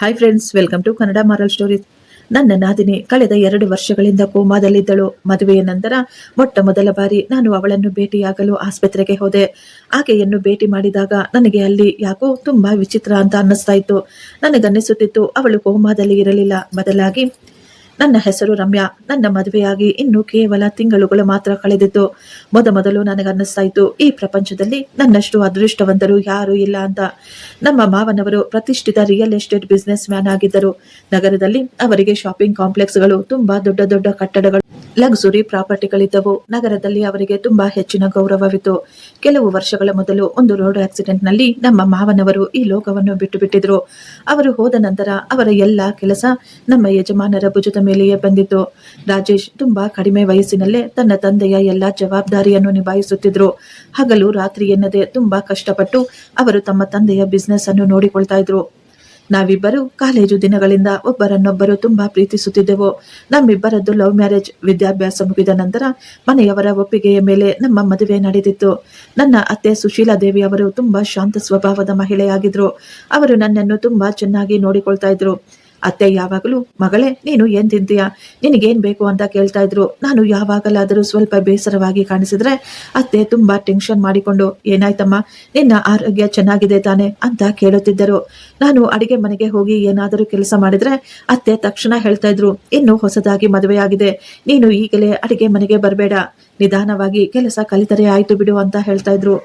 Hi friends, welcome to Kannada moral stories. ನನ್ನ ನಾದಿನಿ ಕಳೆದ 2 ವರ್ಷಗಳಿಂದ ಕೋಮಾದಲ್ಲಿದ್ದಳು. ಮದುವೆಯ ನಂತರ ಮೊಟ್ಟ ಮೊದಲ ಬಾರಿ ನಾನು ಅವಳನ್ನು ಭೇಟಿಯಾಗಲು ಆಸ್ಪತ್ರೆಗೆ ಹೋದೆ. ಆಕೆಯನ್ನು ಭೇಟಿ ಮಾಡಿದಾಗ ನನಗೆ ಅಲ್ಲಿ ಯಾಕೋ ತುಂಬಾ ವಿಚಿತ್ರ ಅಂತ ಅನ್ನಿಸ್ತಾ ಇತ್ತು. ನನಗನ್ನಿಸುತ್ತಿತ್ತು ಅವಳು ಕೋಮಾದಲ್ಲಿ ಇರಲಿಲ್ಲ, ಬದಲಾಗಿ ನನ್ನ ಹೆಸರು ರಮ್ಯಾ. ನನ್ನ ಮದುವೆಯಾಗಿ ಇನ್ನು ಕೇವಲ ತಿಂಗಳುಗಳು ಮಾತ್ರ ಕಳೆದಿತ್ತು. ಮೊದಲು ನನಗನ್ನಿಸ್ತಾ ಇತ್ತು, ಈ ಪ್ರಪಂಚದಲ್ಲಿ ನನ್ನಷ್ಟು ಅದೃಷ್ಟವಂತರು ಯಾರೂ ಇಲ್ಲ ಅಂತ. ನಮ್ಮ ಮಾವನವರು ಪ್ರತಿಷ್ಠಿತ ರಿಯಲ್ ಎಸ್ಟೇಟ್ ಬಿಸ್ನೆಸ್ ಮ್ಯಾನ್ ಆಗಿದ್ದರು. ನಗರದಲ್ಲಿ ಅವರಿಗೆ ಶಾಪಿಂಗ್ ಕಾಂಪ್ಲೆಕ್ಸ್ಗಳು, ತುಂಬಾ ದೊಡ್ಡ ದೊಡ್ಡ ಕಟ್ಟಡಗಳು, ಲಕ್ಸುರಿ ಪ್ರಾಪರ್ಟಿಗಳಿದ್ದವು. ನಗರದಲ್ಲಿ ಅವರಿಗೆ ತುಂಬಾ ಹೆಚ್ಚಿನ ಗೌರವವಿತ್ತು. ಕೆಲವು ವರ್ಷಗಳ ಮೊದಲು ಒಂದು ರೋಡ್ ಆಕ್ಸಿಡೆಂಟ್ ನಲ್ಲಿ ನಮ್ಮ ಮಾವನವರು ಈ ಲೋಕವನ್ನು ಬಿಟ್ಟು ಬಿಟ್ಟಿದ್ರು. ಅವರು ಹೋದ ನಂತರ ಅವರ ಎಲ್ಲಾ ಕೆಲಸ ನಮ್ಮ ಯಜಮಾನರ ಭುಜದ ಮೇಲೆಯೇ ಬಂದಿತ್ತು. ರಾಜೇಶ್ ತುಂಬಾ ಕಡಿಮೆ ವಯಸ್ಸಿನಲ್ಲೇ ತನ್ನ ತಂದೆಯ ಎಲ್ಲಾ ಜವಾಬ್ದಾರಿಯನ್ನು ನಿಭಾಯಿಸುತ್ತಿದ್ರು. ಹಗಲು ರಾತ್ರಿ ಎನ್ನದೆ ತುಂಬಾ ಕಷ್ಟಪಟ್ಟು ಅವರು ತಮ್ಮ ತಂದೆಯ ಬಿಸ್ನೆಸ್ ಅನ್ನು ನೋಡಿಕೊಳ್ತಾ ಇದ್ರು. ನಾವಿಬ್ಬರು ಕಾಲೇಜು ದಿನಗಳಿಂದ ಒಬ್ಬರನ್ನೊಬ್ಬರು ತುಂಬಾ ಪ್ರೀತಿಸುತ್ತಿದ್ದೆವು. ನಮ್ಮಿಬ್ಬರದ್ದು ಲವ್ ಮ್ಯಾರೇಜ್. ವಿದ್ಯಾಭ್ಯಾಸ ಮುಗಿದ ನಂತರ ಮನೆಯವರ ಒಪ್ಪಿಗೆಯ ಮೇಲೆ ನಮ್ಮ ಮದುವೆ ನಡೆದಿತ್ತು. ನನ್ನ ಅತ್ತೆ ಸುಶೀಲಾ ದೇವಿ ಅವರು ತುಂಬಾ ಶಾಂತ ಸ್ವಭಾವದ ಮಹಿಳೆಯಾಗಿದ್ರು. ಅವರು ನನ್ನನ್ನು ತುಂಬಾ ಚೆನ್ನಾಗಿ ನೋಡಿಕೊಳ್ತಾ ಇದ್ರು. ಅತ್ತೆ ಯಾವಾಗಲೂ, ಮಗಳೇ ನೀನು ಏನ್ ತಿಂತೀಯಾ, ನಿನಗೇನ್ ಬೇಕು ಅಂತ ಕೇಳ್ತಾ ಇದ್ರು. ನಾನು ಯಾವಾಗಲಾದರೂ ಸ್ವಲ್ಪ ಬೇಸರವಾಗಿ ಕಾಣಿಸಿದ್ರೆ ಅತ್ತೆ ತುಂಬಾ ಟೆನ್ಷನ್ ಮಾಡಿಕೊಂಡು, ಏನಾಯ್ತಮ್ಮ, ನಿನ್ನ ಆರೋಗ್ಯ ಚೆನ್ನಾಗಿದೆ ತಾನೆ ಅಂತ ಕೇಳುತ್ತಿದ್ದರು. ನಾನು ಅಡಿಗೆ ಮನೆಗೆ ಹೋಗಿ ಏನಾದರೂ ಕೆಲಸ ಮಾಡಿದ್ರೆ ಅತ್ತೆ ತಕ್ಷಣ ಹೇಳ್ತಾ ಇದ್ರು, ಇನ್ನು ಹೊಸದಾಗಿ ಮದುವೆಯಾಗಿದೆ, ನೀನು ಈಗಲೇ ಅಡಿಗೆ ಮನೆಗೆ ಬರಬೇಡ, ನಿಧಾನವಾಗಿ ಕೆಲಸ ಕಲಿತರೆ ಆಯ್ತು ಬಿಡು ಅಂತ ಹೇಳ್ತಾ ಇದ್ರು.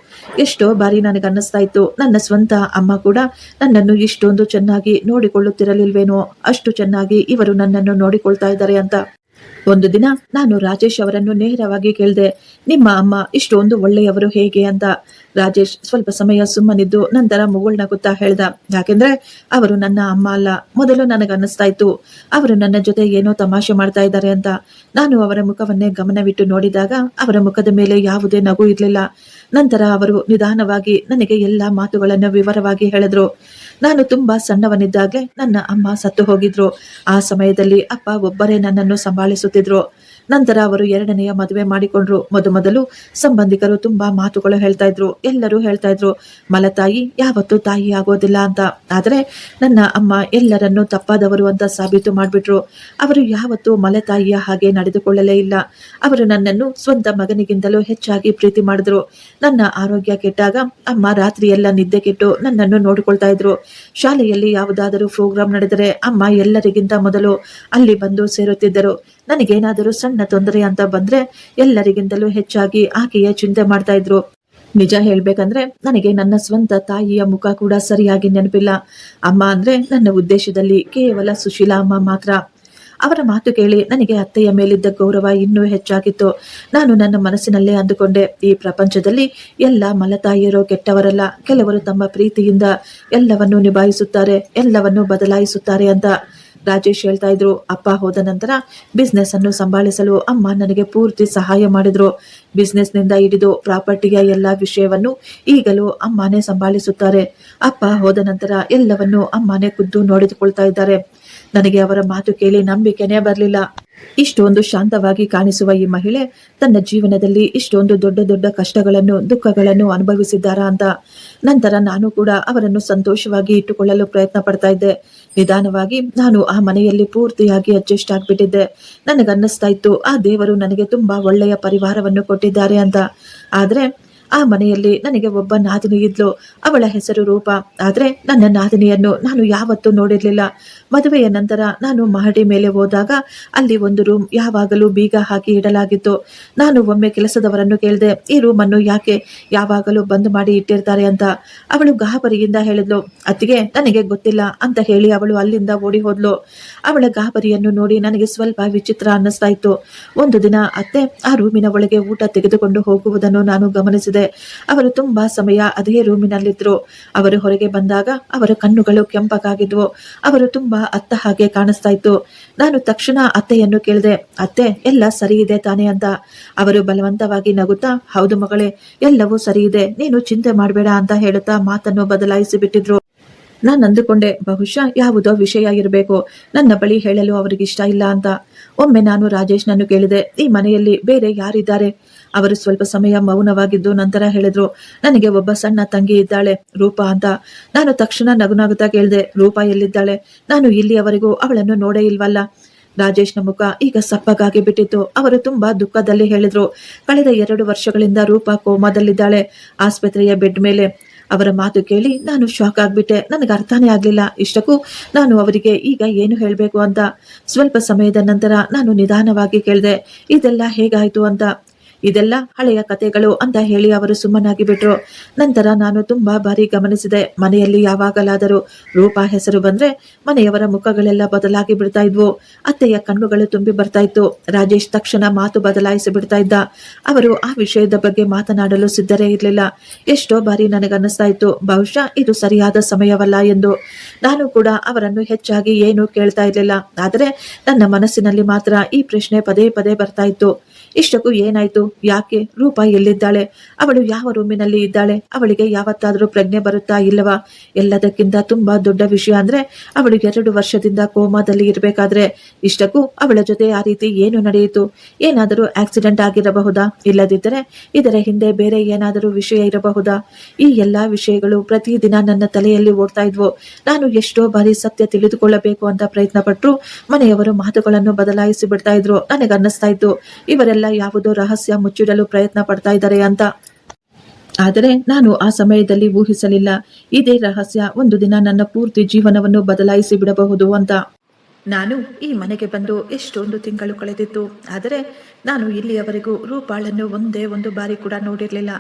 ಎಷ್ಟೋ ಬಾರಿ ನನಗನ್ನಿಸ್ತಾ ಇತ್ತು, ನನ್ನ ಸ್ವಂತ ಅಮ್ಮ ಕೂಡ ನನ್ನನ್ನು ಇಷ್ಟೊಂದು ಚೆನ್ನಾಗಿ ನೋಡಿಕೊಳ್ಳುತ್ತಿರಲಿಲ್ವೇನೋ, ಅಷ್ಟು ಚೆನ್ನಾಗಿ ಇವರು ನನ್ನನ್ನು ನೋಡಿಕೊಳ್ತಾ ಇದ್ದಾರೆ ಅಂತ. ಒಂದು ದಿನ ನಾನು ರಾಜೇಶ್ ಅವರನ್ನು ನೇರವಾಗಿ ಕೇಳಿದೆ, ನಿಮ್ಮ ಅಮ್ಮ ಇಷ್ಟೊಂದು ಒಳ್ಳೆಯವರು ಹೇಗೆ ಅಂತ. ರಾಜೇಶ್ ಸ್ವಲ್ಪ ಸಮಯ ಸುಮ್ಮನಿದ್ದು ನಂತರ ಮುಗುಳ್ನಗುತ್ತಾ ಹೇಳ್ದ, ಯಾಕೆಂದ್ರೆ ಅವರು ನನ್ನ ಅಮ್ಮ ಅಲ್ಲ. ಮೊದಲು ನನಗನ್ನಿಸ್ತಾ ಇತ್ತು ಅವರು ನನ್ನ ಜೊತೆ ಏನೋ ತಮಾಷೆ ಮಾಡ್ತಾ ಇದ್ದಾರೆ ಅಂತ. ನಾನು ಅವರ ಮುಖವನ್ನೇ ಗಮನವಿಟ್ಟು ನೋಡಿದಾಗ ಅವರ ಮುಖದ ಮೇಲೆ ಯಾವುದೇ ನಗು ಇರಲಿಲ್ಲ. ನಂತರ ಅವರು ನಿಧಾನವಾಗಿ ನನಗೆ ಎಲ್ಲಾ ಮಾತುಗಳನ್ನು ವಿವರವಾಗಿ ಹೇಳಿದ್ರು. ನಾನು ತುಂಬಾ ಸಣ್ಣವನಿದ್ದಾಗಲೇ ನನ್ನ ಅಮ್ಮ ಸತ್ತು ಹೋಗಿದ್ರು. ಆ ಸಮಯದಲ್ಲಿ ಅಪ್ಪ ಒಬ್ಬರೇ ನನ್ನನ್ನು ಸಂಭಾಳಿಸುತ್ತಿದ್ರು. ನಂತರ ಅವರು 2ನೆಯ ಮದುವೆ ಮಾಡಿಕೊಂಡ್ರು. ಮೊದಲು ಸಂಬಂಧಿಕರು ತುಂಬಾ ಮಾತುಗಳು ಹೇಳ್ತಾ ಇದ್ರು. ಎಲ್ಲರೂ ಹೇಳ್ತಾ ಇದ್ರು, ಮಲತಾಯಿ ಯಾವತ್ತೂ ತಾಯಿ ಆಗೋದಿಲ್ಲ ಅಂತ. ಆದ್ರೆ ನನ್ನ ಅಮ್ಮ ಎಲ್ಲರನ್ನೂ ತಪ್ಪಾದವರು ಅಂತ ಸಾಬೀತು ಮಾಡ್ಬಿಟ್ರು. ಅವರು ಯಾವತ್ತೂ ಮಲತಾಯಿಯ ಹಾಗೆ ನಡೆದುಕೊಳ್ಳಲೇ ಇಲ್ಲ. ಅವರು ನನ್ನನ್ನು ಸ್ವಂತ ಮಗನಿಗಿಂತಲೂ ಹೆಚ್ಚಾಗಿ ಪ್ರೀತಿ ಮಾಡಿದ್ರು. ನನ್ನ ಆರೋಗ್ಯ ಕೆಟ್ಟಾಗ ಅಮ್ಮ ರಾತ್ರಿ ಎಲ್ಲ ನಿದ್ದೆ ಕೆಟ್ಟು ನನ್ನನ್ನು ನೋಡಿಕೊಳ್ತಾ ಇದ್ರು. ಶಾಲೆಯಲ್ಲಿ ಯಾವುದಾದರೂ ಪ್ರೋಗ್ರಾಮ್ ನಡೆದರೆ ಅಮ್ಮ ಎಲ್ಲರಿಗಿಂತ ಮೊದಲು ಅಲ್ಲಿ ಬಂದು ಸೇರುತ್ತಿದ್ದರು. ನನಗೇನಾದರೂ ಸಣ್ಣ ತೊಂದರೆ ಅಂತ ಬಂದ್ರೆ ಎಲ್ಲರಿಗಿಂತಲೂ ಹೆಚ್ಚಾಗಿ ಆಕೆಯೇ ಚಿಂತೆ ಮಾಡ್ತಾ ಇದ್ರು. ನಿಜ ಹೇಳ್ಬೇಕಂದ್ರೆ ನನಗೆ ನನ್ನ ಸ್ವಂತ ತಾಯಿಯ ಮುಖ ಕೂಡ ಸರಿಯಾಗಿ ನೆನಪಿಲ್ಲ. ಅಮ್ಮ ಅಂದ್ರೆ ನನ್ನ ಉದ್ದೇಶದಲ್ಲಿ ಕೇವಲ ಸುಶೀಲಾ ಅಮ್ಮ ಮಾತ್ರ. ಅವರ ಮಾತು ಕೇಳಿ ನನಗೆ ಅತ್ತೆಯ ಮೇಲಿದ್ದ ಗೌರವ ಇನ್ನೂ ಹೆಚ್ಚಾಗಿತ್ತು. ನಾನು ನನ್ನ ಮನಸ್ಸಿನಲ್ಲೇ ಅಂದುಕೊಂಡೆ, ಈ ಪ್ರಪಂಚದಲ್ಲಿ ಎಲ್ಲ ಮಲತಾಯಿಯರು ಕೆಟ್ಟವರಲ್ಲ, ಕೆಲವರು ತಮ್ಮ ಪ್ರೀತಿಯಿಂದ ಎಲ್ಲವನ್ನೂ ನಿಭಾಯಿಸುತ್ತಾರೆ, ಎಲ್ಲವನ್ನೂ ಬದಲಾಯಿಸುತ್ತಾರೆ ಅಂತ. ರಾಜೇಶ್ ಹೇಳ್ತಾ ಇದ್ರು, ಅಪ್ಪ ಹೋದ ನಂತರ ಬಿಸ್ನೆಸ್ ಅನ್ನು ಸಂಭಾಳಿಸಲು ಅಮ್ಮ ನನಗೆ ಪೂರ್ತಿ ಸಹಾಯ ಮಾಡಿದ್ರು. ಬಿಸ್ನೆಸ್ ನಿಂದ ಹಿಡಿದು ಪ್ರಾಪರ್ಟಿಯ ಎಲ್ಲಾ ವಿಷಯವನ್ನು ಈಗಲೂ ಅಮ್ಮನೇ ಸಂಭಾಳಿಸುತ್ತಾರೆ. ಅಪ್ಪ ಹೋದ ನಂತರ ಎಲ್ಲವನ್ನೂ ಅಮ್ಮನೇ ಖುದ್ದು ನೋಡಿಕೊಳ್ತಾ ಇದ್ದಾರೆ. ನನಗೆ ಅವರ ಮಾತು ಕೇಳಿ ನಂಬಿಕೆನೇ ಬರಲಿಲ್ಲ. ಇಷ್ಟೊಂದು ಶಾಂತವಾಗಿ ಕಾಣಿಸುವ ಈ ಮಹಿಳೆ ತನ್ನ ಜೀವನದಲ್ಲಿ ಇಷ್ಟೊಂದು ದೊಡ್ಡ ದೊಡ್ಡ ಕಷ್ಟಗಳನ್ನು, ದುಃಖಗಳನ್ನು ಅನುಭವಿಸಿದ್ದಾರಾ ಅಂತ. ನಂತರ ನಾನು ಕೂಡ ಅವರನ್ನು ಸಂತೋಷವಾಗಿ ಇಟ್ಟುಕೊಳ್ಳಲು ಪ್ರಯತ್ನ ಪಡ್ತಾ ಇದ್ದೆ. ನಿಧಾನವಾಗಿ ನಾನು ಆ ಮನೆಯಲ್ಲಿ ಪೂರ್ತಿಯಾಗಿ ಅಡ್ಜಸ್ಟ್ ಆಗ್ಬಿಟ್ಟಿದ್ದೆ. ನನಗನ್ನಿಸ್ತಾ ಇತ್ತು, ಆ ದೇವರು ನನಗೆ ತುಂಬಾ ಒಳ್ಳೆಯ ಪರಿವಾರವನ್ನು ಕೊಟ್ಟಿದ್ದಾರೆ ಅಂತ. ಆದ್ರೆ ಆ ಮನೆಯಲ್ಲಿ ನನಗೆ ಒಬ್ಬ ನಾದಿನಿ ಇದ್ಲು. ಅವಳ ಹೆಸರು ರೂಪ. ಆದ್ರೆ ನನ್ನ ನಾದಿನಿಯನ್ನು ನಾನು ಯಾವತ್ತೂ ನೋಡಿರ್ಲಿಲ್ಲ. ಮದುವೆಯ ನಂತರ ನಾನು ಮಹಡಿ ಮೇಲೆ ಹೋದಾಗ ಅಲ್ಲಿ ಒಂದು ರೂಮ್ ಯಾವಾಗಲೂ ಬೀಗ ಹಾಕಿ ಇಡಲಾಗಿತ್ತು. ನಾನು ಒಮ್ಮೆ ಕೆಲಸದವರನ್ನು ಕೇಳಿದೆ, ಈ ರೂಮ್ ಅನ್ನು ಯಾಕೆ ಯಾವಾಗಲೂ ಬಂದ್ ಮಾಡಿ ಇಟ್ಟಿರ್ತಾರೆ ಅಂತ. ಅವಳು ಗಾಬರಿಯಿಂದ ಹೇಳಿದ್ಲು, ಅತ್ತಿಗೆ ನನಗೆ ಗೊತ್ತಿಲ್ಲ ಅಂತ ಹೇಳಿ ಅವಳು ಅಲ್ಲಿಂದ ಓಡಿ ಹೋದ್ಲು. ಅವಳ ಗಾಬರಿಯನ್ನು ನೋಡಿ ನನಗೆ ಸ್ವಲ್ಪ ವಿಚಿತ್ರ ಅನ್ನಿಸ್ತಾ ಇತ್ತು. ಒಂದು ದಿನ ಅತ್ತೆ ಆ ರೂಮಿನ ಒಳಗೆ ಊಟ ತೆಗೆದುಕೊಂಡು ಹೋಗುವುದನ್ನು ನಾನು ಗಮನಿಸಿದೆ. ಅವರು ತುಂಬಾ ಸಮಯ ಅದೇ ರೂಮಿನಲ್ಲಿದ್ರು. ಅವರು ಹೊರಗೆ ಬಂದಾಗ ಅವರ ಕಣ್ಣುಗಳು ಕೆಂಪಗಾಗಿದ್ವು. ಅವರು ತುಂಬಾ ಅತ್ತ ಹಾಗೆ ಕಾಣಿಸ್ತಾ ಇತ್ತು. ನಾನು ತಕ್ಷಣ ಅತ್ತೆಯನ್ನು ಕೇಳಿದೆ, ಅತ್ತೆ ಎಲ್ಲ ಸರಿ ಇದೆ ತಾನೆ ಅಂತ. ಅವರು ಬಲವಂತವಾಗಿ ನಗುತ್ತಾ, ಹೌದು ಮಗಳೇ, ಎಲ್ಲವೂ ಸರಿ ಇದೆ, ನೀನು ಚಿಂತೆ ಮಾಡಬೇಡ ಅಂತ ಹೇಳುತ್ತಾ ಮಾತನ್ನು ಬದಲಾಯಿಸಿ ಬಿಟ್ಟಿದ್ರು. ನಾನು ಅಂದುಕೊಂಡೆ ಬಹುಶಃ ಯಾವುದೋ ವಿಷಯ ಇರಬೇಕು, ನನ್ನ ಬಳಿ ಹೇಳಲು ಅವರಿಗಿಷ್ಟ ಇಲ್ಲ ಅಂತ. ಒಮ್ಮೆ ನಾನು ರಾಜೇಶ್ನನ್ನು ಕೇಳಿದೆ, ಈ ಮನೆಯಲ್ಲಿ ಬೇರೆ ಯಾರಿದ್ದಾರೆ? ಅವರು ಸ್ವಲ್ಪ ಸಮಯ ಮೌನವಾಗಿದ್ದು ನಂತರ ಹೇಳಿದ್ರು, ನನಗೆ ಒಬ್ಬ ಸಣ್ಣ ತಂಗಿ ಇದ್ದಾಳೆ, ರೂಪಾ ಅಂತ. ನಾನು ತಕ್ಷಣ ನಗುನಗುತ್ತಾ ಕೇಳಿದೆ, ರೂಪಾ ಎಲ್ಲಿದ್ದಾಳೆ? ನಾನು ಇಲ್ಲಿಯವರೆಗೂ ಅವಳನ್ನು ನೋಡೇ ಇಲ್ವಲ್ಲ. ರಾಜೇಶ್ನ ಮುಖ ಈಗ ಸಪ್ಪಗಾಗಿ ಬಿಟ್ಟಿತ್ತು. ಅವರು ತುಂಬಾ ದುಃಖದಲ್ಲಿ ಹೇಳಿದ್ರು, ಕಳೆದ 2 ವರ್ಷಗಳಿಂದ ರೂಪಾ ಕೋಮಾದಲ್ಲಿದ್ದಾಳೆ, ಆಸ್ಪತ್ರೆಯ ಬೆಡ್ ಮೇಲೆ. ಅವರ ಮಾತು ಕೇಳಿ ನಾನು ಶಾಕ್ ಆಗ್ಬಿಟ್ಟೆ. ನನಗೆ ಅರ್ಥನೇ ಆಗ್ಲಿಲ್ಲ. ಇಷ್ಟಕ್ಕೂ ನಾನು ಅವರಿಗೆ ಈಗ ಏನು ಹೇಳಬೇಕು ಅಂತ. ಸ್ವಲ್ಪ ಸಮಯದ ನಂತರ ನಾನು ನಿಧಾನವಾಗಿ ಕೇಳಿದೆ, ಇದೆಲ್ಲ ಹೇಗಾಯ್ತು ಅಂತ. ಇದೆಲ್ಲ ಹಳೆಯ ಕತೆಗಳು ಅಂತ ಹೇಳಿ ಅವರು ಸುಮ್ಮನಾಗಿ ಬಿಟ್ರು. ನಂತರ ನಾನು ತುಂಬಾ ಬಾರಿ ಗಮನಿಸಿದೆ, ಮನೆಯಲ್ಲಿ ಯಾವಾಗಲಾದರೂ ರೂಪಾ ಹೆಸರು ಬಂದ್ರೆ ಮನೆಯವರ ಮುಖಗಳೆಲ್ಲ ಬದಲಾಗಿ ಬಿಡ್ತಾ ಇದ್ವು. ಅತ್ತೆಯ ಕಣ್ಣುಗಳು ತುಂಬಿ ಬರ್ತಾ ಇತ್ತು. ರಾಜೇಶ್ ತಕ್ಷಣ ಮಾತು ಬದಲಾಯಿಸಿ ಬಿಡ್ತಾ ಇದ್ದ. ಅವರು ಆ ವಿಷಯದ ಬಗ್ಗೆ ಮಾತನಾಡಲು ಸಿದ್ಧರೇ ಇರಲಿಲ್ಲ. ಎಷ್ಟೋ ಬಾರಿ ನನಗನ್ನಿಸ್ತಾ ಇತ್ತು, ಬಹುಶಃ ಇದು ಸರಿಯಾದ ಸಮಯವಲ್ಲ ಎಂದು. ನಾನು ಕೂಡ ಅವರನ್ನು ಹೆಚ್ಚಾಗಿ ಏನು ಕೇಳ್ತಾ ಇರಲಿಲ್ಲ. ಆದರೆ ನನ್ನ ಮನಸ್ಸಿನಲ್ಲಿ ಮಾತ್ರ ಈ ಪ್ರಶ್ನೆ ಪದೇ ಪದೇ ಬರ್ತಾ ಇತ್ತು. ಇಷ್ಟಕ್ಕೂ ಏನಾಯ್ತು? ಯಾಕೆ? ರೂಪಾ ಎಲ್ಲಿದ್ದಾಳೆ? ಅವಳು ಯಾವ ರೂಮಿನಲ್ಲಿ ಇದ್ದಾಳೆ? ಅವಳಿಗೆ ಯಾವತ್ತಾದರೂ ಪ್ರಜ್ಞೆ ಬರುತ್ತಾ ಇಲ್ಲವಾ? ಎಲ್ಲದಕ್ಕಿಂತ ತುಂಬಾ ದೊಡ್ಡ ವಿಷಯ ಅಂದ್ರೆ, ಅವಳು 2 ವರ್ಷದಿಂದ ಕೋಮಾದಲ್ಲಿ ಇರಬೇಕಾದ್ರೆ ಇಷ್ಟಕ್ಕೂ ಅವಳ ಜೊತೆ ಆ ರೀತಿ ಏನು ನಡೆಯಿತು? ಏನಾದರೂ ಆಕ್ಸಿಡೆಂಟ್ ಆಗಿರಬಹುದಾ? ಇಲ್ಲದಿದ್ದರೆ ಇದರ ಹಿಂದೆ ಬೇರೆ ಏನಾದರೂ ವಿಷಯ ಇರಬಹುದಾ? ಈ ಎಲ್ಲಾ ವಿಷಯಗಳು ಪ್ರತಿದಿನ ನನ್ನ ತಲೆಯಲ್ಲಿ ಓಡ್ತಾ ಇದ್ವು. ನಾನು ಎಷ್ಟೋ ಬಾರಿ ಸತ್ಯ ತಿಳಿದುಕೊಳ್ಳಬೇಕು ಅಂತ ಪ್ರಯತ್ನ ಪಟ್ಟರು ಮನೆಯವರು ಮಾತುಗಳನ್ನು ಬದಲಾಯಿಸಿ ಬಿಡ್ತಾ ಇದ್ರು. ನನಗನ್ನಿಸ್ತಾ ಇತ್ತು, ಇವರೆಲ್ಲ ಯಾವುದೋ ರಹಸ್ಯ ಮುಚ್ಚಿಡಲು ಪ್ರಯತ್ನ ಪಡ್ತಾ ಇದ್ದಾರೆ ಅಂತ. ಆದರೆ ನಾನು ಆ ಸಮಯದಲ್ಲಿ ಊಹಿಸಲಿಲ್ಲ, ಇದೇ ರಹಸ್ಯ ಒಂದು ದಿನ ನನ್ನ ಪೂರ್ತಿ ಜೀವನವನ್ನು ಬದಲಾಯಿಸಿ ಬಿಡಬಹುದು ಅಂತ. ನಾನು ಈ ಮನೆಗೆ ಬಂದು ಎಷ್ಟೊಂದು ತಿಂಗಳು ಕಳೆದಿತ್ತು. ಆದರೆ ನಾನು ಇಲ್ಲಿಯವರೆಗೂ ರೂಪಾಳನ್ನು ಒಂದೇ ಒಂದು ಬಾರಿ ಕೂಡ ನೋಡಿರಲಿಲ್ಲ.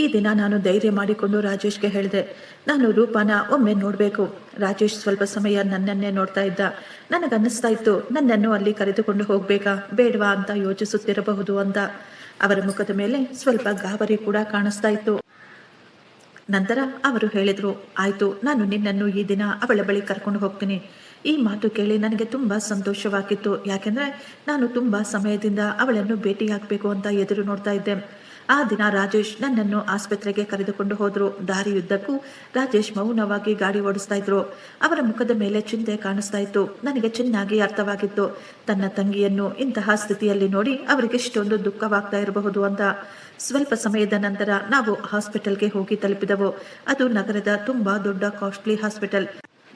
ಈ ದಿನ ನಾನು ಧೈರ್ಯ ಮಾಡಿಕೊಂಡು ರಾಜೇಶ್ಗೆ ಹೇಳಿದೆ, ನಾನು ರೂಪಾನ ಒಮ್ಮೆ ನೋಡಬೇಕು. ರಾಜೇಶ್ ಸ್ವಲ್ಪ ಸಮಯ ನನ್ನನ್ನೇ ನೋಡ್ತಾ ಇದ್ದ. ನನಗನ್ನಿಸ್ತಾ ಇತ್ತು, ನನ್ನನ್ನು ಅಲ್ಲಿ ಕರೆದುಕೊಂಡು ಹೋಗ್ಬೇಕಾ ಬೇಡವಾ ಅಂತ ಯೋಚಿಸುತ್ತಿರಬಹುದು ಅಂತ. ಅವರ ಮುಖದ ಮೇಲೆ ಸ್ವಲ್ಪ ಗಾಬರಿ ಕೂಡ ಕಾಣಿಸ್ತಾ ಇತ್ತು. ನಂತರ ಅವರು ಹೇಳಿದ್ರು, ಆಯ್ತು, ನಾನು ನಿನ್ನನ್ನು ಈ ದಿನ ಅವಳ ಬಳಿ ಕರ್ಕೊಂಡು ಹೋಗ್ತೀನಿ. ಈ ಮಾತು ಕೇಳಿ ನನಗೆ ತುಂಬಾ ಸಂತೋಷವಾಗಿತ್ತು. ಯಾಕೆಂದ್ರೆ ನಾನು ತುಂಬಾ ಸಮಯದಿಂದ ಅವಳನ್ನು ಭೇಟಿಯಾಗಬೇಕು ಅಂತ ಎದುರು ನೋಡ್ತಾ ಇದ್ದೆ. ಆ ದಿನ ರಾಜೇಶ್ ನನ್ನನ್ನು ಆಸ್ಪತ್ರೆಗೆ ಕರೆದುಕೊಂಡು ಹೋದ್ರು. ದಾರಿಯುದ್ದಕ್ಕೂ ರಾಜೇಶ್ ಮೌನವಾಗಿ ಗಾಡಿ ಓಡಿಸ್ತಾ ಇದ್ರು. ಅವರ ಮುಖದ ಮೇಲೆ ಚಿಂತೆ ಕಾಣಿಸ್ತಾ ಇತ್ತು. ನನಗೆ ಚೆನ್ನಾಗಿ ಅರ್ಥವಾಗಿತ್ತು, ತನ್ನ ತಂಗಿಯನ್ನು ಇಂತಹ ಸ್ಥಿತಿಯಲ್ಲಿ ನೋಡಿ ಅವರಿಗೆ ಎಷ್ಟೊಂದು ದುಃಖವಾಗ್ತಾ ಇರಬಹುದು ಅಂತ. ಸ್ವಲ್ಪ ಸಮಯದ ನಂತರ ನಾವು ಹಾಸ್ಪಿಟಲ್ಗೆ ಹೋಗಿ ತಲುಪಿದೆವು. ಅದು ನಗರದ ತುಂಬಾ ದೊಡ್ಡ ಕಾಸ್ಟ್ಲಿ ಹಾಸ್ಪಿಟಲ್.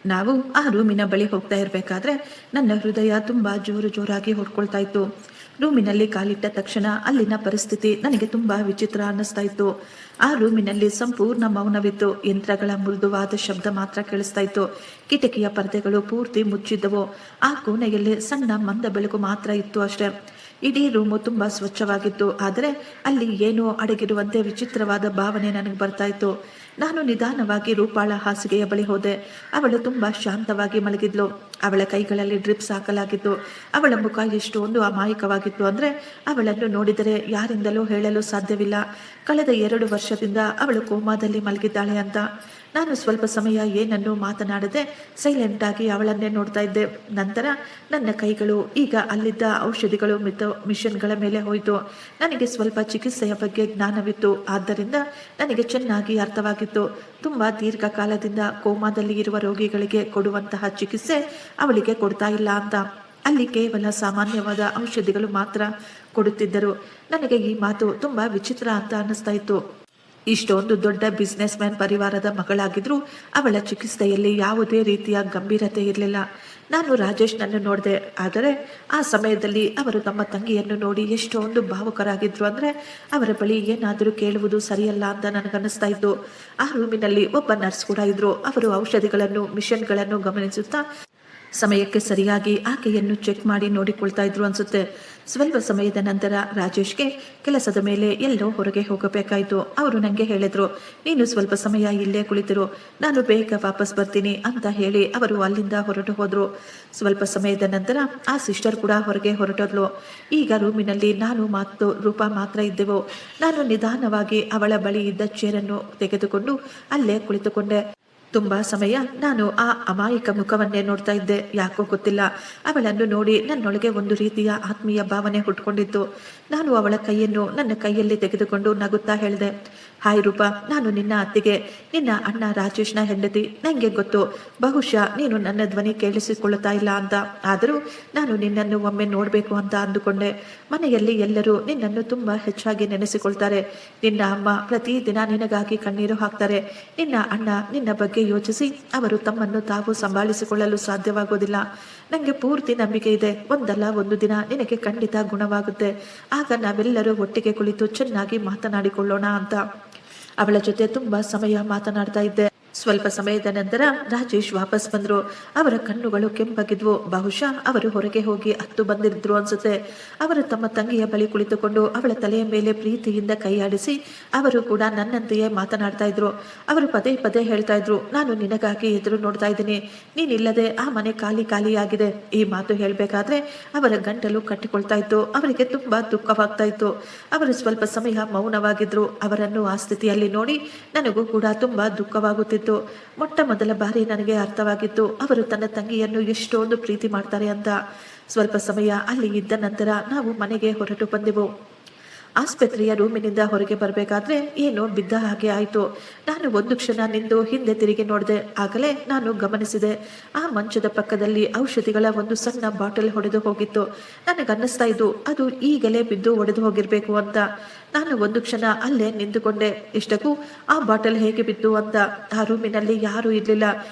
ನಾವು ಆ ರೂಮಿನ ಬಳಿ ಹೋಗ್ತಾ ಇರಬೇಕಾದ್ರೆ ನನ್ನ ಹೃದಯ ತುಂಬಾ ಜೋರಾಗಿ ಹೊಡ್ಕೊಳ್ತಾ ಇತ್ತು. ರೂಮಿನಲ್ಲಿ ಕಾಲಿಟ್ಟ ತಕ್ಷಣ ಅಲ್ಲಿನ ಪರಿಸ್ಥಿತಿ ನನಗೆ ತುಂಬಾ ವಿಚಿತ್ರ ಅನ್ನಿಸ್ತಾ ಇತ್ತು. ಆ ರೂಮಿನಲ್ಲಿ ಸಂಪೂರ್ಣ ಮೌನವಿತ್ತು. ಯಂತ್ರಗಳ ಮೃದುವಾದ ಶಬ್ದ ಮಾತ್ರ ಕೇಳಿಸ್ತಾ ಇತ್ತು. ಕಿಟಕಿಯ ಪರದೆಗಳು ಪೂರ್ತಿ ಮುಚ್ಚಿದ್ದವು. ಆ ಕೋಣೆಯಲ್ಲಿ ಸಣ್ಣ ಮಂದ ಬೆಳಕು ಮಾತ್ರ ಇತ್ತು ಅಷ್ಟೇ. ಇಡೀ ರೂಮು ತುಂಬಾ ಸ್ವಚ್ಛವಾಗಿತ್ತು. ಆದರೆ ಅಲ್ಲಿ ಏನೋ ಅಡಗಿರುವಂತೆ ವಿಚಿತ್ರವಾದ ಭಾವನೆ ನನಗೆ ಬರ್ತಾ ಇತ್ತು. ನಾನು ನಿಧಾನವಾಗಿ ರೂಪಾಳ ಹಾಸಿಗೆಯ ಬಳಿ ಹೋದೆ. ಅವಳು ತುಂಬಾ ಶಾಂತವಾಗಿ ಮಲಗಿದ್ಲು. ಅವಳ ಕೈಗಳಲ್ಲಿ ಡ್ರಿಪ್ಸ್ ಹಾಕಲಾಗಿತ್ತು. ಅವಳ ಮುಖ ಎಷ್ಟೊಂದು ಅಮಾಯಕವಾಗಿತ್ತು ಅಂದ್ರೆ ಅವಳನ್ನು ನೋಡಿದರೆ ಯಾರಿಂದಲೂ ಹೇಳಲು ಸಾಧ್ಯವಿಲ್ಲ, ಕಳೆದ 2 ವರ್ಷದಿಂದ ಅವಳು ಕೋಮಾದಲ್ಲಿ ಮಲಗಿದ್ದಾಳೆ ಅಂತ. ನಾನು ಸ್ವಲ್ಪ ಸಮಯ ಏನನ್ನು ಮಾತನಾಡದೆ ಸೈಲೆಂಟ್ ಆಗಿ ಅವಳನ್ನೇ ನೋಡ್ತಾ ಇದ್ದೆ. ನಂತರ ನನ್ನ ಕೈಗಳು ಈಗ ಅಲ್ಲಿದ್ದ ಔಷಧಿಗಳು ಮತ್ತು ಮಿಷನ್ಗಳ ಮೇಲೆ ಹೋಯಿತು. ನನಗೆ ಸ್ವಲ್ಪ ಚಿಕಿತ್ಸೆಯ ಬಗ್ಗೆ ಜ್ಞಾನವಿತ್ತು. ಆದ್ದರಿಂದ ನನಗೆ ಚೆನ್ನಾಗಿ ಅರ್ಥವಾಗಿತ್ತು, ತುಂಬಾ ದೀರ್ಘಕಾಲದಿಂದ ಕೋಮಾದಲ್ಲಿ ಇರುವ ರೋಗಿಗಳಿಗೆ ಕೊಡುವಂತಹ ಚಿಕಿತ್ಸೆ ಅವಳಿಗೆ ಕೊಡ್ತಾ ಇಲ್ಲ ಅಂತ. ಅಲ್ಲಿ ಕೇವಲ ಸಾಮಾನ್ಯವಾದ ಔಷಧಿಗಳು ಮಾತ್ರ ಕೊಡುತ್ತಿದ್ದರು. ನನಗೆ ಈ ಮಾತು ತುಂಬಾ ವಿಚಿತ್ರ ಅಂತ ಅನ್ನಿಸ್ತಾ ಇತ್ತು. ಇಷ್ಟೊಂದು ದೊಡ್ಡ ಬಿಸ್ನೆಸ್ ಮ್ಯಾನ್ ಪರಿವಾರದ ಮಗಳಾಗಿದ್ರು ಅವಳ ಚಿಕಿತ್ಸೆಯಲ್ಲಿ ಯಾವುದೇ ರೀತಿಯ ಗಂಭೀರತೆ ಇರಲಿಲ್ಲ. ನಾನು ರಾಜೇಶ್ನನ್ನು ನೋಡಿದೆ. ಆದರೆ ಆ ಸಮಯದಲ್ಲಿ ಅವರು ತಮ್ಮ ತಂಗಿಯನ್ನು ನೋಡಿ ಎಷ್ಟೊಂದು ಭಾವುಕರಾಗಿದ್ರು ಅಂದ್ರೆ ಅವರ ಬಳಿ ಏನಾದರೂ ಕೇಳುವುದು ಸರಿಯಲ್ಲ ಅಂತ ನನಗನ್ನಿಸ್ತಾ ಇತ್ತು. ಆ ರೂಮಿನಲ್ಲಿ ಒಬ್ಬ ನರ್ಸ್ ಕೂಡ ಇದ್ರು. ಅವರು ಔಷಧಿಗಳನ್ನು ಮಿಷನ್ಗಳನ್ನು ಗಮನಿಸುತ್ತಾ ಸಮಯಕ್ಕೆ ಸರಿಯಾಗಿ ಆಕೆಯನ್ನು ಚೆಕ್ ಮಾಡಿ ನೋಡಿಕೊಳ್ತಾ ಇದ್ರು ಅನ್ಸುತ್ತೆ. ಸ್ವಲ್ಪ ಸಮಯದ ನಂತರ ರಾಜೇಶ್ಗೆ ಕೆಲಸದ ಮೇಲೆ ಎಲ್ಲೋ ಹೊರಗೆ ಹೋಗಬೇಕಾಯಿತು. ಅವರು ನನಗೆ ಹೇಳಿದ್ರು, ನೀನು ಸ್ವಲ್ಪ ಸಮಯ ಇಲ್ಲೇ ಕುಳಿತಿರು, ನಾನು ಬೇಗ ವಾಪಸ್ ಬರ್ತೀನಿ ಅಂತ ಹೇಳಿ ಅವರು ಅಲ್ಲಿಂದ ಹೊರಟು ಹೋದ್ರು. ಸ್ವಲ್ಪ ಸಮಯದ ನಂತರ ಆ ಸಿಸ್ಟರ್ ಕೂಡ ಹೊರಗೆ ಹೊರಟೋದ್ಲು. ಈಗ ರೂಮಿನಲ್ಲಿ ನಾನು ಮತ್ತು ರೂಪಾ ಮಾತ್ರ ಇದ್ದೆವು. ನಾನು ನಿಧಾನವಾಗಿ ಅವಳ ಬಳಿ ಇದ್ದ ಚೇರನ್ನು ತೆಗೆದುಕೊಂಡು ಅಲ್ಲೇ ಕುಳಿತುಕೊಂಡೆ. ತುಂಬಾ ಸಮಯ ನಾನು ಆ ಅಮಾಯಕ ಮುಖವನ್ನೇ ನೋಡ್ತಾ ಇದ್ದೆ. ಯಾಕೋ ಗೊತ್ತಿಲ್ಲ, ಅವಳನ್ನು ನೋಡಿ ನನ್ನೊಳಗೆ ಒಂದು ರೀತಿಯ ಆತ್ಮೀಯ ಭಾವನೆ ಹುಟ್ಕೊಂಡಿತ್ತು. ನಾನು ಅವಳ ಕೈಯನ್ನು ನನ್ನ ಕೈಯಲ್ಲಿ ತೆಗೆದುಕೊಂಡು ನಗುತ್ತಾ ಹೇಳಿದೆ, ಹಾಯ್ ರೂಪಾ, ನಾನು ನಿನ್ನ ಅತ್ತಿಗೆ, ನಿನ್ನ ಅಣ್ಣ ರಾಜೇಶ್ನ ಹೆಂಡತಿ. ನನಗೆ ಗೊತ್ತು, ಬಹುಶಃ ನೀನು ನನ್ನ ಧ್ವನಿ ಕೇಳಿಸಿಕೊಳ್ಳುತ್ತಾ ಇಲ್ಲ ಅಂತ. ಆದರೂ ನಾನು ನಿನ್ನನ್ನು ಒಮ್ಮೆ ನೋಡಬೇಕು ಅಂತ ಅಂದುಕೊಂಡೆ. ಮನೆಯಲ್ಲಿ ಎಲ್ಲರೂ ನಿನ್ನನ್ನು ತುಂಬ ಹೆಚ್ಚಾಗಿ ನೆನೆಸಿಕೊಳ್ತಾರೆ. ನಿನ್ನ ಅಮ್ಮ ಪ್ರತಿದಿನ ನಿನಗಾಗಿ ಕಣ್ಣೀರು ಹಾಕ್ತಾರೆ. ನಿನ್ನ ಅಣ್ಣ ನಿನ್ನ ಬಗ್ಗೆ ಯೋಚಿಸಿ ಅವರು ತಮ್ಮನ್ನು ತಾವು ಸಂಭಾಳಿಸಿಕೊಳ್ಳಲು ಸಾಧ್ಯವಾಗೋದಿಲ್ಲ. ನನಗೆ ಪೂರ್ತಿ ನಂಬಿಕೆ ಇದೆ, ಒಂದಲ್ಲ ಒಂದು ದಿನ ನಿನಗೆ ಖಂಡಿತ ಗುಣವಾಗುತ್ತೆ. ಆಗ ನಾವೆಲ್ಲರೂ ಒಟ್ಟಿಗೆ ಕುಳಿತು ಚೆನ್ನಾಗಿ ಮಾತನಾಡಿಕೊಳ್ಳೋಣ ಅಂತ ಅವಳ ಜೊತೆ ತುಂಬಾ ಸಮಯ ಮಾತನಾಡ್ತಾ ಇದ್ದೆ. ಸ್ವಲ್ಪ ಸಮಯದ ನಂತರ ರಾಜೇಶ್ ವಾಪಸ್ ಬಂದ್ರು. ಅವರ ಕಣ್ಣುಗಳು ಕೆಂಪಗಿದ್ವು. ಬಹುಶಃ ಅವರು ಹೊರಗೆ ಹೋಗಿ ಹತ್ತು ಬಂದಿದ್ರು ಅನ್ಸುತ್ತೆ. ಅವರು ತಮ್ಮ ತಂಗಿಯ ಬಳಿ ಕುಳಿತುಕೊಂಡು ಅವಳ ತಲೆಯ ಮೇಲೆ ಪ್ರೀತಿಯಿಂದ ಕೈಯಾಡಿಸಿ ಅವರು ಕೂಡ ನನ್ನಂತೆಯೇ ಮಾತನಾಡ್ತಾ ಇದ್ರು. ಅವರು ಪದೇ ಪದೇ ಹೇಳ್ತಾ ಇದ್ರು, ನಾನು ನಿನಗಾಗಿ ಎದುರು ನೋಡ್ತಾ ಇದ್ದೀನಿ, ನೀನಿಲ್ಲದೆ ಆ ಮನೆ ಖಾಲಿ ಖಾಲಿಯಾಗಿದೆ. ಈ ಮಾತು ಹೇಳ್ಬೇಕಾದ್ರೆ ಅವರ ಗಂಟಲು ಕಟ್ಟಿಕೊಳ್ತಾ ಇತ್ತು. ಅವರಿಗೆ ತುಂಬಾ ದುಃಖವಾಗ್ತಾ ಇತ್ತು. ಅವರು ಸ್ವಲ್ಪ ಸಮಯ ಮೌನವಾಗಿದ್ರು. ಅವರನ್ನು ಆ ಸ್ಥಿತಿಯಲ್ಲಿ ನೋಡಿ ನನಗೂ ಕೂಡ ತುಂಬಾ ದುಃಖವಾಗುತ್ತಿತ್ತು. ಮೊಟ್ಟ ಮೊದಲ ಬಾರಿ ನನಗೆ ಅರ್ಥವಾಗಿತ್ತು ಅವರು ತನ್ನ ತಂಗಿಯನ್ನು ಎಷ್ಟೊಂದು ಪ್ರೀತಿ ಮಾಡ್ತಾರೆ ಅಂತ. ಸ್ವಲ್ಪ ಸಮಯ ಅಲ್ಲಿ ಇದ್ದ ನಂತರ ನಾವು ಮನೆಗೆ ಹೊರಟು ಬಂದೆವು. ಆಸ್ಪತ್ರೆಯ ರೂಮಿನಿಂದ ಹೊರಗೆ ಬರಬೇಕಾದ್ರೆ ಏನೋ ಬಿದ್ದ ಹಾಗೆ ಆಯಿತು. ನಾನು ಒಂದು ಕ್ಷಣ ನಿಂತು ಹಿಂದೆ ತಿರುಗಿ ನೋಡಿದೆ. ಆಗಲೇ ನಾನು ಗಮನಿಸಿದೆ, ಆ ಮಂಚದ ಪಕ್ಕದಲ್ಲಿ ಔಷಧಿಗಳ ಒಂದು ಸಣ್ಣ ಬಾಟಲ್ ಹೊಡೆದು ಹೋಗಿತ್ತು. ನನಗನ್ನಿಸ್ತಾ ಇದ್ದು ಅದು ಈಗಲೇ ಬಿದ್ದು ಒಡೆದು ಹೋಗಿರ್ಬೇಕು ಅಂತ. ನಾನು ಒಂದು ಕ್ಷಣ ಅಲ್ಲೇ ನಿಂತುಕೊಂಡೆ. ಇಷ್ಟಕ್ಕೂ ಆ ಬಾಟಲ್ ಹೇಗೆ ಬಿತ್ತು ಅಂತ. ಆ ರೂಮಿನಲ್ಲಿ ಯಾರೂ ಇರಲಿಲ್ಲ.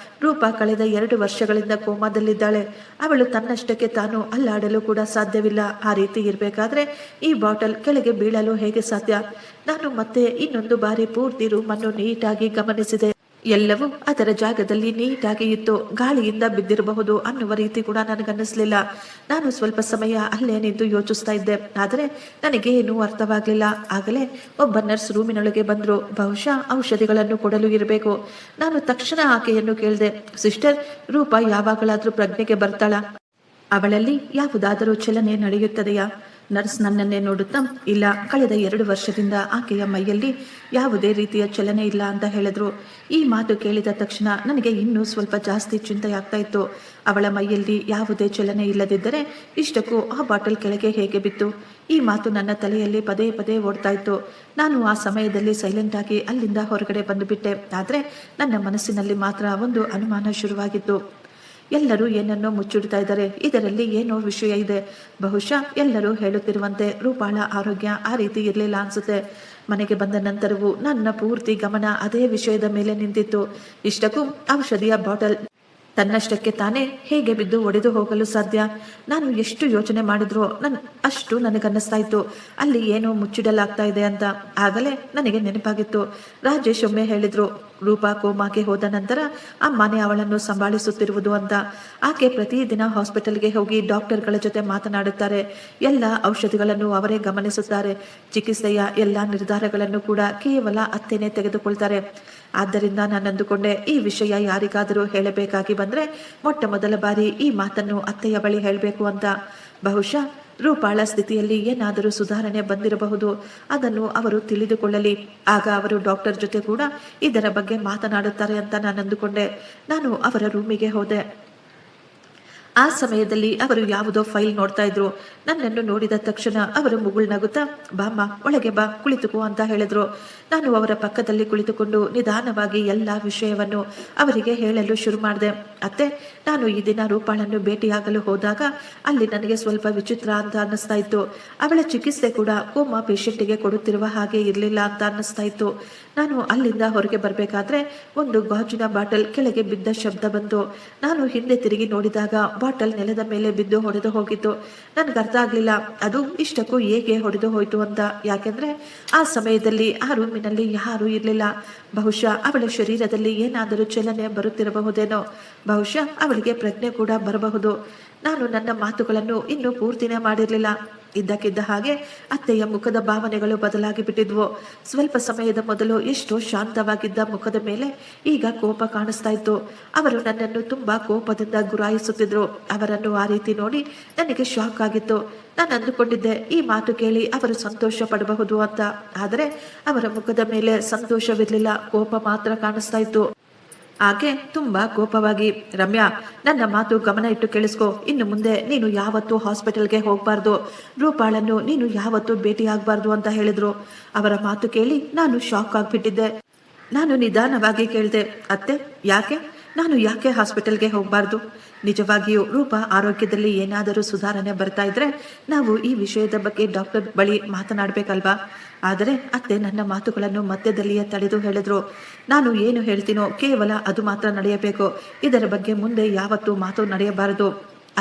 ರೂಪಾ ಕಳೆದ 2 ವರ್ಷಗಳಿಂದ ಕೋಮಾದಲ್ಲಿದ್ದಾಳೆ. ಅವಳು ತನ್ನಷ್ಟಕ್ಕೆ ತಾನು ಅಲ್ಲಾಡಲು ಕೂಡ ಸಾಧ್ಯವಿಲ್ಲ. ಆ ರೀತಿ ಇರಬೇಕಾದ್ರೆ ಈ ಬಾಟಲ್ ಕೆಳಗೆ ಬೀಳಲು ಹೇಗೆ ಸಾಧ್ಯ? ನಾನು ಮತ್ತೆ ಇನ್ನೊಂದು ಬಾರಿ ಪೂರ್ತಿ ರೂಮನ್ನು ನೀಟಾಗಿ ಗಮನಿಸಿದೆ. ಎಲ್ಲವೂ ಅದರ ಜಾಗದಲ್ಲಿ ನೀಟಾಗಿ ಇತ್ತು. ಗಾಳಿಯಿಂದ ಬಿದ್ದಿರಬಹುದು ಅನ್ನುವ ರೀತಿ ಕೂಡ ನನಗನ್ನಿಸ್ಲಿಲ್ಲ. ನಾನು ಸ್ವಲ್ಪ ಸಮಯ ಅಲ್ಲೇ ನಿಂತು ಯೋಚಿಸ್ತಾ ಇದ್ದೆ. ಆದರೆ ನನಗೆ ಏನೂ ಅರ್ಥವಾಗ್ಲಿಲ್ಲ. ಆಗಲೇ ಒಬ್ಬ ನರ್ಸ್ ರೂಮಿನೊಳಗೆ ಬಂದ್ರು. ಬಹುಶಃ ಔಷಧಿಗಳನ್ನು ಕೊಡಲು ಇರಬೇಕು. ನಾನು ತಕ್ಷಣ ಆಕೆಯನ್ನು ಕೇಳಿದೆ, ಸಿಸ್ಟರ್, ರೂಪಾ ಯಾವಾಗಲಾದ್ರೂ ಪ್ರಜ್ಞೆಗೆ ಬರ್ತಾಳ? ಅವಳಲ್ಲಿ ಯಾವುದಾದರೂ ಚಲನೆ ನಡೆಯುತ್ತದೆಯಾ? ನರ್ಸ್ ನನ್ನನ್ನೇ ನೋಡುತ್ತಾ, ಇಲ್ಲ, ಕಳೆದ 2 ವರ್ಷದಿಂದ ಆಕೆಯ ಮೈಯಲ್ಲಿ ಯಾವುದೇ ರೀತಿಯ ಚಲನೆ ಇಲ್ಲ ಅಂತ ಹೇಳಿದ್ರು. ಈ ಮಾತು ಕೇಳಿದ ತಕ್ಷಣ ನನಗೆ ಇನ್ನೂ ಸ್ವಲ್ಪ ಜಾಸ್ತಿ ಚಿಂತೆಯಾಗ್ತಾ ಇತ್ತು. ಅವಳ ಮೈಯಲ್ಲಿ ಯಾವುದೇ ಚಲನೆ ಇಲ್ಲದಿದ್ದರೆ ಇಷ್ಟಕ್ಕೂ ಆ ಬಾಟಲ್ ಕೆಳಗೆ ಹೇಗೆ ಬಿತ್ತು? ಈ ಮಾತು ನನ್ನ ತಲೆಯಲ್ಲಿ ಪದೇ ಪದೇ ಓಡ್ತಾ ಇತ್ತು. ನಾನು ಆ ಸಮಯದಲ್ಲಿ ಸೈಲೆಂಟ್ ಆಗಿ ಅಲ್ಲಿಂದ ಹೊರಗಡೆ ಬಂದುಬಿಟ್ಟೆ. ಆದರೆ ನನ್ನ ಮನಸ್ಸಿನಲ್ಲಿ ಮಾತ್ರ ಒಂದು ಅನುಮಾನ ಶುರುವಾಗಿತ್ತು. ಎಲ್ಲರೂ ಏನನ್ನೋ ಮುಚ್ಚಿಡ್ತಾ ಇದ್ದಾರೆ. ಇದರಲ್ಲಿ ಏನೋ ವಿಷಯ ಇದೆ. ಬಹುಶಃ ಎಲ್ಲರೂ ಹೇಳುತ್ತಿರುವಂತೆ ರೂಪಾಳ ಆರೋಗ್ಯ ಆ ರೀತಿ ಇರಲಿಲ್ಲ ಅನ್ಸುತ್ತೆ. ಮನೆಗೆ ಬಂದ ನಂತರವೂ ನನ್ನ ಪೂರ್ತಿ ಗಮನ ಅದೇ ವಿಷಯದ ಮೇಲೆ ನಿಂತಿತ್ತು. ಇಷ್ಟಕ್ಕೂ ಔಷಧಿಯ ಬಾಟಲ್ ತನ್ನಷ್ಟಕ್ಕೆ ತಾನೇ ಹೇಗೆ ಬಿದ್ದು ಒಡೆದು ಹೋಗಲು ಸಾಧ್ಯ? ನಾನು ಎಷ್ಟು ಯೋಚನೆ ಮಾಡಿದ್ರೋ ಅಷ್ಟು ನನಗನ್ನಿಸ್ತಾ ಇತ್ತು ಅಲ್ಲಿ ಏನೋ ಮುಚ್ಚಿಡಲಾಗ್ತಾ ಇದೆ ಅಂತ. ಆಗಲೇ ನನಗೆ ನೆನಪಾಗಿತ್ತು, ರಾಜೇಶ್ ಒಮ್ಮೆ ಹೇಳಿದ್ರು, ರೂಪಾ ಕೋಮಾಗೆ ಹೋದ ನಂತರ ಅಮ್ಮನೇ ಅವಳನ್ನು ಸಂಭಾಳಿಸುತ್ತಿರುವುದು ಅಂತ. ಆಕೆ ಪ್ರತಿದಿನ ಹಾಸ್ಪಿಟಲ್ಗೆ ಹೋಗಿ ಡಾಕ್ಟರ್ಗಳ ಜೊತೆ ಮಾತನಾಡುತ್ತಾರೆ. ಎಲ್ಲ ಔಷಧಿಗಳನ್ನು ಅವರೇ ಗಮನಿಸುತ್ತಾರೆ. ಚಿಕಿತ್ಸೆಯ ಎಲ್ಲ ನಿರ್ಧಾರಗಳನ್ನು ಕೂಡ ಕೇವಲ ಅತ್ತೆನೇ ತೆಗೆದುಕೊಳ್ತಾರೆ. ಆದ್ದರಿಂದ ನಾನು ಅಂದುಕೊಂಡೆ, ಈ ವಿಷಯ ಯಾರಿಗಾದರೂ ಹೇಳಬೇಕಾಗಿ ಬಂದ್ರೆ ಮೊಟ್ಟ ಮೊದಲ ಬಾರಿ ಈ ಮಾತನ್ನು ಅತ್ತೆಯ ಬಳಿ ಹೇಳಬೇಕು ಅಂತ. ಬಹುಶಃ ರೂಪಾಳ ಸ್ಥಿತಿಯಲ್ಲಿ ಏನಾದರೂ ಸುಧಾರಣೆ ಬಂದಿರಬಹುದು. ಅದನ್ನು ಅವರು ತಿಳಿದುಕೊಳ್ಳಲಿ. ಆಗ ಅವರು ಡಾಕ್ಟರ್ ಜೊತೆ ಕೂಡ ಇದರ ಬಗ್ಗೆ ಮಾತನಾಡುತ್ತಾರೆ ಅಂತ ನಾನು ಅಂದುಕೊಂಡೆ. ನಾನು ಅವರ ರೂಮಿಗೆ ಹೋದೆ. ಆ ಸಮಯದಲ್ಲಿ ಅವರು ಯಾವುದೋ ಫೈಲ್ ನೋಡ್ತಾ ಇದ್ರು. ನನ್ನನ್ನು ನೋಡಿದ ತಕ್ಷಣ ಅವರು ಮುಗುಳ್ನಗುತ್ತಾ, ಬಾಮ್ಮ, ಒಳಗೆ ಬಾ, ಕುಳಿತುಕೋ ಅಂತ ಹೇಳಿದ್ರು. ನಾನು ಅವರ ಪಕ್ಕದಲ್ಲಿ ಕುಳಿತುಕೊಂಡು ನಿಧಾನವಾಗಿ ಎಲ್ಲ ವಿಷಯವನ್ನು ಅವರಿಗೆ ಹೇಳಲು ಶುರು ಮಾಡಿದೆ. ಅತ್ತೆ, ನಾನು ಈ ದಿನ ರೂಪಾಳನ್ನು ಭೇಟಿಯಾಗಲು ಹೋದಾಗ ಅಲ್ಲಿ ನನಗೆ ಸ್ವಲ್ಪ ವಿಚಿತ್ರ ಅಂತ ಅನ್ನಿಸ್ತಾ ಇತ್ತು. ಅವಳ ಚಿಕಿತ್ಸೆ ಕೂಡ ಕೋಮಾ ಪೇಷಂಟಿಗೆ ಕೊಡುತ್ತಿರುವ ಹಾಗೆ ಇರಲಿಲ್ಲ ಅಂತ ಅನ್ನಿಸ್ತಾ ಇತ್ತು. ನಾನು ಅಲ್ಲಿಂದ ಹೊರಗೆ ಬರಬೇಕಾದ್ರೆ ಒಂದು ಗಾಜಿನ ಬಾಟಲ್ ಕೆಳಗೆ ಬಿದ್ದ ಶಬ್ದ ಬಂತು. ನಾನು ಹಿಂದೆ ತಿರುಗಿ ನೋಡಿದಾಗ ಬಾಟಲ್ ನೆಲದ ಮೇಲೆ ಬಿದ್ದು ಹೊಡೆದು ಹೋಗಿತ್ತು. ನನಗೆ ಅರ್ಥ ಆಗ್ಲಿಲ್ಲ ಅದು ಇಷ್ಟಕ್ಕೂ ಹೇಗೆ ಹೊಡೆದು ಹೋಯ್ತು ಅಂತ. ಯಾಕೆಂದ್ರೆ ಆ ಸಮಯದಲ್ಲಿ ಆ ರೂಮಿನಲ್ಲಿ ಯಾರೂ ಇರಲಿಲ್ಲ. ಬಹುಶಃ ಅವಳ ಶರೀರದಲ್ಲಿ ಏನಾದರೂ ಚಲನೆ ಬರುತ್ತಿರಬಹುದೇನೋ. ಬಹುಶಃ ಅವಳಿಗೆ ಪ್ರಜ್ಞೆ ಕೂಡ ಬರಬಹುದು. ನಾನು ನನ್ನ ಮಾತುಗಳನ್ನು ಇನ್ನೂ ಪೂರ್ತಿನೇ ಮಾಡಿರಲಿಲ್ಲ. ಇದ್ದಕ್ಕಿದ್ದ ಹಾಗೆ ಅತ್ತೆಯ ಮುಖದ ಭಾವನೆಗಳು ಬದಲಾಗಿ ಬಿಟ್ಟಿದ್ವು. ಸ್ವಲ್ಪ ಸಮಯದ ಮೊದಲು ಎಷ್ಟೋ ಶಾಂತವಾಗಿದ್ದ ಮುಖದ ಮೇಲೆ ಈಗ ಕೋಪ ಕಾಣಿಸ್ತಾ ಇತ್ತು. ಅವರು ನನ್ನನ್ನು ತುಂಬಾ ಕೋಪದಿಂದ ಗುರಾಯಿಸುತ್ತಿದ್ರು. ಅವರನ್ನು ಆ ರೀತಿ ನೋಡಿ ನನಗೆ ಶಾಕ್ ಆಗಿತ್ತು. ನಾನು ಅಂದುಕೊಂಡಿದ್ದೆ ಈ ಮಾತು ಕೇಳಿ ಅವರು ಸಂತೋಷ ಪಡಬಹುದು ಅಂತ. ಆದರೆ ಅವರ ಮುಖದ ಮೇಲೆ ಸಂತೋಷವಿರಲಿಲ್ಲ, ಕೋಪ ಮಾತ್ರ ಕಾಣಿಸ್ತಾ ಇತ್ತು. ಆಕೆ ತುಂಬಾ ಕೋಪವಾಗಿ, ರಮ್ಯಾ, ನನ್ನ ಮಾತು ಗಮನ ಇಟ್ಟು ಕೇಳಿಸ್ಕೊ. ಇನ್ನು ಮುಂದೆ ನೀನು ಯಾವತ್ತೂ ಹಾಸ್ಪಿಟಲ್ಗೆ ಹೋಗ್ಬಾರ್ದು, ರೂಪಾಳನ್ನು ನೀನು ಯಾವತ್ತೂ ಭೇಟಿ ಆಗ್ಬಾರ್ದು ಅಂತ ಹೇಳಿದ್ರು. ಅವರ ಮಾತು ಕೇಳಿ ನಾನು ಶಾಕ್ ಆಗ್ಬಿಟ್ಟಿದ್ದೆ. ನಾನು ನಿಧಾನವಾಗಿ ಕೇಳಿದೆ, ಅತ್ತೆ, ಯಾಕೆ? ನಾನು ಯಾಕೆ ಹಾಸ್ಪಿಟಲ್ಗೆ ಹೋಗಬಾರ್ದು? ನಿಜವಾಗಿಯೂ ರೂಪ ಆರೋಗ್ಯದಲ್ಲಿ ಏನಾದರೂ ಸುಧಾರಣೆ ಬರ್ತಾ ಇದ್ರೆ ನಾವು ಈ ವಿಷಯದ ಬಗ್ಗೆ ಡಾಕ್ಟರ್ ಬಳಿ ಮಾತನಾಡಬೇಕಲ್ವಾ? ಆದರೆ ಅತ್ತೆ ನನ್ನ ಮಾತುಗಳನ್ನು ಮಧ್ಯದಲ್ಲಿಯೇ ತಡೆದು ಹೇಳಿದ್ರು, ನಾನು ಏನು ಹೇಳ್ತೀನೋ ಕೇವಲ ಅದು ಮಾತ್ರ ನಡೆಯಬೇಕು, ಇದರ ಬಗ್ಗೆ ಮುಂದೆ ಯಾವತ್ತೂ ಮಾತು ನಡೆಯಬಾರದು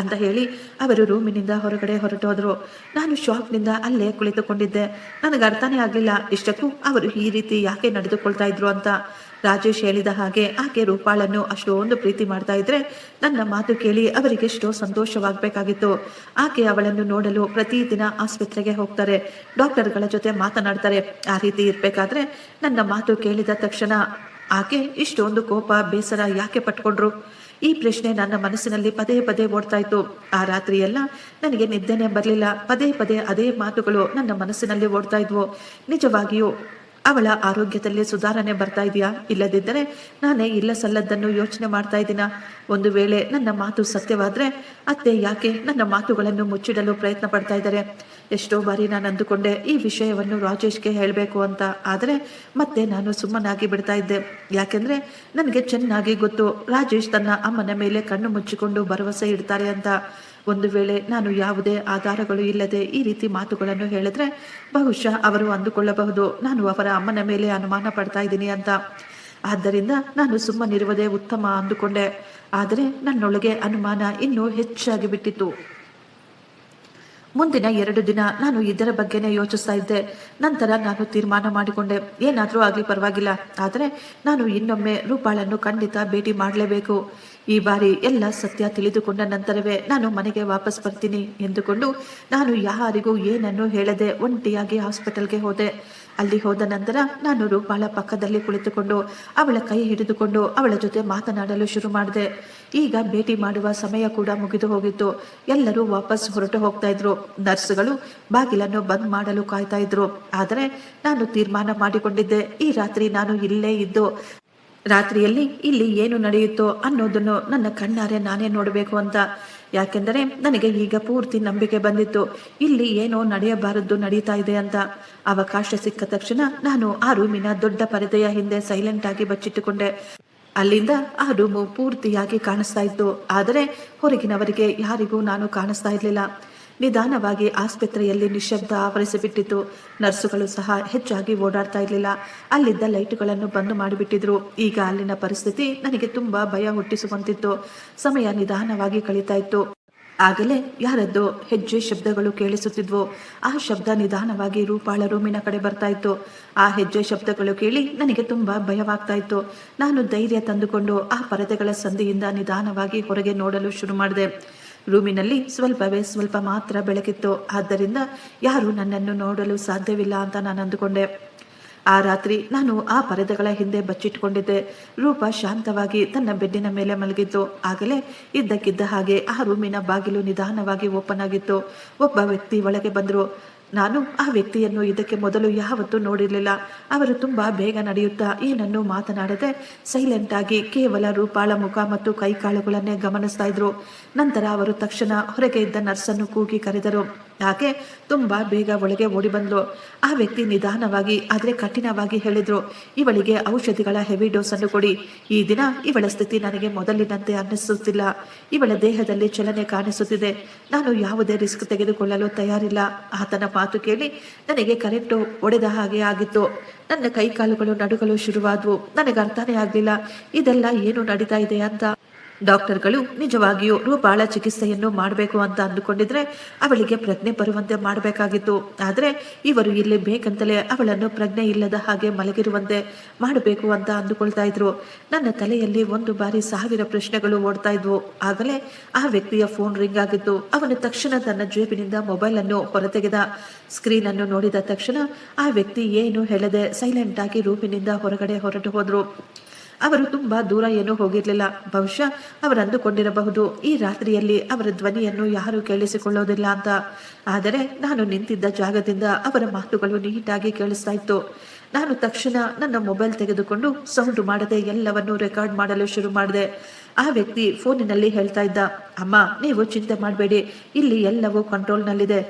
ಅಂತ ಹೇಳಿ ಅವರು ರೂಮಿನಿಂದ ಹೊರಗಡೆ ಹೊರಟೋದ್ರು. ನಾನು ಶಾಕ್ನಿಂದ ಅಲ್ಲೇ ಕುಳಿತುಕೊಂಡಿದ್ದೆ. ನನಗೆ ಅರ್ಥನೇ ಆಗಲಿಲ್ಲ ಇಷ್ಟಕ್ಕೂ ಅವರು ಈ ರೀತಿ ಯಾಕೆ ನಡೆದುಕೊಳ್ತಾ ಇದ್ರು ಅಂತ. ರಾಜೇಶ್ ಹೇಳಿದ ಹಾಗೆ ಆಕೆ ರೂಪಾಳನ್ನು ಅಷ್ಟೊಂದು ಪ್ರೀತಿ ಮಾಡ್ತಾ ಇದ್ರೆ ನನ್ನ ಮಾತು ಕೇಳಿ ಅವರಿಗೆಷ್ಟೋ ಸಂತೋಷವಾಗಬೇಕಾಗಿತ್ತು. ಆಕೆ ಅವಳನ್ನು ನೋಡಲು ಪ್ರತಿದಿನ ಆಸ್ಪತ್ರೆಗೆ ಹೋಗ್ತಾರೆ, ಡಾಕ್ಟರ್ಗಳ ಜೊತೆ ಮಾತನಾಡ್ತಾರೆ. ಆ ರೀತಿ ಇರಬೇಕಾದ್ರೆ ನನ್ನ ಮಾತು ಕೇಳಿದ ತಕ್ಷಣ ಆಕೆ ಇಷ್ಟೊಂದು ಕೋಪ ಬೇಸರ ಯಾಕೆ ಪಟ್ಕೊಂಡ್ರು? ಈ ಪ್ರಶ್ನೆ ನನ್ನ ಮನಸ್ಸಿನಲ್ಲಿ ಪದೇ ಪದೇ ಓಡ್ತಾ ಇತ್ತು. ಆ ರಾತ್ರಿಯೆಲ್ಲ ನನಗೆ ನಿದ್ದೆನೆ ಬರಲಿಲ್ಲ. ಪದೇ ಪದೇ ಅದೇ ಮಾತುಗಳು ನನ್ನ ಮನಸ್ಸಿನಲ್ಲಿ ಓಡ್ತಾ ಇದ್ವು. ನಿಜವಾಗಿಯೂ ಅವಳ ಆರೋಗ್ಯದಲ್ಲಿ ಸುಧಾರಣೆ ಬರ್ತಾ ಇದೆಯಾ? ಇಲ್ಲದಿದ್ದರೆ ನಾನೇ ಇಲ್ಲ ಸಲ್ಲದ್ದನ್ನು ಯೋಚನೆ ಮಾಡ್ತಾ ಇದ್ದೀನ? ಒಂದು ವೇಳೆ ನನ್ನ ಮಾತು ಸತ್ಯವಾದ್ರೆ ಅತ್ತೆ ಯಾಕೆ ನನ್ನ ಮಾತುಗಳನ್ನು ಮುಚ್ಚಿಡಲು ಪ್ರಯತ್ನ ಪಡ್ತಾ ಇದ್ದಾರೆ? ಎಷ್ಟೋ ಬಾರಿ ನಾನು ಅಂದುಕೊಂಡೆ ಈ ವಿಷಯವನ್ನು ರಾಜೇಶ್ಗೆ ಹೇಳಬೇಕು ಅಂತ. ಆದರೆ ಮತ್ತೆ ನಾನು ಸುಮ್ಮನಾಗಿ ಬಿಡ್ತಾ ಇದ್ದೆ. ಯಾಕೆಂದ್ರೆ ನನಗೆ ಚೆನ್ನಾಗಿ ಗೊತ್ತು ರಾಜೇಶ್ ತನ್ನ ಅಮ್ಮನ ಮೇಲೆ ಕಣ್ಣು ಮುಚ್ಚಿಕೊಂಡು ಭರವಸೆ ಇಡ್ತಾರೆ ಅಂತ. ಒಂದು ವೇಳೆ ನಾನು ಯಾವುದೇ ಆಧಾರಗಳು ಇಲ್ಲದೆ ಈ ರೀತಿ ಮಾತುಗಳನ್ನು ಹೇಳಿದ್ರೆ ಬಹುಶಃ ಅವರು ಅಂದುಕೊಳ್ಳಬಹುದು ನಾನು ಅವರ ಅಮ್ಮನ ಮೇಲೆ ಅನುಮಾನ ಪಡ್ತಾ ಇದ್ದೀನಿ ಅಂತ. ಆದ್ದರಿಂದ ನಾನು ಸುಮ್ಮನಿರುವುದೇ ಉತ್ತಮ ಅಂದುಕೊಂಡೆ. ಆದರೆ ನನ್ನೊಳಗೆ ಅನುಮಾನ ಇನ್ನೂ ಹೆಚ್ಚಾಗಿ ಬಿಟ್ಟಿತ್ತು. ಮುಂದಿನ 2 ದಿನ ನಾನು ಇದರ ಬಗ್ಗೆನೇ ಯೋಚಿಸ್ತಾ ಇದ್ದೆ. ನಂತರ ನಾನು ತೀರ್ಮಾನ ಮಾಡಿಕೊಂಡೆ, ಏನಾದರೂ ಆಗಲಿ ಪರವಾಗಿಲ್ಲ, ಆದರೆ ನಾನು ಇನ್ನೊಮ್ಮೆ ರೂಪಾಳನ್ನು ಖಂಡಿತ ಭೇಟಿ ಮಾಡಲೇಬೇಕು. ಈ ಬಾರಿ ಎಲ್ಲ ಸತ್ಯ ತಿಳಿದುಕೊಂಡ ನಂತರವೇ ನಾನು ಮನೆಗೆ ವಾಪಸ್ ಬರ್ತೀನಿ ಎಂದುಕೊಂಡು ನಾನು ಯಾರಿಗೂ ಏನನ್ನೂ ಹೇಳದೆ ಒಂಟಿಯಾಗಿ ಹಾಸ್ಪಿಟಲ್ಗೆ ಹೋದೆ. ಅಲ್ಲಿ ಹೋದ ನಂತರ ನಾನು ರೂಪಾಳ ಪಕ್ಕದಲ್ಲಿ ಕುಳಿತುಕೊಂಡು ಅವಳ ಕೈ ಹಿಡಿದುಕೊಂಡು ಅವಳ ಜೊತೆ ಮಾತನಾಡಲು ಶುರು ಮಾಡಿದೆ. ಈಗ ಭೇಟಿ ಮಾಡುವ ಸಮಯ ಕೂಡ ಮುಗಿದು ಹೋಗಿತ್ತು. ಎಲ್ಲರೂ ವಾಪಸ್ ಹೊರಟು ಹೋಗ್ತಾ ಇದ್ರು. ನರ್ಸ್ಗಳು ಬಾಗಿಲನ್ನು ಬಂದ್ ಮಾಡಲು ಕಾಯ್ತಾ ಇದ್ರು. ಆದರೆ ನಾನು ತೀರ್ಮಾನ ಮಾಡಿಕೊಂಡಿದ್ದೆ, ಈ ರಾತ್ರಿ ನಾನು ಇಲ್ಲೇ ಇದ್ದು ರಾತ್ರಿಯಲ್ಲಿ ಇಲ್ಲಿ ಏನು ನಡೆಯುತ್ತೋ ಅನ್ನೋದನ್ನು ನನ್ನ ಕಣ್ಣಾರೆ ನಾನೇ ನೋಡಬೇಕು ಅಂತ. ಯಾಕೆಂದರೆ ನನಗೆ ಈಗ ಪೂರ್ತಿ ನಂಬಿಕೆ ಬಂದಿತ್ತು ಇಲ್ಲಿ ಏನೋ ನಡೆಯಬಾರದ್ದು ನಡೀತಾ ಇದೆ ಅಂತ. ಅವಕಾಶ ಸಿಕ್ಕ ತಕ್ಷಣ ನಾನು ಆ ರೂಮಿನ ದೊಡ್ಡ ಪರದೆಯ ಹಿಂದೆ ಸೈಲೆಂಟ್ ಆಗಿ ಬಚ್ಚಿಟ್ಟುಕೊಂಡೆ. ಅಲ್ಲಿಂದ ಆ ರೂಮು ಪೂರ್ತಿಯಾಗಿ ಕಾಣಿಸ್ತಾ ಇತ್ತು. ಆದರೆ ಹೊರಗಿನವರಿಗೆ ಯಾರಿಗೂ ನಾನು ಕಾಣಿಸ್ತಾ ಇರಲಿಲ್ಲ. ನಿಧಾನವಾಗಿ ಆಸ್ಪತ್ರೆಯಲ್ಲಿ ನಿಶ್ಶಬ್ದ ಆವರಿಸಿಬಿಟ್ಟಿತ್ತು. ನರ್ಸುಗಳು ಸಹ ಹೆಚ್ಚಾಗಿ ಓಡಾಡ್ತಾ ಇರಲಿಲ್ಲ. ಅಲ್ಲಿದ್ದ ಲೈಟುಗಳನ್ನು ಬಂದು ಮಾಡಿಬಿಟ್ಟಿದ್ರು. ಈಗ ಅಲ್ಲಿನ ಪರಿಸ್ಥಿತಿ ನನಗೆ ತುಂಬಾ ಭಯ ಹುಟ್ಟಿಸುವಂತಿತ್ತು. ಸಮಯ ನಿಧಾನವಾಗಿ ಕಳೀತಾ ಇತ್ತು. ಆಗಲೇ ಯಾರದ್ದೋ ಹೆಜ್ಜೆ ಶಬ್ದಗಳು ಕೇಳಿಸುತ್ತಿದ್ವು. ಆ ಶಬ್ದ ನಿಧಾನವಾಗಿ ರೂಪಾಳ ರೂಮಿನ ಕಡೆ ಬರ್ತಾ ಇತ್ತು. ಆ ಹೆಜ್ಜೆ ಶಬ್ದಗಳು ಕೇಳಿ ನನಗೆ ತುಂಬಾ ಭಯವಾಗ್ತಾ ಇತ್ತು. ನಾನು ಧೈರ್ಯ ತಂದುಕೊಂಡು ಆ ಪರದೆಗಳ ಸಂದಿಯಿಂದ ನಿಧಾನವಾಗಿ ಹೊರಗೆ ನೋಡಲು ಶುರು ಮಾಡಿದೆ. ರೂಮಿನಲ್ಲಿ ಸ್ವಲ್ಪ ಮಾತ್ರ ಬೆಳಕಿತ್ತು. ಆದ್ದರಿಂದ ಯಾರು ನನ್ನನ್ನು ನೋಡಲು ಸಾಧ್ಯವಿಲ್ಲ ಅಂತ ನಾನು ಅಂದುಕೊಂಡೆ. ಆ ರಾತ್ರಿ ನಾನು ಆ ಪರದೆಗಳ ಹಿಂದೆ ಬಚ್ಚಿಟ್ಕೊಂಡಿದ್ದೆ. ರೂಪ ಶಾಂತವಾಗಿ ತನ್ನ ಬೆಡ್ಡಿನ ಮೇಲೆ ಮಲಗಿತ್ತು. ಆಗಲೇ ಇದ್ದಕ್ಕಿದ್ದ ಹಾಗೆ ಆ ರೂಮಿನ ಬಾಗಿಲು ನಿಧಾನವಾಗಿ ಓಪನ್ ಆಗಿತ್ತು. ಒಬ್ಬ ವ್ಯಕ್ತಿ ಒಳಗೆ ಬಂದರು. ನಾನು ಆ ವ್ಯಕ್ತಿಯನ್ನು ಇದಕ್ಕೆ ಮೊದಲು ಯಾವತ್ತೂ ನೋಡಿರಲಿಲ್ಲ. ಅವರು ತುಂಬಾ ಬೇಗ ನಡೆಯುತ್ತಾ ಏನನ್ನೂ ಮಾತನಾಡದೆ ಸೈಲೆಂಟ್ ಆಗಿ ಕೇವಲ ರೂಪಾಳ ಮುಖ ಮತ್ತು ಕೈಕಾಲುಗಳನ್ನೇ ಗಮನಿಸ್ತಾ ಇದ್ರು. ನಂತರ ಅವರು ತಕ್ಷಣ ಹೊರಗೆ ಇದ್ದ ನರ್ಸನ್ನು ಕೂಗಿ ಕರೆದರು. ಆಕೆ ತುಂಬಾ ಬೇಗ ಒಳಗೆ ಓಡಿ ಬಂದ್ಲು. ಆ ವ್ಯಕ್ತಿ ನಿಧಾನವಾಗಿ ಆದರೆ ಕಠಿಣವಾಗಿ ಹೇಳಿದ್ರು, ಇವಳಿಗೆ ಔಷಧಿಗಳ ಹೆವಿ ಡೋಸ್ ಅನ್ನು ಕೊಡಿ. ಈ ದಿನ ಇವಳ ಸ್ಥಿತಿ ನನಗೆ ಮೊದಲಿನಂತೆ ಅನ್ನಿಸುತ್ತಿಲ್ಲ. ಇವಳ ದೇಹದಲ್ಲಿ ಚಲನೆ ಕಾಣಿಸುತ್ತಿದೆ. ನಾನು ಯಾವುದೇ ರಿಸ್ಕ್ ತೆಗೆದುಕೊಳ್ಳಲು ತಯಾರಿಲ್ಲ. ಆತನ ಮಾತು ಕೇಳಿ ನನಗೆ ಕರೆಂಟು ಒಡೆದ ಹಾಗೆ ಆಗಿತ್ತು. ನನ್ನ ಕೈಕಾಲುಗಳು ನಡುಗಲು ಶುರುವಾದವು. ನನಗೆ ಅರ್ಥನೇ ಆಗಲಿಲ್ಲ ಇದೆಲ್ಲ ಏನು ನಡೀತಾ ಇದೆ ಅಂತ. ಡಾಕ್ಟರ್ಗಳು ನಿಜವಾಗಿಯೂ ರೂಪಾಳ ಚಿಕಿತ್ಸೆಯನ್ನು ಮಾಡಬೇಕು ಅಂತ ಅಂದುಕೊಂಡಿದ್ರೆ ಅವಳಿಗೆ ಪ್ರಜ್ಞೆ ಬರುವಂತೆ ಮಾಡಬೇಕಾಗಿತ್ತು. ಆದರೆ ಇವರು ಇಲ್ಲಿ ಬೇಕಂತಲೇ ಅವಳನ್ನು ಪ್ರಜ್ಞೆ ಇಲ್ಲದ ಹಾಗೆ ಮಲಗಿರುವಂತೆ ಮಾಡಬೇಕು ಅಂತ ಅಂದುಕೊಳ್ತಾ ಇದ್ರು. ನನ್ನ ತಲೆಯಲ್ಲಿ 1 ಬಾರಿ 1000 ಪ್ರಶ್ನೆಗಳು ಓಡ್ತಾ ಇದ್ವು. ಆಗಲೇ ಆ ವ್ಯಕ್ತಿಯ ಫೋನ್ ರಿಂಗ್ ಆಗಿತ್ತು. ಅವನು ತಕ್ಷಣ ತನ್ನ ಜೇಬಿನಿಂದ ಮೊಬೈಲ್ ಅನ್ನು ಹೊರತೆಗೆದ. ಸ್ಕ್ರೀನ್ ಅನ್ನು ನೋಡಿದ ತಕ್ಷಣ ಆ ವ್ಯಕ್ತಿ ಏನು ಹೇಳದೆ ಸೈಲೆಂಟ್ ಆಗಿ ರೂಮಿನಿಂದ ಹೊರಗಡೆ ಹೊರಟು ಹೋದ್ರು. ಅವರು ತುಂಬಾ ದೂರ ಏನೂ ಹೋಗಿರ್ಲಿಲ್ಲ. ಬಹುಶಃ ಅವರು ಅಂದುಕೊಂಡಿರಬಹುದು ಈ ರಾತ್ರಿಯಲ್ಲಿ ಅವರ ಧ್ವನಿಯನ್ನು ಯಾರು ಕೇಳಿಸಿಕೊಳ್ಳೋದಿಲ್ಲ ಅಂತ. ಆದರೆ ನಾನು ನಿಂತಿದ್ದ ಜಾಗದಿಂದ ಅವರ ಮಾತುಗಳು ನೀಟಾಗಿ ಕೇಳಿಸ್ತಾ ಇತ್ತು. ನಾನು ತಕ್ಷಣ ನನ್ನ ಮೊಬೈಲ್ ತೆಗೆದುಕೊಂಡು ಸೌಂಡ್ ಮಾಡದೆ ಎಲ್ಲವನ್ನು ರೆಕಾರ್ಡ್ ಮಾಡಲು ಶುರು ಮಾಡಿದೆ. ಆ ವ್ಯಕ್ತಿ ಫೋನಿನಲ್ಲಿ ಹೇಳ್ತಾ ಇದ್ದ, ಅಮ್ಮ ನೀವು ಚಿಂತೆ ಮಾಡಬೇಡಿ, ಇಲ್ಲಿ ಎಲ್ಲವೂ ಕಂಟ್ರೋಲ್ನಲ್ಲಿದೆ.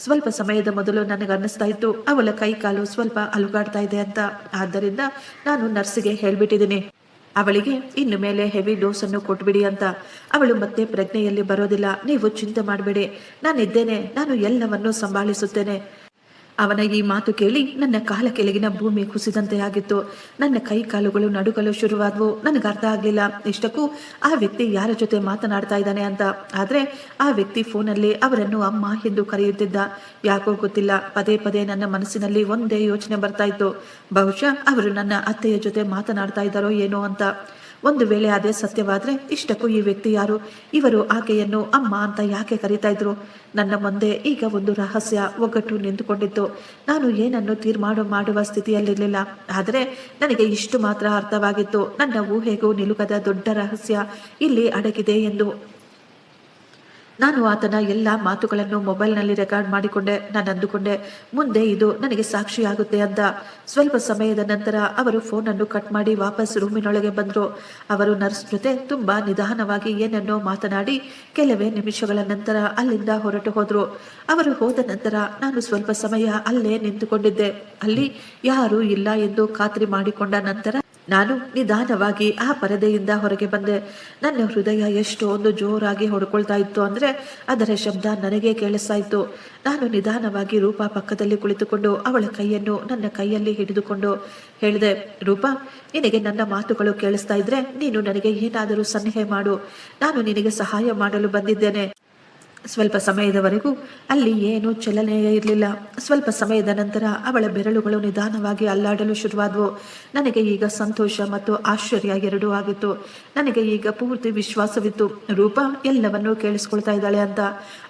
ಸ್ವಲ್ಪ ಸಮಯದ ಮೊದಲು ನನಗೆ ಅನ್ನಿಸ್ತಾ ಇತ್ತು ಅವಳ ಕೈ ಕಾಲು ಸ್ವಲ್ಪ ಅಲುಗಾಡ್ತಾ ಇದೆ ಅಂತ. ಆದ್ದರಿಂದ ನಾನು ನರ್ಸಿಗೆ ಹೇಳ್ಬಿಟ್ಟಿದ್ದೀನಿ, ಅವಳಿಗೆ ಇನ್ನು ಮೇಲೆ ಹೆವಿ ಡೋಸ್ ಅನ್ನು ಕೊಟ್ಬಿಡಿ ಅಂತ. ಅವಳು ಮತ್ತೆ ಪ್ರಜ್ಞೆಯಲ್ಲಿ ಬರೋದಿಲ್ಲ, ನೀವು ಚಿಂತೆ ಮಾಡಬೇಡಿ, ನಾನಿದ್ದೇನೆ, ನಾನು ಎಲ್ಲವನ್ನೂ ಸಂಭಾಳಿಸುತ್ತೇನೆ. ಅವನ ಈ ಮಾತು ಕೇಳಿ ನನ್ನ ಕಾಲ ಕೆಳಗಿನ ಭೂಮಿ ಕುಸಿದಂತೆ ಆಗಿತ್ತು. ನನ್ನ ಕೈ ಕಾಲುಗಳು ನಡುಗಲು ಶುರುವಾದವು. ನನಗೆ ಅರ್ಥ ಆಗ್ಲಿಲ್ಲ ಇಷ್ಟಕ್ಕೂ ಆ ವ್ಯಕ್ತಿ ಯಾರ ಜೊತೆ ಮಾತನಾಡ್ತಾ ಇದ್ದಾನೆ ಅಂತ. ಆದ್ರೆ ಆ ವ್ಯಕ್ತಿ ಫೋನಲ್ಲಿ ಅವರನ್ನು ಅಮ್ಮ ಎಂದು ಕರೆಯುತ್ತಿದ್ದ. ಯಾಕೋ ಗೊತ್ತಿಲ್ಲ, ಪದೇ ಪದೇ ನನ್ನ ಮನಸ್ಸಿನಲ್ಲಿ ಒಂದೇ ಯೋಚನೆ ಬರ್ತಾ ಇತ್ತು, ಬಹುಶಃ ಅವರು ನನ್ನ ಅತ್ತೆಯ ಜೊತೆ ಮಾತನಾಡ್ತಾ ಇದ್ದಾರೋ ಏನೋ ಅಂತ. ಒಂದು ವೇಳೆ ಅದೇ ಸತ್ಯವಾದ್ರೆ ಇಷ್ಟಕ್ಕೂ ಈ ವ್ಯಕ್ತಿ ಯಾರು? ಇವರು ಆಕೆಯನ್ನು ಅಮ್ಮ ಅಂತ ಯಾಕೆ ಕರೀತಾ ಇದ್ರು? ನನ್ನ ಮುಂದೆ ಈಗ ಒಂದು ರಹಸ್ಯ ಒಗ್ಗಟ್ಟು ನಿಂತುಕೊಂಡಿತ್ತು. ನಾನು ಏನನ್ನು ತೀರ್ಮಾನ ಮಾಡುವ ಸ್ಥಿತಿಯಲ್ಲಿರಲಿಲ್ಲ. ಆದರೆ ನನಗೆ ಇಷ್ಟು ಮಾತ್ರ ಅರ್ಥವಾಗಿತ್ತು, ನನ್ನ ಊಹೆಗೂ ನಿಲುಕದ ದೊಡ್ಡ ರಹಸ್ಯ ಇಲ್ಲಿ ಅಡಗಿದೆ ಎಂದು. ನಾನು ಆತನ ಎಲ್ಲ ಮಾತುಗಳನ್ನು ಮೊಬೈಲ್ನಲ್ಲಿ ರೆಕಾರ್ಡ್ ಮಾಡಿಕೊಂಡೆ. ನಾನು ಅಂದುಕೊಂಡೆ, ಮುಂದೆ ಇದು ನನಗೆ ಸಾಕ್ಷಿಯಾಗುತ್ತೆ ಅಂತ. ಸ್ವಲ್ಪ ಸಮಯದ ನಂತರ ಅವರು ಫೋನನ್ನು ಕಟ್ ಮಾಡಿ ವಾಪಸ್ ರೂಮಿನೊಳಗೆ ಬಂದರು. ಅವರು ನರ್ಸ್ ಜೊತೆ ತುಂಬಾ ನಿಧಾನವಾಗಿ ಏನನ್ನೋ ಮಾತನಾಡಿ ಕೆಲವೇ ನಿಮಿಷಗಳ ನಂತರ ಅಲ್ಲಿಂದ ಹೊರಟು ಹೋದ್ರು. ಅವರು ಹೋದ ನಂತರ ನಾನು ಸ್ವಲ್ಪ ಸಮಯ ಅಲ್ಲೇ ನಿಂತುಕೊಂಡಿದ್ದೆ. ಅಲ್ಲಿ ಯಾರೂ ಇಲ್ಲ ಎಂದು ಖಾತ್ರಿ ಮಾಡಿಕೊಂಡ ನಂತರ ನಾನು ನಿಧಾನವಾಗಿ ಆ ಪರದೆಯಿಂದ ಹೊರಗೆ ಬಂದೆ. ನನ್ನ ಹೃದಯ ಎಷ್ಟೊಂದು ಜೋರಾಗಿ ಹೊಡ್ಕೊಳ್ತಾ ಇತ್ತು ಅಂದ್ರೆ ಅದರ ಶಬ್ದ ನನಗೆ ಕೇಳಿಸ್ತಾ ಇತ್ತು. ನಾನು ನಿಧಾನವಾಗಿ ರೂಪಾ ಪಕ್ಕದಲ್ಲಿ ಕುಳಿತುಕೊಂಡು ಅವಳ ಕೈಯನ್ನು ನನ್ನ ಕೈಯಲ್ಲಿ ಹಿಡಿದುಕೊಂಡು ಹೇಳಿದೆ, ರೂಪಾ, ನಿನಗೆ ನನ್ನ ಮಾತುಗಳು ಕೇಳಿಸ್ತಾ ಇದ್ರೆ ನೀನು ನನಗೆ ಏನಾದರೂ ಸಲಹೆ ಮಾಡು, ನಾನು ನಿನಗೆ ಸಹಾಯ ಮಾಡಲು ಬಂದಿದ್ದೇನೆ. ಸ್ವಲ್ಪ ಸಮಯದವರೆಗೂ ಅಲ್ಲಿ ಏನೂ ಚಲನೆಯೇ ಇರಲಿಲ್ಲ. ಸ್ವಲ್ಪ ಸಮಯದ ನಂತರ ಅವಳ ಬೆರಳುಗಳು ನಿಧಾನವಾಗಿ ಅಲ್ಲಾಡಲು ಶುರುವಾದವು. ನನಗೆ ಈಗ ಸಂತೋಷ ಮತ್ತು ಆಶ್ಚರ್ಯ ಎರಡೂ ಆಗಿತ್ತು. ನನಗೆ ಈಗ ಪೂರ್ತಿ ವಿಶ್ವಾಸವಿತ್ತು, ರೂಪಾ ಎಲ್ಲವನ್ನೂ ಕೇಳಿಸ್ಕೊಳ್ತಾ ಇದ್ದಾಳೆ ಅಂತ.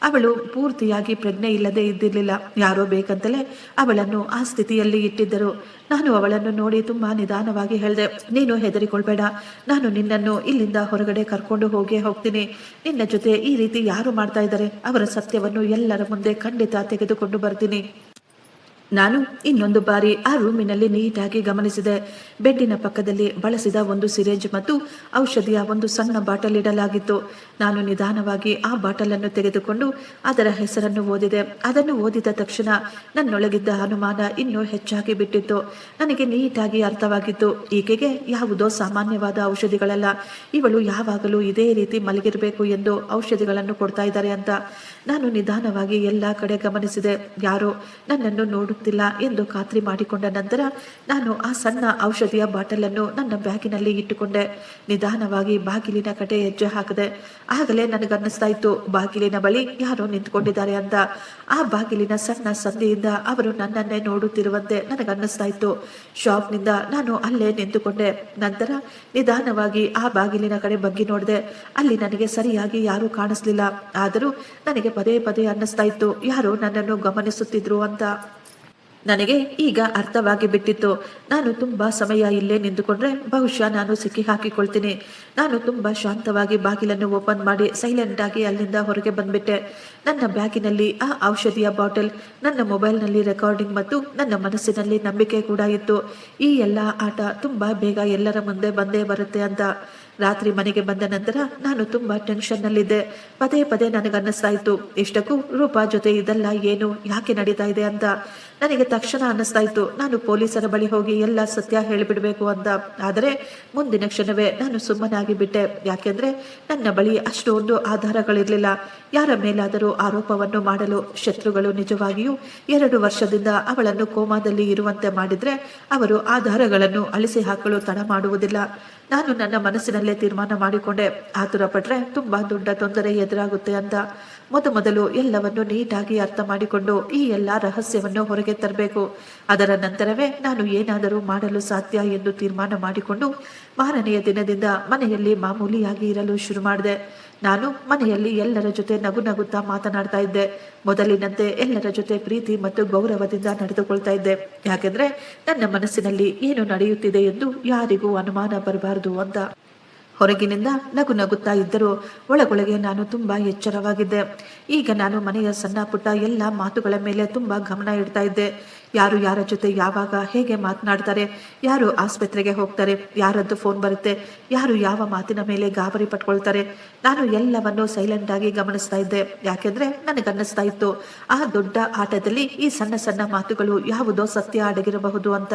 ಅವಳು ಪೂರ್ತಿಯಾಗಿ ಪ್ರಜ್ಞೆ ಇಲ್ಲದೆ ಇದ್ದಿರಲಿಲ್ಲ. ಯಾರೋ ಬೇಕಂತಲೇ ಅವಳನ್ನು ಆ ಸ್ಥಿತಿಯಲ್ಲಿ ಇಟ್ಟಿದ್ದರು. ನಾನು ಅವಳನ್ನು ನೋಡಿ ತುಂಬಾ ನಿಧಾನವಾಗಿ ಹೇಳಿದೆ, ನೀನು ಹೆದರಿಕೊಳ್ಬೇಡ, ನಾನು ನಿನ್ನನ್ನು ಇಲ್ಲಿಂದ ಹೊರಗಡೆ ಕರ್ಕೊಂಡು ಹೋಗ್ತೀನಿ. ನಿನ್ನ ಜೊತೆ ಈ ರೀತಿ ಯಾರು ಮಾಡ್ತಾ ಇದ್ದಾರೆ ಅವರ ಸತ್ಯವನ್ನು ಎಲ್ಲರ ಮುಂದೆ ಖಂಡಿತ ತೆಗೆದುಕೊಂಡು ಬರ್ತೀನಿ. ನಾನು ಇನ್ನೊಂದು ಬಾರಿ ಆ ರೂಮಿನಲ್ಲಿ ನೀಟಾಗಿ ಗಮನಿಸಿದೆ. ಬೆಡ್ಡಿನ ಪಕ್ಕದಲ್ಲಿ ಬಳಸಿದ ಒಂದು ಸಿರೇಂಜ್ ಮತ್ತು ಔಷಧಿಯ ಒಂದು ಸಣ್ಣ ಬಾಟಲ್ ಇಡಲಾಗಿತ್ತು. ನಾನು ನಿಧಾನವಾಗಿ ಆ ಬಾಟಲನ್ನು ತೆಗೆದುಕೊಂಡು ಅದರ ಹೆಸರನ್ನು ಓದಿದೆ. ಅದನ್ನು ಓದಿದ ತಕ್ಷಣ ನನ್ನೊಳಗಿದ್ದ ಅನುಮಾನ ಇನ್ನೂ ಹೆಚ್ಚಾಗಿ ಬಿಟ್ಟಿತ್ತು. ನನಗೆ ನೀಟಾಗಿ ಅರ್ಥವಾಗಿತ್ತು, ಈಕೆಗೆ ಯಾವುದೋ ಸಾಮಾನ್ಯವಾದ ಔಷಧಿಗಳಲ್ಲ, ಇವಳು ಯಾವಾಗಲೂ ಇದೇ ರೀತಿ ಮಲಗಿರಬೇಕು ಎಂದು ಔಷಧಿಗಳನ್ನು ಕೊಡ್ತಾ ಇದ್ದಾರೆ ಅಂತ. ನಾನು ನಿಧಾನವಾಗಿ ಎಲ್ಲ ಕಡೆ ಗಮನಿಸಿದೆ. ಯಾರೋ ನನ್ನನ್ನು ನೋಡುತ್ತಿಲ್ಲ ಎಂದು ಖಾತ್ರಿ ಮಾಡಿಕೊಂಡ ನಂತರ ನಾನು ಆ ಸಣ್ಣ ಔಷಧಿಯ ಬಾಟಲನ್ನು ನನ್ನ ಬ್ಯಾಗಿನಲ್ಲಿ ಇಟ್ಟುಕೊಂಡೆ. ನಿಧಾನವಾಗಿ ಬಾಗಿಲಿನ ಕಡೆ ಹೆಜ್ಜೆ ಹಾಕಿದೆ. ಆಗಲೇ ನನಗನ್ನಿಸ್ತಾ ಇತ್ತು, ಬಾಗಿಲಿನ ಬಳಿ ಯಾರೋ ನಿಂತ್ಕೊಂಡಿದ್ದಾರೆ ಅಂತ. ಆ ಬಾಗಿಲಿನ ಸಣ್ಣ ಸಂದಿಯಿಂದ ಅವರು ನನ್ನನ್ನೇ ನೋಡುತ್ತಿರುವಂತೆ ನನಗನ್ನಿಸ್ತಾ ಇತ್ತು. ಶಾಕ್ನಿಂದ ನಾನು ಅಲ್ಲೇ ನಿಂತುಕೊಂಡೆ. ನಂತರ ನಿಧಾನವಾಗಿ ಆ ಬಾಗಿಲಿನ ಕಡೆ ಬಗ್ಗಿ ನೋಡಿದೆ. ಅಲ್ಲಿ ನನಗೆ ಸರಿಯಾಗಿ ಯಾರೂ ಕಾಣಿಸ್ಲಿಲ್ಲ. ಆದರೂ ನನಗೆ ಪದೇ ಪದೇ ಅನ್ನಿಸ್ತಾ ಇತ್ತು, ಯಾರೋ ನನ್ನನ್ನು ಗಮನಿಸುತ್ತಿದ್ರು ಅಂತ. ನನಗೆ ಈಗ ಅರ್ಥವಾಗಿ ಬಿಟ್ಟಿತ್ತು, ನಾನು ತುಂಬಾ ಸಮಯ ಇಲ್ಲೇ ನಿಂತುಕೊಂಡ್ರೆ ಬಹುಶಃ ನಾನು ಸಿಕ್ಕಿ ಹಾಕಿಕೊಳ್ತೀನಿ. ನಾನು ತುಂಬಾ ಶಾಂತವಾಗಿ ಬಾಗಿಲನ್ನು ಓಪನ್ ಮಾಡಿ ಸೈಲೆಂಟ್ ಆಗಿ ಅಲ್ಲಿಂದ ಹೊರಗೆ ಬಂದ್ಬಿಟ್ಟೆ. ನನ್ನ ಬ್ಯಾಗಿನಲ್ಲಿ ಆ ಔಷಧಿಯ ಬಾಟಲ್, ನನ್ನ ಮೊಬೈಲ್ನಲ್ಲಿ ರೆಕಾರ್ಡಿಂಗ್ ಮತ್ತು ನನ್ನ ಮನಸ್ಸಿನಲ್ಲಿ ನಂಬಿಕೆ ಕೂಡ ಇತ್ತು. ಈ ಎಲ್ಲ ಆಟ ತುಂಬಾ ಬೇಗ ಎಲ್ಲರ ಮುಂದೆ ಬಂದೇ ಬರುತ್ತೆ ಅಂತ. ರಾತ್ರಿ ಮನೆಗೆ ಬಂದ ನಂತರ ನಾನು ತುಂಬಾ ಟೆನ್ಷನ್ನಲ್ಲಿದ್ದೆ. ಪದೇ ಪದೇ ನನಗನ್ನಿಸ್ತಾ ಇತ್ತು, ಇಷ್ಟಕ್ಕೂ ರೂಪಾ ಜೊತೆ ಇದೆಲ್ಲ ಏನು, ಯಾಕೆ ನಡೀತಾ ಇದೆ ಅಂತ. ನನಗೆ ತಕ್ಷಣ ಅನ್ನಿಸ್ತಾ ಇತ್ತು, ನಾನು ಪೊಲೀಸರ ಬಳಿ ಹೋಗಿ ಎಲ್ಲ ಸತ್ಯ ಹೇಳಿಬಿಡ್ಬೇಕು ಅಂತ. ಆದರೆ ಮುಂದಿನ ಕ್ಷಣವೇ ನಾನು ಸುಮ್ಮನಾಗಿ ಬಿಟ್ಟೆ. ಯಾಕೆಂದ್ರೆ ನನ್ನ ಬಳಿ ಅಷ್ಟೊಂದು ಆಧಾರಗಳಿರಲಿಲ್ಲ ಯಾರ ಮೇಲಾದರೂ ಆರೋಪವನ್ನು ಮಾಡಲು. ಶತ್ರುಗಳು ನಿಜವಾಗಿಯೂ 2 ವರ್ಷದಿಂದ ಅವಳನ್ನು ಕೋಮಾದಲ್ಲಿ ಇರುವಂತೆ ಮಾಡಿದ್ರೆ ಅವರು ಆಧಾರಗಳನ್ನು ಅಳಿಸಿ ಹಾಕಲು ತಡ ಮಾಡುವುದಿಲ್ಲ. ನಾನು ನನ್ನ ಮನಸ್ಸಿನಲ್ಲೇ ತೀರ್ಮಾನ ಮಾಡಿಕೊಂಡೆ, ಆತುರ ಪಟ್ರೆ ತುಂಬಾ ದೊಡ್ಡ ತೊಂದರೆ ಎದುರಾಗುತ್ತೆ ಅಂತ. ಮೊದಲು ಎಲ್ಲವನ್ನು ನೀಟಾಗಿ ಅರ್ಥ ಮಾಡಿಕೊಂಡು ಈ ಎಲ್ಲ ರಹಸ್ಯವನ್ನು ಹೊರಗೆ ತರಬೇಕು. ಅದರ ನಂತರವೇ ನಾನು ಏನಾದರೂ ಮಾಡಲು ಸಾಧ್ಯ ಎಂದು ತೀರ್ಮಾನ ಮಾಡಿಕೊಂಡು ಮಾರನೆಯ ದಿನದಿಂದ ಮನೆಯಲ್ಲಿ ಮಾಮೂಲಿಯಾಗಿ ಇರಲು ಶುರು ಮಾಡಿದೆ. ನಾನು ಮನೆಯಲ್ಲಿ ಎಲ್ಲರ ಜೊತೆ ನಗು ನಗುತ್ತಾ ಮಾತನಾಡ್ತಾ ಇದ್ದೆ. ಮೊದಲಿನಂತೆ ಎಲ್ಲರ ಜೊತೆ ಪ್ರೀತಿ ಮತ್ತು ಗೌರವದಿಂದ ನಡೆದುಕೊಳ್ತಾ ಇದ್ದೆ. ಯಾಕೆಂದ್ರೆ ನನ್ನ ಮನಸ್ಸಿನಲ್ಲಿ ಏನು ನಡೆಯುತ್ತಿದೆ ಎಂದು ಯಾರಿಗೂ ಅನುಮಾನ ಬರಬಾರದು ಅಂತ. ಹೊರಗಿನಿಂದ ನಗು ನಗುತ್ತಾ ಇದ್ದರೂ ಒಳಗೊಳಗೆ ನಾನು ತುಂಬಾ ಎಚ್ಚರವಾಗಿದ್ದೆ. ಈಗ ನಾನು ಮನೆಯ ಸಣ್ಣ ಪುಟ್ಟ ಎಲ್ಲ ಮಾತುಗಳ ಮೇಲೆ ತುಂಬಾ ಗಮನ ಇಡ್ತಾ ಇದ್ದೆ. ಯಾರು ಯಾರ ಜೊತೆ ಯಾವಾಗ ಹೇಗೆ ಮಾತನಾಡ್ತಾರೆ, ಯಾರು ಆಸ್ಪತ್ರೆಗೆ ಹೋಗ್ತಾರೆ, ಯಾರದ್ದು ಫೋನ್ ಬರುತ್ತೆ, ಯಾರು ಯಾವ ಮಾತಿನ ಮೇಲೆ ಗಾಬರಿ ಪಟ್ಕೊಳ್ತಾರೆ. ನಾನು ಎಲ್ಲವನ್ನು ಸೈಲೆಂಟ್ ಆಗಿ ಗಮನಿಸ್ತಾ ಇದ್ದೆ. ಯಾಕೆಂದ್ರೆ ನನಗನ್ನಿಸ್ತಾ ಇತ್ತು ಆ ದೊಡ್ಡ ಆಟದಲ್ಲಿ ಈ ಸಣ್ಣ ಸಣ್ಣ ಮಾತುಗಳು ಯಾವುದೋ ಸತ್ಯ ಅಡಗಿರಬಹುದು ಅಂತ.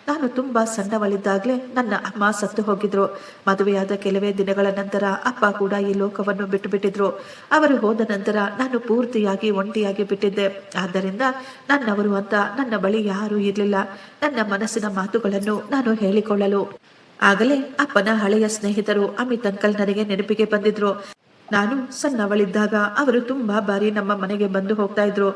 ನಾನು ತುಂಬಾ ಸಣ್ಣವಳಿದ್ದಾಗಲೇ ನನ್ನ ಅಮ್ಮ ಸತ್ತು ಹೋಗಿದ್ರು. ಮದುವೆಯಾದ ಕೆಲವೇ ದಿನಗಳ ನಂತರ ಅಪ್ಪ ಕೂಡ ಈ ಲೋಕವನ್ನು ಬಿಟ್ಟು ಬಿಟ್ಟಿದ್ರು. ಅವರು ಹೋದ ನಂತರ ನಾನು ಪೂರ್ತಿಯಾಗಿ ಒಂಟಿಯಾಗಿ ಬಿಟ್ಟಿದ್ದೆ. ಆದ್ದರಿಂದ ನನ್ನವರು ಅಂತ ನನ್ನ ಬಳಿ ಯಾರೂ ಇರಲಿಲ್ಲ, ನನ್ನ ಮನಸ್ಸಿನ ಮಾತುಗಳನ್ನು ನಾನು ಹೇಳಿಕೊಳ್ಳಲು. ಆಗಲೇ ಅಪ್ಪನ ಹಳೆಯ ಸ್ನೇಹಿತರು ಅಮಿತ್ ಅಂಕಲ್ ನನಗೆ ನೆನಪಿಗೆ ಬಂದಿದ್ರು. ನಾನು ಸಣ್ಣವಳಿದ್ದಾಗ ಅವರು ತುಂಬಾ ಬಾರಿ ನಮ್ಮ ಮನೆಗೆ ಬಂದು ಹೋಗ್ತಾ ಇದ್ರು.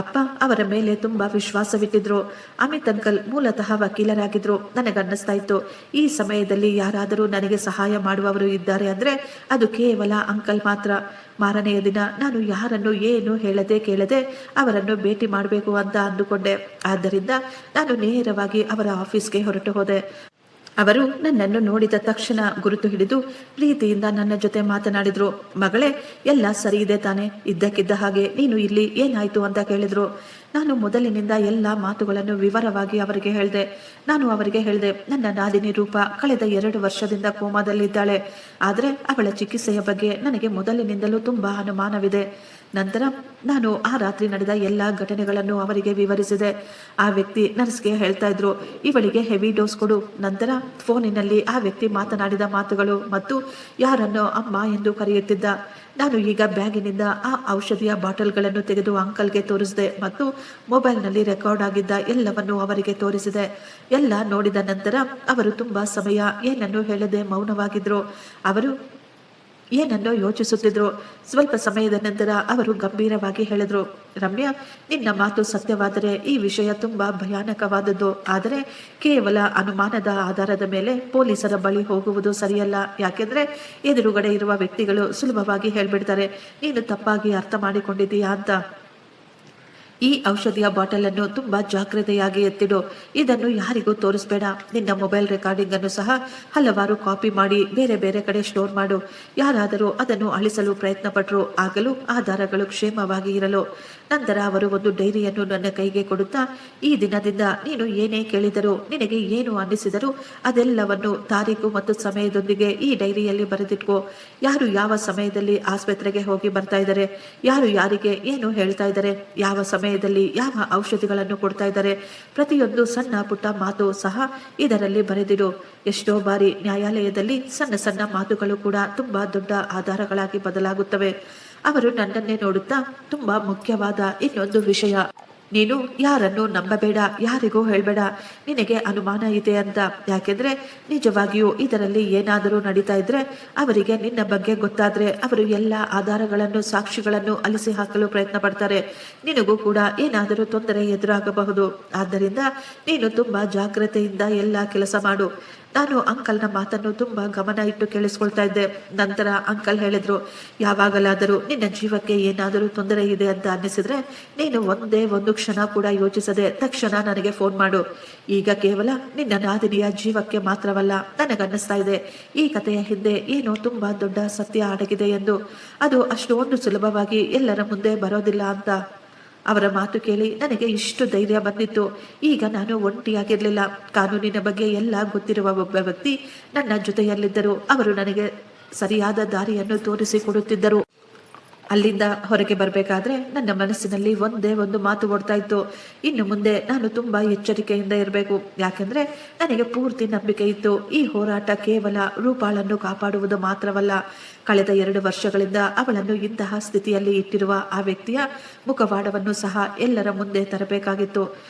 ಅಪ್ಪ ಅವರ ಮೇಲೆ ತುಂಬಾ ವಿಶ್ವಾಸವಿಟ್ಟಿದ್ರು. ಅಮಿತ್ ಅಂಕಲ್ ಮೂಲತಃ ವಕೀಲರಾಗಿದ್ರು. ನನಗನ್ನಿಸ್ತಾ ಇತ್ತು ಈ ಸಮಯದಲ್ಲಿ ಯಾರಾದರೂ ನನಗೆ ಸಹಾಯ ಮಾಡುವವರು ಇದ್ದಾರೆ ಅಂದ್ರೆ ಅದು ಕೇವಲ ಅಂಕಲ್ ಮಾತ್ರ. ಮಾರನೆಯ ದಿನ ನಾನು ಯಾರನ್ನು ಏನು ಹೇಳದೆ ಕೇಳದೆ ಅವರನ್ನು ಭೇಟಿ ಮಾಡಬೇಕು ಅಂತ ಅಂದುಕೊಂಡೆ. ಆದ್ದರಿಂದ ನಾನು ನೇರವಾಗಿ ಅವರ ಆಫೀಸ್ಗೆ ಹೊರಟು ಹೋದೆ. ಅವರು ನನ್ನನ್ನು ನೋಡಿದ ತಕ್ಷಣ ಗುರುತು ಹಿಡಿದು ಪ್ರೀತಿಯಿಂದ ನನ್ನ ಜೊತೆ ಮಾತನಾಡಿದ್ರು. ಮಗಳೇ, ಎಲ್ಲ ಸರಿ ಇದೆ ತಾನೆ? ಇದ್ದಕ್ಕಿದ್ದ ಹಾಗೆ ನೀನು ಇಲ್ಲಿ ಏನಾಯ್ತು ಅಂತ ಕೇಳಿದ್ರು. ನಾನು ಮೊದಲಿನಿಂದ ಎಲ್ಲ ಮಾತುಗಳನ್ನು ವಿವರವಾಗಿ ಅವರಿಗೆ ಹೇಳಿದೆ. ನಾನು ಅವರಿಗೆ ಹೇಳಿದೆ, ನನ್ನ ನಾದಿನಿ ರೂಪ ಕಳೆದ 2 ವರ್ಷದಿಂದ ಕೋಮಾದಲ್ಲಿದ್ದಾಳೆ. ಆದರೆ ಅವಳ ಚಿಕಿತ್ಸೆಯ ಬಗ್ಗೆ ನನಗೆ ಮೊದಲಿನಿಂದಲೂ ತುಂಬಾ ಅನುಮಾನವಿದೆ. ನಂತರ ನಾನು ಆ ರಾತ್ರಿ ನಡೆದ ಎಲ್ಲ ಘಟನೆಗಳನ್ನು ಅವರಿಗೆ ವಿವರಿಸಿದೆ. ಆ ವ್ಯಕ್ತಿ ನರ್ಸ್ಗೆ ಹೇಳ್ತಾ ಇದ್ರು, ಇವಳಿಗೆ ಹೆವಿ ಡೋಸ್ ಕೊಡು. ನಂತರ ಫೋನಿನಲ್ಲಿ ಆ ವ್ಯಕ್ತಿ ಮಾತನಾಡಿದ ಮಾತುಗಳು ಮತ್ತು ಯಾರನ್ನೋ ಅಮ್ಮ ಎಂದು ಕರೆಯುತ್ತಿದ್ದ. ನಾನು ಈಗ ಬ್ಯಾಗಿನಿಂದ ಆ ಔಷಧಿಯ ಬಾಟಲ್ಗಳನ್ನು ತೆಗೆದು ಅಂಕಲ್ಗೆ ತೋರಿಸಿದೆ ಮತ್ತು ಮೊಬೈಲ್ನಲ್ಲಿ ರೆಕಾರ್ಡ್ ಆಗಿದ್ದ ಎಲ್ಲವನ್ನು ಅವರಿಗೆ ತೋರಿಸಿದೆ. ಎಲ್ಲ ನೋಡಿದ ನಂತರ ಅವರು ತುಂಬಾ ಸಮಯ ಏನನ್ನು ಹೇಳದೆ ಮೌನವಾಗಿದ್ರು. ಅವರು ಏನನ್ನೋ ಯೋಚಿಸುತ್ತಿದ್ರು. ಸ್ವಲ್ಪ ಸಮಯದ ನಂತರ ಅವರು ಗಂಭೀರವಾಗಿ ಹೇಳಿದ್ರು, ರಮ್ಯಾ, ನಿನ್ನ ಮಾತು ಸತ್ಯವಾದರೆ ಈ ವಿಷಯ ತುಂಬಾ ಭಯಾನಕವಾದದ್ದು. ಆದರೆ ಕೇವಲ ಅನುಮಾನದ ಆಧಾರದ ಮೇಲೆ ಪೊಲೀಸರ ಬಳಿ ಹೋಗುವುದು ಸರಿಯಲ್ಲ. ಯಾಕೆಂದ್ರೆ ಎದುರುಗಡೆ ಇರುವ ವ್ಯಕ್ತಿಗಳು ಸುಲಭವಾಗಿ ಹೇಳ್ಬಿಡ್ತಾರೆ ನೀನು ತಪ್ಪಾಗಿ ಅರ್ಥ ಮಾಡಿಕೊಂಡಿದ್ದೀಯಾ ಅಂತ. ಈ ಔಷಧಿಯ ಬಾಟಲ್ ಅನ್ನು ತುಂಬಾ ಜಾಗ್ರತೆಯಾಗಿ ಎತ್ತಿಡು. ಇದನ್ನು ಯಾರಿಗೂ ತೋರಿಸ್ಬೇಡ. ನಿನ್ನ ಮೊಬೈಲ್ ರೆಕಾರ್ಡಿಂಗ್ ಅನ್ನು ಸಹ ಹಲವಾರು ಕಾಪಿ ಮಾಡಿ ಬೇರೆ ಬೇರೆ ಕಡೆ ಸ್ಟೋರ್ ಮಾಡು. ಯಾರಾದರೂ ಅದನ್ನು ಅಳಿಸಲು ಪ್ರಯತ್ನ ಪಟ್ಟರು ಆಗಲೂ ಆಧಾರಗಳು ಕ್ಷೇಮವಾಗಿ ಇರಲು. ನಂತರ ಅವರು ಒಂದು ಡೈರಿಯನ್ನು ನನ್ನ ಕೈಗೆ ಕೊಡುತ್ತಾ, ಈ ದಿನದಿಂದ ನೀನು ಏನೇ ಕೇಳಿದರೂ, ನಿನಗೆ ಏನು ಅನ್ನಿಸಿದರೂ ಅದೆಲ್ಲವನ್ನು ತಾರೀಕು ಮತ್ತು ಸಮಯದೊಂದಿಗೆ ಈ ಡೈರಿಯಲ್ಲಿ ಬರೆದಿಟ್ಕೋ. ಯಾರು ಯಾವ ಸಮಯದಲ್ಲಿ ಆಸ್ಪತ್ರೆಗೆ ಹೋಗಿ ಬರ್ತಾ ಇದ್ದಾರೆ, ಯಾರು ಯಾರಿಗೆ ಏನು ಹೇಳ್ತಾ ಇದ್ದಾರೆ, ಯಾವ ಸಮಯದಲ್ಲಿ ಯಾವ ಔಷಧಿಗಳನ್ನು ಕೊಡ್ತಾ ಇದ್ದಾರೆ, ಪ್ರತಿಯೊಂದು ಸಣ್ಣ ಪುಟ್ಟ ಮಾತು ಸಹ ಇದರಲ್ಲಿ ಬರೆದಿಡು. ಎಷ್ಟೋ ಬಾರಿ ನ್ಯಾಯಾಲಯದಲ್ಲಿ ಸಣ್ಣ ಸಣ್ಣ ಮಾತುಗಳು ಕೂಡ ತುಂಬಾ ದೊಡ್ಡ ಆಧಾರಗಳಾಗಿ ಬದಲಾಗುತ್ತವೆ. ಅವರು ನನ್ನನ್ನೇ ನೋಡುತ್ತಾ, ತುಂಬಾ ಮುಖ್ಯವಾದ ಇನ್ನೊಂದು ವಿಷಯ, ನೀನು ಯಾರನ್ನು ನಂಬಬೇಡ, ಯಾರಿಗೂ ಹೇಳ್ಬೇಡ ನಿನಗೆ ಅನುಮಾನ ಇದೆ ಅಂತ. ಯಾಕೆಂದ್ರೆ ನಿಜವಾಗಿಯೂ ಇದರಲ್ಲಿ ಏನಾದರೂ ನಡೀತಾ ಇದ್ರೆ ಅವರಿಗೆ ನಿನ್ನ ಬಗ್ಗೆ ಗೊತ್ತಾದ್ರೆ ಅವರು ಎಲ್ಲ ಆಧಾರಗಳನ್ನು ಸಾಕ್ಷಿಗಳನ್ನು ಅಲಿಸಿ ಹಾಕಲು ಪ್ರಯತ್ನ ಪಡ್ತಾರೆ. ನಿನಗೂ ಕೂಡ ಏನಾದರೂ ತೊಂದರೆ ಎದುರಾಗಬಹುದು. ಆದ್ದರಿಂದ ನೀನು ತುಂಬಾ ಜಾಗ್ರತೆಯಿಂದ ಎಲ್ಲ ಕೆಲಸ ಮಾಡು. ನಾನು ಅಂಕಲ್ನ ಮಾತನ್ನು ತುಂಬಾ ಗಮನ ಇಟ್ಟು ಕೇಳಿಸ್ಕೊಳ್ತಾ ಇದ್ದೆ. ನಂತರ ಅಂಕಲ್ ಹೇಳಿದ್ರು, ಯಾವಾಗಲಾದರೂ ನಿನ್ನ ಜೀವಕ್ಕೆ ಏನಾದರೂ ತೊಂದರೆ ಇದೆ ಅಂತ ಅನ್ನಿಸಿದ್ರೆ ನೀನು ಒಂದೇ ಒಂದು ಕ್ಷಣ ಕೂಡ ಯೋಚಿಸದೆ ತಕ್ಷಣ ನನಗೆ ಫೋನ್ ಮಾಡು. ಈಗ ಕೇವಲ ನಿನ್ನ ನಾದಿನಿಯ ಜೀವಕ್ಕೆ ಮಾತ್ರವಲ್ಲ, ನನಗನ್ನಿಸ್ತಾ ಇದೆ ಈ ಕಥೆಯ ಹಿಂದೆ ಏನೋ ತುಂಬಾ ದೊಡ್ಡ ಸತ್ಯ ಅಡಗಿದೆ ಎಂದು. ಅದು ಅಷ್ಟೊಂದು ಸುಲಭವಾಗಿ ಎಲ್ಲರ ಮುಂದೆ ಬರೋದಿಲ್ಲ ಅಂತ. ಅವರ ಮಾತು ಕೇಳಿ ನನಗೆ ಇಷ್ಟು ಧೈರ್ಯ ಬಂದಿತ್ತು. ಈಗ ನಾನು ಒಂಟಿಯಾಗಿರ್ಲಿಲ್ಲ. ಕಾನೂನಿನ ಬಗ್ಗೆ ಎಲ್ಲ ಗೊತ್ತಿರುವ ಒಬ್ಬ ವ್ಯಕ್ತಿ ನನ್ನ ಜೊತೆಯಲ್ಲಿದ್ದರು. ಅವರು ನನಗೆ ಸರಿಯಾದ ದಾರಿಯನ್ನು ತೋರಿಸಿಕೊಡುತ್ತಿದ್ದರು. ಅಲ್ಲಿಂದ ಹೊರಗೆ ಬರಬೇಕಾದ್ರೆ ನನ್ನ ಮನಸ್ಸಿನಲ್ಲಿ ಒಂದೇ ಒಂದು ಮಾತು ಓಡ್ತಾ ಇತ್ತು, ಇನ್ನು ಮುಂದೆ ನಾನು ತುಂಬಾ ಎಚ್ಚರಿಕೆಯಿಂದ ಇರಬೇಕು. ಯಾಕೆಂದ್ರೆ ನನಗೆ ಪೂರ್ತಿ ನಂಬಿಕೆ ಇತ್ತು ಈ ಹೋರಾಟ ಕೇವಲ ರೂಪಾಳನ್ನು ಕಾಪಾಡುವುದು ಮಾತ್ರವಲ್ಲ, ಕಳೆದ 2 ವರ್ಷಗಳಿಂದ ಅವಳನ್ನು ಇಂತಹ ಸ್ಥಿತಿಯಲ್ಲಿ ಇಟ್ಟಿರುವ ಆ ವ್ಯಕ್ತಿಯ ಮುಖವಾಡವನ್ನು ಸಹ ಎಲ್ಲರ ಮುಂದೆ ತರಬೇಕಾಗಿತ್ತು.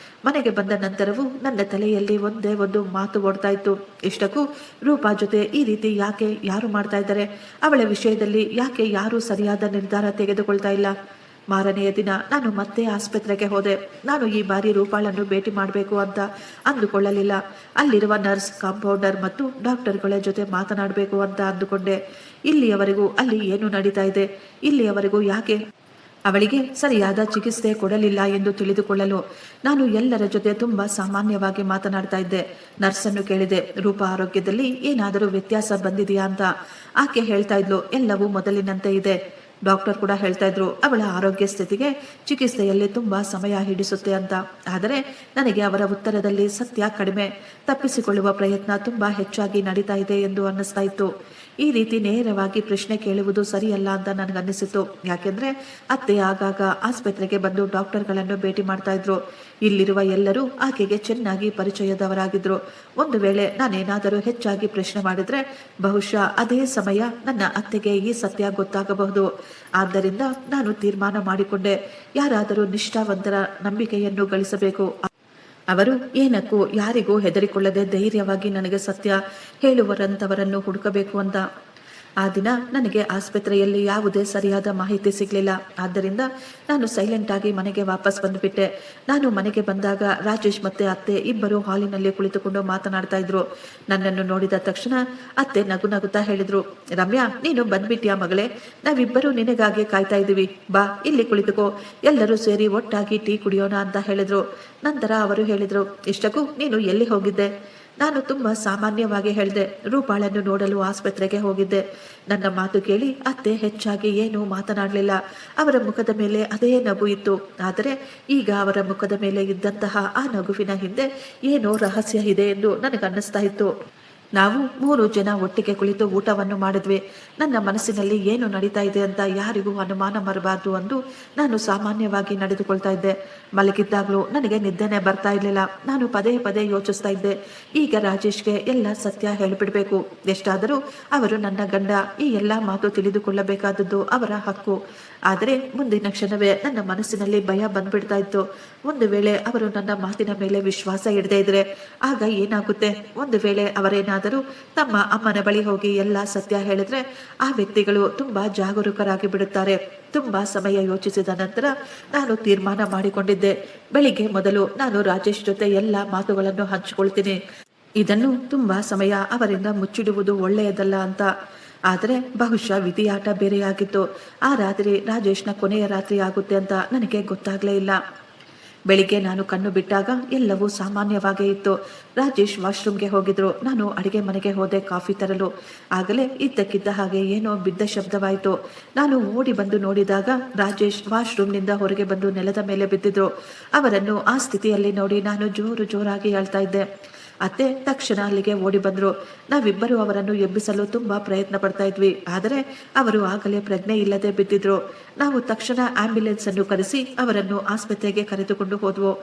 ಮನೆಗೆ ಬಂದ ನಂತರವೂ ನನ್ನ ತಲೆಯಲ್ಲಿ ಒಂದೇ ಒಂದು ಮಾತು ಓಡ್ತಾ ಇತ್ತು, ಇಷ್ಟಕ್ಕೂ ರೂಪಾ ಜೊತೆ ಈ ರೀತಿ ಯಾಕೆ ಯಾರು ಮಾಡ್ತಾ ಇದ್ದಾರೆ, ಅವಳ ವಿಷಯದಲ್ಲಿ ಯಾಕೆ ಯಾರೂ ಸರಿಯಾದ ನಿರ್ಧಾರ ತೆಗೆದುಕೊಳ್ತಾ ಇಲ್ಲ. ಮಾರನೆಯ ದಿನ ನಾನು ಮತ್ತೆ ಆಸ್ಪತ್ರೆಗೆ ಹೋದೆ. ನಾನು ಈ ಬಾರಿ ರೂಪಾಳನ್ನು ಭೇಟಿ ಮಾಡಬೇಕು ಅಂತ ಅಂದುಕೊಳ್ಳಲಿಲ್ಲ. ಅಲ್ಲಿರುವ ನರ್ಸ್, ಕಾಂಪೌಂಡರ್ ಮತ್ತು ಡಾಕ್ಟರ್ಗಳ ಜೊತೆ ಮಾತನಾಡಬೇಕು ಅಂತ ಅಂದುಕೊಂಡೆ. ಇಲ್ಲಿಯವರೆಗೂ ಅಲ್ಲಿ ಏನು ನಡೀತಾ ಇದೆ, ಇಲ್ಲಿಯವರೆಗೂ ಯಾಕೆ ಅವಳಿಗೆ ಸರಿಯಾದ ಚಿಕಿತ್ಸೆ ಕೊಡಲಿಲ್ಲ ಎಂದು ತಿಳಿದುಕೊಳ್ಳಲು ನಾನು ಎಲ್ಲರ ಜೊತೆ ತುಂಬಾ ಸಾಮಾನ್ಯವಾಗಿ ಮಾತನಾಡ್ತಾ ಇದ್ದೆ. ನರ್ಸನ್ನು ಕೇಳಿದೆ, ರೂಪಾ ಆರೋಗ್ಯದಲ್ಲಿ ಏನಾದರೂ ವ್ಯತ್ಯಾಸ ಬಂದಿದೆಯಾ ಅಂತ. ಆಕೆ ಹೇಳ್ತಾ ಇದ್ಲು, ಎಲ್ಲವೂ ಮೊದಲಿನಂತೆ ಇದೆ. ಡಾಕ್ಟರ್ ಕೂಡ ಹೇಳ್ತಾ ಇದ್ರು ಅವಳ ಆರೋಗ್ಯ ಸ್ಥಿತಿಗೆ ಚಿಕಿತ್ಸೆಯಲ್ಲಿ ತುಂಬಾ ಸಮಯ ಹಿಡಿಸುತ್ತೆ ಅಂತ. ಆದರೆ ನನಗೆ ಅವರ ಉತ್ತರದಲ್ಲಿ ಸತ್ಯ ಕಡಿಮೆ, ತಪ್ಪಿಸಿಕೊಳ್ಳುವ ಪ್ರಯತ್ನ ತುಂಬಾ ಹೆಚ್ಚಾಗಿ ನಡೀತಾ ಇದೆ ಎಂದು ಅನ್ನಿಸ್ತಾ ಇತ್ತು. ಈ ರೀತಿ ನೇರವಾಗಿ ಪ್ರಶ್ನೆ ಕೇಳುವುದು ಸರಿಯಲ್ಲ ಅಂತ ನನಗನ್ನಿಸಿತು. ಯಾಕೆಂದ್ರೆ ಅತ್ತೆ ಆಗಾಗ ಆಸ್ಪತ್ರೆಗೆ ಬಂದು ಡಾಕ್ಟರ್ಗಳನ್ನು ಭೇಟಿ ಮಾಡ್ತಾ ಇದ್ರು. ಇಲ್ಲಿರುವ ಎಲ್ಲರೂ ಆಕೆಗೆ ಚೆನ್ನಾಗಿ ಪರಿಚಯದವರಾಗಿದ್ರು. ಒಂದು ವೇಳೆ ನಾನೇನಾದರೂ ಹೆಚ್ಚಾಗಿ ಪ್ರಶ್ನೆ ಮಾಡಿದ್ರೆ ಬಹುಶಃ ಅದೇ ಸಮಯ ನನ್ನ ಅತ್ತೆಗೆ ಈ ಸತ್ಯ ಗೊತ್ತಾಗಬಹುದು. ಆದ್ದರಿಂದ ನಾನು ತೀರ್ಮಾನ ಮಾಡಿಕೊಂಡೆ, ಯಾರಾದರೂ ನಿಷ್ಠಾವಂತರ ನಂಬಿಕೆಯನ್ನು ಗಳಿಸಬೇಕು. ಅವರು ಏನಕ್ಕೂ ಯಾರಿಗೂ ಹೆದರಿಕೊಳ್ಳದೆ ಧೈರ್ಯವಾಗಿ ನನಗೆ ಸತ್ಯ ಹೇಳುವರಂತವರನ್ನು ಹುಡುಕಬೇಕು ಅಂತ. ಆ ದಿನ ನನಗೆ ಆಸ್ಪತ್ರೆಯಲ್ಲಿ ಯಾವುದೇ ಸರಿಯಾದ ಮಾಹಿತಿ ಸಿಗಲಿಲ್ಲ. ಆದ್ದರಿಂದ ನಾನು ಸೈಲೆಂಟ್ ಆಗಿ ಮನೆಗೆ ವಾಪಸ್ ಬಂದುಬಿಟ್ಟೆ. ನಾನು ಮನೆಗೆ ಬಂದಾಗ ರಾಜೇಶ್ ಮತ್ತೆ ಅತ್ತೆ ಇಬ್ಬರು ಹಾಲಿನಲ್ಲಿ ಕುಳಿತುಕೊಂಡು ಮಾತನಾಡ್ತಾ ಇದ್ರು. ನನ್ನನ್ನು ನೋಡಿದ ತಕ್ಷಣ ಅತ್ತೆ ನಗು ನಗುತ್ತಾ ಹೇಳಿದ್ರು, ರಮ್ಯಾ, ನೀನು ಬಂದ್ಬಿಟ್ಯಾ ಮಗಳೇ, ನಾವಿಬ್ಬರು ನಿನಗಾಗಿ ಕಾಯ್ತಾ ಇದ್ದೀವಿ, ಬಾ ಇಲ್ಲಿ ಕುಳಿತುಕೋ, ಎಲ್ಲರೂ ಸೇರಿ ಒಟ್ಟಾಗಿ ಟೀ ಕುಡಿಯೋಣ ಅಂತ ಹೇಳಿದ್ರು. ನಂತರ ಅವರು ಹೇಳಿದ್ರು, ಇಷ್ಟಕ್ಕೂ ನೀನು ಎಲ್ಲಿ ಹೋಗಿದ್ದೆ? ನಾನು ತುಂಬಾ ಸಾಮಾನ್ಯವಾಗಿ ಹೇಳಿದೆ, ರೂಪಾಳನ್ನು ನೋಡಲು ಆಸ್ಪತ್ರೆಗೆ ಹೋಗಿದ್ದೆ. ನನ್ನ ಮಾತು ಕೇಳಿ ಅತ್ತೆ ಹೆಚ್ಚಾಗಿ ಏನೂ ಮಾತನಾಡಲಿಲ್ಲ. ಅವರ ಮುಖದ ಮೇಲೆ ಅದೇ ನಗು ಇತ್ತು. ಆದರೆ ಈಗ ಅವರ ಮುಖದ ಮೇಲೆ ಇದ್ದಂತಹ ಆ ನಗುವಿನ ಹಿಂದೆ ಏನೋ ರಹಸ್ಯ ಇದೆ ಎಂದು ನನಗನ್ನಿಸ್ತಾ ಇತ್ತು. ನಾವು 3 ಜನ ಒಟ್ಟಿಗೆ ಕುಳಿತು ಊಟವನ್ನು ಮಾಡಿದ್ವಿ. ನನ್ನ ಮನಸ್ಸಿನಲ್ಲಿ ಏನು ನಡೀತಾ ಇದೆ ಅಂತ ಯಾರಿಗೂ ಅನುಮಾನ ಬರಬಾರ್ದು ಎಂದು ನಾನು ಸಾಮಾನ್ಯವಾಗಿ ನಡೆದುಕೊಳ್ತಾ ಇದ್ದೆ. ಮಲಗಿದ್ದಾಗಲೂ ನನಗೆ ನಿದ್ದೆನೆ ಬರ್ತಾ ಇರಲಿಲ್ಲ. ನಾನು ಪದೇ ಪದೇ ಯೋಚಿಸ್ತಾ ಇದ್ದೆ, ಈಗ ರಾಜೇಶ್ಗೆ ಎಲ್ಲ ಸತ್ಯ ಹೇಳಿಬಿಡಬೇಕು. ಎಷ್ಟಾದರೂ ಅವರು ನನ್ನ ಗಂಡ, ಈ ಎಲ್ಲ ಮಾತು ತಿಳಿದುಕೊಳ್ಳಬೇಕಾದದ್ದು ಅವರ ಹಕ್ಕು. ಆದರೆ ಮುಂದಿನ ಕ್ಷಣವೇ ನನ್ನ ಮನಸ್ಸಿನಲ್ಲಿ ಭಯ ಬಂದ್ಬಿಡ್ತಾ ಇತ್ತು. ಒಂದು ವೇಳೆ ಅವರು ನನ್ನ ಮಾತಿನ ಮೇಲೆ ವಿಶ್ವಾಸ ಇಡದೇ ಇದ್ರೆ ಆಗ ಏನಾಗುತ್ತೆ? ಒಂದು ವೇಳೆ ಅವರೇನಾದರೂ ತಮ್ಮ ಅಮ್ಮನ ಬಳಿ ಹೋಗಿ ಎಲ್ಲ ಸತ್ಯ ಹೇಳಿದ್ರೆ ಆ ವ್ಯಕ್ತಿಗಳು ತುಂಬಾ ಜಾಗರೂಕರಾಗಿ ಬಿಡುತ್ತಾರೆ. ತುಂಬಾ ಸಮಯ ಯೋಚಿಸಿದ ನಂತರ ನಾನು ತೀರ್ಮಾನ ಮಾಡಿಕೊಂಡಿದ್ದೆ, ಬೆಳಿಗ್ಗೆ ಮೊದಲು ನಾನು ರಾಜೇಶ್ ಜೊತೆ ಎಲ್ಲ ಮಾತುಗಳನ್ನು ಹಂಚಿಕೊಳ್ತೀನಿ. ಇದನ್ನು ತುಂಬಾ ಸಮಯ ಅವರಿಂದ ಮುಚ್ಚಿಡುವುದು ಒಳ್ಳೆಯದಲ್ಲ ಅಂತ. ಆದರೆ ಬಹುಶಃ ವಿಧಿಯಾಟ ಬೇರೆಯಾಗಿತ್ತು. ಆ ರಾತ್ರಿ ರಾಜೇಶ್ನ ಕೊನೆಯ ರಾತ್ರಿ ಆಗುತ್ತೆ ಅಂತ ನನಗೆ ಗೊತ್ತಾಗಲೇ ಇಲ್ಲ. ಬೆಳಿಗ್ಗೆ ನಾನು ಕಣ್ಣು ಬಿಟ್ಟಾಗ ಎಲ್ಲವೂ ಸಾಮಾನ್ಯವಾಗೇ ಇತ್ತು. ರಾಜೇಶ್ ವಾಶ್ರೂಮ್ಗೆ ಹೋಗಿದ್ರು. ನಾನು ಅಡಿಗೆ ಮನೆಗೆ ಹೋದೆ ಕಾಫಿ ತರಲು. ಆಗಲೇ ಇದ್ದಕ್ಕಿದ್ದ ಹಾಗೆ ಏನೋ ಬಿದ್ದ ಶಬ್ದವಾಯಿತು. ನಾನು ಓಡಿ ಬಂದು ನೋಡಿದಾಗ ರಾಜೇಶ್ ವಾಶ್ರೂಮ್ನಿಂದ ಹೊರಗೆ ಬಂದು ನೆಲದ ಮೇಲೆ ಬಿದ್ದಿದ್ರು. ಅವರನ್ನು ಆ ಸ್ಥಿತಿಯಲ್ಲಿ ನೋಡಿ ನಾನು ಜೋರಾಗಿ ಅಳ್ತಾ ಇದ್ದೆ. ಅತ್ತೆ ತಕ್ಷಣ ಅಲ್ಲಿಗೆ ಓಡಿ ಬಂದ್ರು. ನಾವಿಬ್ಬರು ಅವರನ್ನು ಎಬ್ಬಿಸಲು ತುಂಬಾ ಪ್ರಯತ್ನ ಪಡ್ತಾ ಇದ್ವಿ. ಆದರೆ ಅವರು ಆಗಲೇ ಪ್ರಜ್ಞೆ ಇಲ್ಲದೆ ಬಿದ್ದಿದ್ರು. ನಾವು ತಕ್ಷಣ ಆಂಬ್ಯುಲೆನ್ಸ್ ಅನ್ನು ಕರೆಸಿ ಅವರನ್ನು ಆಸ್ಪತ್ರೆಗೆ ಕರೆದುಕೊಂಡು ಹೋದ್ವು.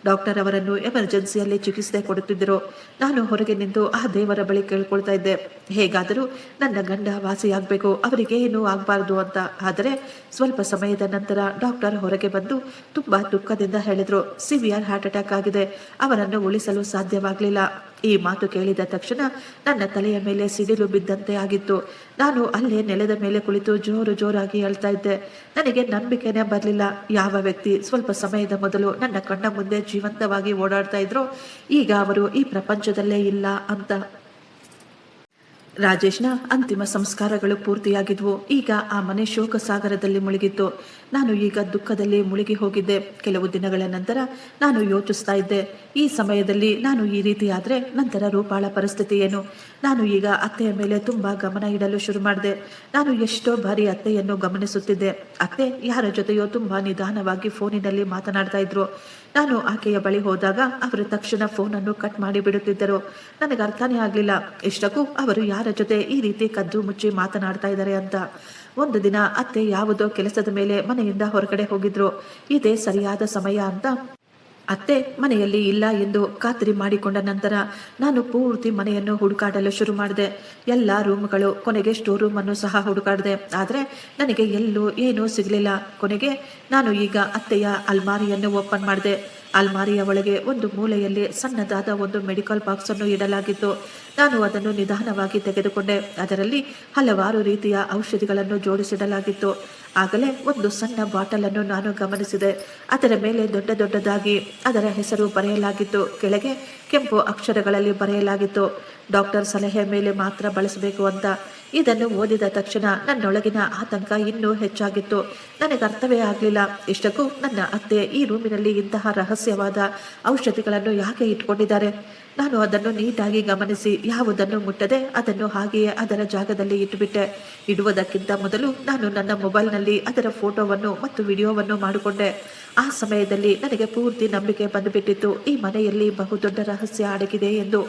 ಡಾಕ್ಟರ್ ಅವರನ್ನು ಎಮರ್ಜೆನ್ಸಿಯಲ್ಲಿ ಚಿಕಿತ್ಸೆ ಕೊಡುತ್ತಿದ್ದರು. ನಾನು ಹೊರಗೆ ನಿಂತು ಆ ದೇವರ ಬಳಿ ಕೇಳ್ಕೊಳ್ತಾ ಇದ್ದೆ, ಹೇಗಾದರೂ ನನ್ನ ಗಂಡ ವಾಸಿಯಾಗಬೇಕು, ಅವರಿಗೆ ಏನೂ ಆಗಬಾರ್ದು ಅಂತ. ಆದರೆ ಸ್ವಲ್ಪ ಸಮಯದ ನಂತರ ಡಾಕ್ಟರ್ ಹೊರಗೆ ಬಂದು ತುಂಬಾ ದುಃಖದಿಂದ ಹೇಳಿದ್ರು, ಸಿವಿಯರ್ ಹಾರ್ಟ್ ಅಟ್ಯಾಕ್ ಆಗಿದೆ, ಅವರನ್ನು ಉಳಿಸಲು ಸಾಧ್ಯವಾಗಲಿಲ್ಲ. ಈ ಮಾತು ಕೇಳಿದ ತಕ್ಷಣ ನನ್ನ ತಲೆಯ ಮೇಲೆ ಸಿಡಿಲು ಬಿದ್ದಂತೆ ಆಗಿತ್ತು. ನಾನು ಅಲ್ಲೇ ನೆಲದ ಮೇಲೆ ಕುಳಿತು ಜೋರಾಗಿ ಅಳ್ತಾ ಇದ್ದೆ. ನನಗೆ ನಂಬಿಕೆನೇ ಬರಲಿಲ್ಲ. ಯಾವ ವ್ಯಕ್ತಿ ಸ್ವಲ್ಪ ಸಮಯದ ಮೊದಲು ನನ್ನ ಕಣ್ಣ ಮುಂದೆ ಜೀವಂತವಾಗಿ ಓಡಾಡ್ತಾ ಇದ್ರೋ ಈಗ ಅವರು ಈ ಪ್ರಪಂಚದಲ್ಲೇ ಇಲ್ಲ ಅಂತ. ರಾಜೇಶ್ನ ಅಂತಿಮ ಸಂಸ್ಕಾರಗಳು ಪೂರ್ತಿಯಾಗಿದ್ವು. ಈಗ ಆ ಮನೆ ಶೋಕ ಸಾಗರದಲ್ಲಿ ಮುಳುಗಿತ್ತು. ನಾನು ಈಗ ದುಃಖದಲ್ಲಿ ಮುಳುಗಿ ಹೋಗಿದ್ದೆ. ಕೆಲವು ದಿನಗಳ ನಂತರ ನಾನು ಯೋಚಿಸ್ತಾ ಇದ್ದೆ, ಈ ಸಮಯದಲ್ಲಿ ನಾನು ಈ ರೀತಿ ಆದ್ರೆ ನಂತರ ರೂಪಾಳ ಪರಿಸ್ಥಿತಿ ಏನು? ನಾನು ಈಗ ಅತ್ತೆಯ ಮೇಲೆ ತುಂಬಾ ಗಮನ ಇಡಲು ಶುರು ಮಾಡಿದೆ. ನಾನು ಎಷ್ಟೋ ಬಾರಿ ಅತ್ತೆಯನ್ನು ಗಮನಿಸುತ್ತಿದ್ದೆ. ಅತ್ತೆ ಯಾರ ಜೊತೆಯೋ ತುಂಬಾ ನಿಧಾನವಾಗಿ ಫೋನಿನಲ್ಲಿ ಮಾತನಾಡ್ತಾ ಇದ್ರು. ನಾನು ಆಕೆಯ ಬಳಿ ಹೋದಾಗ ಅವರು ತಕ್ಷಣ ಫೋನನ್ನು ಕಟ್ ಮಾಡಿ ಬಿಡುತ್ತಿದ್ದರು. ನನಗೆ ಅರ್ಥನೇ ಆಗಲಿಲ್ಲ, ಇಷ್ಟಕ್ಕೂ ಅವರು ಯಾರ ಜೊತೆ ಈ ರೀತಿ ಕದ್ದು ಮುಚ್ಚಿ ಮಾತನಾಡ್ತಾ ಇದ್ದಾರೆ ಅಂತ. ಒಂದು ದಿನ ಅತ್ತೆ ಯಾವುದೋ ಕೆಲಸದ ಮೇಲೆ ಮನೆಯಿಂದ ಹೊರಗಡೆ ಹೋಗಿದ್ರು. ಇದೇ ಸರಿಯಾದ ಸಮಯ ಅಂತ ಅತ್ತೆ ಮನೆಯಲ್ಲಿ ಇಲ್ಲ ಎಂದು ಖಾತ್ರಿ ಮಾಡಿಕೊಂಡ ನಂತರ ನಾನು ಪೂರ್ತಿ ಮನೆಯನ್ನು ಹುಡುಕಾಡಲು ಶುರು ಮಾಡಿದೆ. ಎಲ್ಲ ರೂಮ್ಗಳು, ಕೊನೆಗೆ ಸ್ಟೋರ್ ರೂಮ್ ಅನ್ನು ಸಹ ಹುಡುಕಾಡಿದೆ. ಆದರೆ ನನಗೆ ಎಲ್ಲೂ ಏನೂ ಸಿಗಲಿಲ್ಲ. ಕೊನೆಗೆ ನಾನು ಈಗ ಅತ್ತೆಯ ಅಲ್ಮಾರಿಯನ್ನು ಓಪನ್ ಮಾಡಿದೆ. ಅಲ್ಮಾರಿಯ ಒಳಗೆ ಒಂದು ಮೂಲೆಯಲ್ಲಿ ಸಣ್ಣದಾದ ಒಂದು ಮೆಡಿಕಲ್ ಬಾಕ್ಸ್ ಅನ್ನು ಇಡಲಾಗಿತ್ತು. ನಾನು ಅದನ್ನು ನಿಧಾನವಾಗಿ ತೆಗೆದುಕೊಂಡೆ. ಅದರಲ್ಲಿ ಹಲವಾರು ರೀತಿಯ ಔಷಧಿಗಳನ್ನು ಜೋಡಿಸಿಡಲಾಗಿತ್ತು. ಆಗಲೇ ಒಂದು ಸಣ್ಣ ಬಾಟಲ್ ಅನ್ನು ನಾನು ಗಮನಿಸಿದೆ. ಅದರ ಮೇಲೆ ದೊಡ್ಡದಾಗಿ ಅದರ ಹೆಸರು ಬರೆಯಲಾಗಿತ್ತು. ಕೆಳಗೆ ಕೆಂಪು ಅಕ್ಷರಗಳಲ್ಲಿ ಬರೆಯಲಾಗಿತ್ತು, ಡಾಕ್ಟರ್ ಸಲಹೆ ಮೇಲೆ ಮಾತ್ರ ಬಳಸಬೇಕು ಅಂತ. ಇದನ್ನು ಓದಿದ ತಕ್ಷಣ ನನ್ನೊಳಗಿನ ಆತಂಕ ಇನ್ನೂ ಹೆಚ್ಚಾಗಿತ್ತು. ನನಗೆ ಅರ್ಥವೇ ಆಗಲಿಲ್ಲ. ಇಷ್ಟಕ್ಕೂ ನನ್ನ ಅತ್ತೆ ಈ ರೂಮಿನಲ್ಲಿ ಇಂತಹ ರಹಸ್ಯವಾದ ಔಷಧಿಗಳನ್ನು ಯಾಕೆ ಇಟ್ಕೊಂಡಿದ್ದಾರೆ? ನಾನು ಅದನ್ನು ನೀಟಾಗಿ ಗಮನಿಸಿ ಯಾವುದನ್ನು ಮುಟ್ಟದೆ ಅದನ್ನು ಹಾಗೆಯೇ ಅದರ ಜಾಗದಲ್ಲಿ ಇಟ್ಟುಬಿಟ್ಟೆ. ಇಡುವುದಕ್ಕಿಂತ ಮೊದಲು ನಾನು ನನ್ನ ಮೊಬೈಲ್ನಲ್ಲಿ ಅದರ ಫೋಟೋವನ್ನು ಮತ್ತು ವಿಡಿಯೋವನ್ನು ಮಾಡಿಕೊಂಡೆ. ಆ ಸಮಯದಲ್ಲಿ ನನಗೆ ಪೂರ್ತಿ ನಂಬಿಕೆ ಬಂದುಬಿಟ್ಟಿತ್ತು, ಈ ಮನೆಯಲ್ಲಿ ಬಹುದೊಡ್ಡ ರಹಸ್ಯ ಅಡಗಿದೆ ಎಂದು.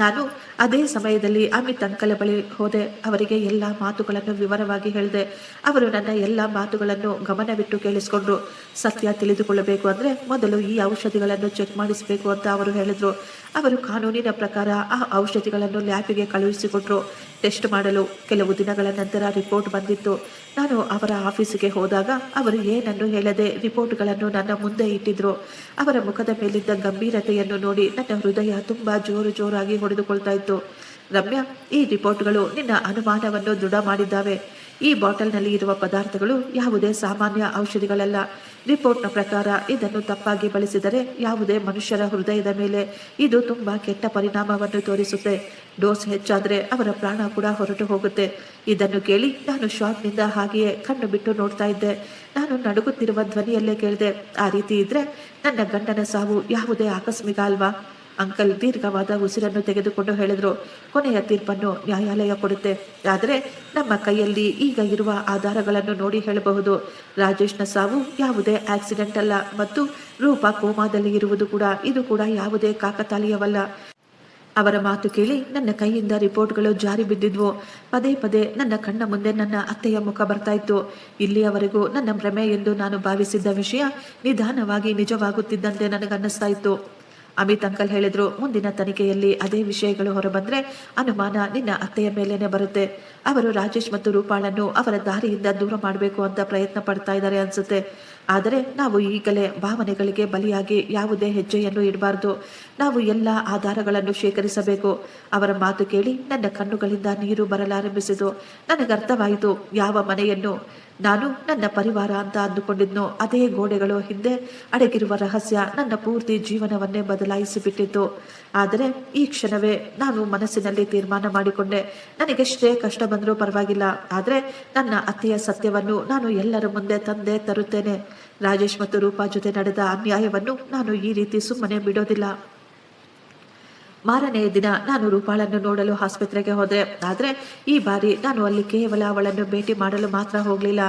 ನಾನು ಅದೇ ಸಮಯದಲ್ಲಿ ಅಮಿತ್ ಅಂಕಲ ಬಳಿ ಹೋದೆ. ಅವರಿಗೆ ಎಲ್ಲ ಮಾತುಗಳನ್ನು ವಿವರವಾಗಿ ಹೇಳಿದೆ. ಅವರು ನನ್ನ ಎಲ್ಲ ಮಾತುಗಳನ್ನು ಗಮನವಿಟ್ಟು ಕೇಳಿಸ್ಕೊಂಡ್ರು. ಸತ್ಯ ತಿಳಿದುಕೊಳ್ಳಬೇಕು ಅಂದರೆ ಮೊದಲು ಈ ಔಷಧಿಗಳನ್ನು ಚೆಕ್ ಮಾಡಿಸಬೇಕು ಅಂತ ಅವರು ಹೇಳಿದ್ರು. ಅವರು ಕಾನೂನಿನ ಪ್ರಕಾರ ಆ ಔಷಧಿಗಳನ್ನು ಲ್ಯಾಬಿಗೆ ಕಳುಹಿಸಿಕೊಟ್ರು ಟೆಸ್ಟ್ ಮಾಡಲು. ಕೆಲವು ದಿನಗಳ ನಂತರ ರಿಪೋರ್ಟ್ ಬಂದಿತ್ತು. ನಾನು ಅವರ ಆಫೀಸಿಗೆ ಹೋದಾಗ ಅವರು ಏನನ್ನು ಹೇಳದೆ ರಿಪೋರ್ಟ್ಗಳನ್ನು ನನ್ನ ಮುಂದೆ ಇಟ್ಟಿದ್ರು. ಅವರ ಮುಖದ ಮೇಲಿದ್ದ ಗಂಭೀರತೆಯನ್ನು ನೋಡಿ ನನ್ನ ಹೃದಯ ತುಂಬ ಜೋರಾಗಿ ಹೊಡೆದುಕೊಳ್ತಾ ಇತ್ತು. ರಮ್ಯಾ, ಈ ರಿಪೋರ್ಟ್ಗಳು ನಿನ್ನ ಅನುಮಾನವನ್ನು ದೃಢ ಮಾಡಿದ್ದಾವೆ. ಈ ಬಾಟಲ್ನಲ್ಲಿ ಇರುವ ಪದಾರ್ಥಗಳು ಯಾವುದೇ ಸಾಮಾನ್ಯ ಔಷಧಿಗಳಲ್ಲ. ರಿಪೋರ್ಟ್ನ ಪ್ರಕಾರ ಇದನ್ನು ತಪ್ಪಾಗಿ ಬಳಸಿದರೆ ಯಾವುದೇ ಮನುಷ್ಯರ ಹೃದಯದ ಮೇಲೆ ಇದು ತುಂಬ ಕೆಟ್ಟ ಪರಿಣಾಮವನ್ನು ತೋರಿಸುತ್ತೆ. ಡೋಸ್ ಹೆಚ್ಚಾದರೆ ಅವರ ಪ್ರಾಣ ಕೂಡ ಹೊರಟು ಹೋಗುತ್ತೆ. ಇದನ್ನು ಕೇಳಿ ನಾನು ಶಾಕ್ನಿಂದ ಹಾಗೆಯೇ ಕಣ್ಣು ಬಿಟ್ಟು ನೋಡ್ತಾ ಇದ್ದೆ. ನಾನು ನಡುಗುತ್ತಿರುವ ಧ್ವನಿಯಲ್ಲೇ ಕೇಳಿದೆ, ಆ ರೀತಿ ಇದ್ರೆ ನನ್ನ ಗಂಡನ ಸಾವು ಯಾವುದೇ ಆಕಸ್ಮಿಕ ಅಲ್ವಾ? ಅಂಕಲ್ ದೀರ್ಘವಾದ ಉಸಿರನ್ನು ತೆಗೆದುಕೊಂಡು ಹೇಳಿದರು, ಕೊನೆಯ ತೀರ್ಪನ್ನು ನ್ಯಾಯಾಲಯ ಕೊಡುತ್ತೆ. ಆದರೆ ನಮ್ಮ ಕೈಯಲ್ಲಿ ಈಗ ಇರುವ ಆಧಾರಗಳನ್ನು ನೋಡಿ ಹೇಳಬಹುದು. ರಾಜೇಶ್ನ ಸಾವು ಯಾವುದೇ ಆಕ್ಸಿಡೆಂಟ್ ಅಲ್ಲ ಮತ್ತು ರೂಪ ಕೋಮಾದಲ್ಲಿ ಇರುವುದು ಕೂಡ ಇದು ಕೂಡ ಯಾವುದೇ ಕಾಕತಾಳೀಯವಲ್ಲ. ಅವರ ಮಾತು ಕೇಳಿ ನನ್ನ ಕೈಯಿಂದ ರಿಪೋರ್ಟ್ಗಳು ಜಾರಿ ಬಿದ್ದಿದ್ವು. ಪದೇ ಪದೇ ನನ್ನ ಕಣ್ಣ ಮುಂದೆ ನನ್ನ ಅತ್ತೆಯ ಮುಖ ಬರ್ತಾ ಇತ್ತು. ಇಲ್ಲಿಯವರೆಗೂ ನನ್ನ ಭ್ರಮೆ ಎಂದು ನಾನು ಭಾವಿಸಿದ್ದ ವಿಷಯ ನಿಧಾನವಾಗಿ ನಿಜವಾಗುತ್ತಿದ್ದಂತೆ ನನಗನ್ನಿಸ್ತಾ ಇತ್ತು. ಅಮಿತ್ ಅಂಕಲ್ ಹೇಳಿದ್ರು, ಮುಂದಿನ ತನಿಖೆಯಲ್ಲಿ ಅದೇ ವಿಷಯಗಳು ಹೊರಬಂದ್ರೆ ಅನುಮಾನ ನಿನ್ನ ಅತ್ತೆಯ ಮೇಲೇನೆ ಬರುತ್ತೆ. ಅವರು ರಾಜೇಶ್ ಮತ್ತು ರೂಪಾಳನ್ನು ಅವರ ದಾರಿಯಿಂದ ದೂರ ಮಾಡಬೇಕು ಅಂತ ಪ್ರಯತ್ನ ಪಡ್ತಾ ಇದ್ದಾರೆ ಅನ್ಸುತ್ತೆ. ಆದರೆ ನಾವು ಈಗಲೇ ಭಾವನೆಗಳಿಗೆ ಬಲಿಯಾಗಿ ಯಾವುದೇ ಹೆಜ್ಜೆಯನ್ನು ಇಡಬಾರ್ದು. ನಾವು ಎಲ್ಲ ಆಧಾರಗಳನ್ನು ಶೇಖರಿಸಬೇಕು. ಅವರ ಮಾತು ಕೇಳಿ ನನ್ನ ಕಣ್ಣುಗಳಿಂದ ನೀರು ಬರಲಾರಂಭಿಸಿತು. ನನಗರ್ಥವಾಯಿತು, ಯಾವ ಮನೆಯನ್ನು ನಾನು ನನ್ನ ಪರಿವಾರ ಅಂತ ಅಂದುಕೊಂಡಿದ್ನೋ ಅದೇ ಗೋಡೆಗಳು ಹಿಂದೆ ಅಡಗಿರುವ ರಹಸ್ಯ ನನ್ನ ಪೂರ್ತಿ ಜೀವನವನ್ನೇ ಬದಲಾಯಿಸಿಬಿಟ್ಟಿತ್ತು. ಆದರೆ ಈ ಕ್ಷಣವೇ ನಾನು ಮನಸ್ಸಿನಲ್ಲಿ ತೀರ್ಮಾನ ಮಾಡಿಕೊಂಡೆ, ನನಗೆಷ್ಟೇ ಕಷ್ಟ ಬಂದರೂ ಪರವಾಗಿಲ್ಲ, ಆದರೆ ನನ್ನ ಅತ್ತೆಯ ಸತ್ಯವನ್ನು ನಾನು ಎಲ್ಲರ ಮುಂದೆ ತಂದೆ ತರುತ್ತೇನೆ. ರಾಜೇಶ್ ಮತ್ತು ರೂಪಾ ಜೊತೆ ನಡೆದ ಅನ್ಯಾಯವನ್ನು ನಾನು ಈ ರೀತಿ ಸುಮ್ಮನೆ ಬಿಡೋದಿಲ್ಲ. ಮಾರನೆಯ ದಿನ ನಾನು ರೂಪಾಳನ್ನು ನೋಡಲು ಆಸ್ಪತ್ರೆಗೆ ಹೋದೆ. ಆದರೆ ಈ ಬಾರಿ ನಾನು ಅಲ್ಲಿ ಕೇವಲ ಅವಳನ್ನು ಭೇಟಿ ಮಾಡಲು ಮಾತ್ರ ಹೋಗಲಿಲ್ಲ.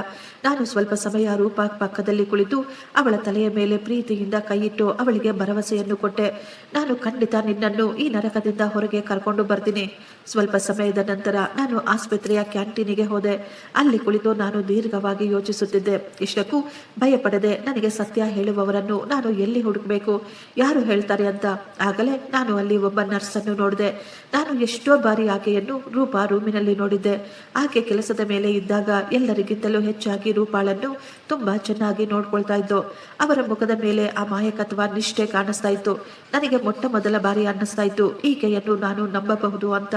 ನಾನು ಸ್ವಲ್ಪ ಸಮಯ ರೂಪಾ ಪಕ್ಕದಲ್ಲಿ ಕುಳಿತು ಅವಳ ತಲೆಯ ಮೇಲೆ ಪ್ರೀತಿಯಿಂದ ಕೈಯಿಟ್ಟು ಅವಳಿಗೆ ಭರವಸೆಯನ್ನು ಕೊಟ್ಟೆ. ನಾನು ಖಂಡಿತ ನಿನ್ನನ್ನು ಈ ನರಕದಿಂದ ಹೊರಗೆ ಕರ್ಕೊಂಡು ಬರ್ತೀನಿ. ಸ್ವಲ್ಪ ಸಮಯದ ನಂತರ ನಾನು ಆಸ್ಪತ್ರೆಯ ಕ್ಯಾಂಟೀನಿಗೆ ಹೋದೆ. ಅಲ್ಲಿ ಕುಳಿತು ನಾನು ದೀರ್ಘವಾಗಿ ಯೋಚಿಸುತ್ತಿದ್ದೆ. ಇಷ್ಟಕ್ಕೂ ಭಯಪಡದೆ ನನಗೆ ಸತ್ಯ ಹೇಳುವವರನ್ನು ನಾನು ಎಲ್ಲಿ ಹುಡುಕಬೇಕು, ಯಾರು ಹೇಳ್ತಾರೆ ಅಂತ. ಆಗಲೇ ನಾನು ಅಲ್ಲಿ ಒಬ್ಬ ನರ್ಸನ್ನು ನೋಡಿದೆ. ನಾನು ಎಷ್ಟೋ ಬಾರಿ ಆಕೆಯನ್ನು ರೂಪಾ ರೂಮಿನಲ್ಲಿ ನೋಡಿದ್ದೆ. ಆಕೆ ಕೆಲಸದ ಮೇಲೆ ಇದ್ದಾಗ ಎಲ್ಲರಿಗಿಂತಲೂ ಹೆಚ್ಚಾಗಿ ರೂಪಾಳನ್ನು ತುಂಬಾ ಚೆನ್ನಾಗಿ ನೋಡ್ಕೊಳ್ತಾ ಇದ್ದು. ಅವರ ಮುಖದ ಮೇಲೆ ಅಮಾಯಕತ್ವ ನಿಷ್ಠೆ ಕಾಣಿಸ್ತಾ ಇತ್ತು. ನನಗೆ ಮೊಟ್ಟ ಮೊದಲ ಬಾರಿ ಅನ್ನಿಸ್ತಾ ಇತ್ತು ಈಕೆಯನ್ನು ನಾನು ನಂಬಬಹುದು ಅಂತ.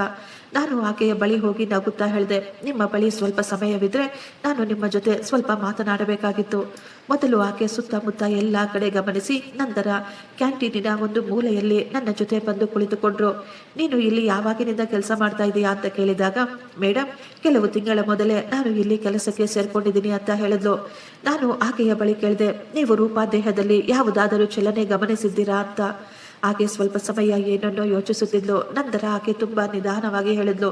ನಾನು ಆಕೆಯ ಬಳಿ ಹೋಗಿ ನಗುತ್ತಾ ಹೇಳಿದೆ, ನಿಮ್ಮ ಬಳಿ ಸ್ವಲ್ಪ ಸಮಯವಿದ್ರೆ ನಾನು ನಿಮ್ಮ ಜೊತೆ ಸ್ವಲ್ಪ ಮಾತನಾಡಬೇಕಾಗಿತ್ತು. ಮೊದಲು ಆಕೆ ಸುತ್ತಮುತ್ತ ಎಲ್ಲ ಕಡೆ ಗಮನಿಸಿ ನಂತರ ಕ್ಯಾಂಟೀನಿನ ಒಂದು ಮೂಲೆಯಲ್ಲಿ ನನ್ನ ಜೊತೆ ಬಂದು ಕುಳಿತುಕೊಂಡ್ರು. ನೀನು ಇಲ್ಲಿ ಯಾವಾಗಿನಿಂದ ಕೆಲಸ ಮಾಡ್ತಾ ಇದೀಯಾ ಅಂತ ಕೇಳಿದಾಗ, ಮೇಡಮ್, ಕೆಲವು ತಿಂಗಳ ಮೊದಲೇ ನಾನು ಇಲ್ಲಿ ಕೆಲಸಕ್ಕೆ ಸೇರ್ಕೊಂಡಿದ್ದೀನಿ ಅಂತ ಹೇಳಿದ್ಲು. ನಾನು ಆಕೆಯ ಬಳಿ ಕೇಳಿದೆ, ನೀವು ರೂಪಾ ದೇಹದಲ್ಲಿ ಯಾವುದಾದರೂ ಚಲನೆ ಗಮನಿಸಿದ್ದೀರಾ ಅಂತ. ಆಕೆ ಸ್ವಲ್ಪ ಸಮಯ ಏನನ್ನೋ ಯೋಚಿಸುತ್ತಿದ್ಲು. ನಂತರ ಆಕೆ ತುಂಬಾ ನಿಧಾನವಾಗಿ ಹೇಳಿದ್ಲು,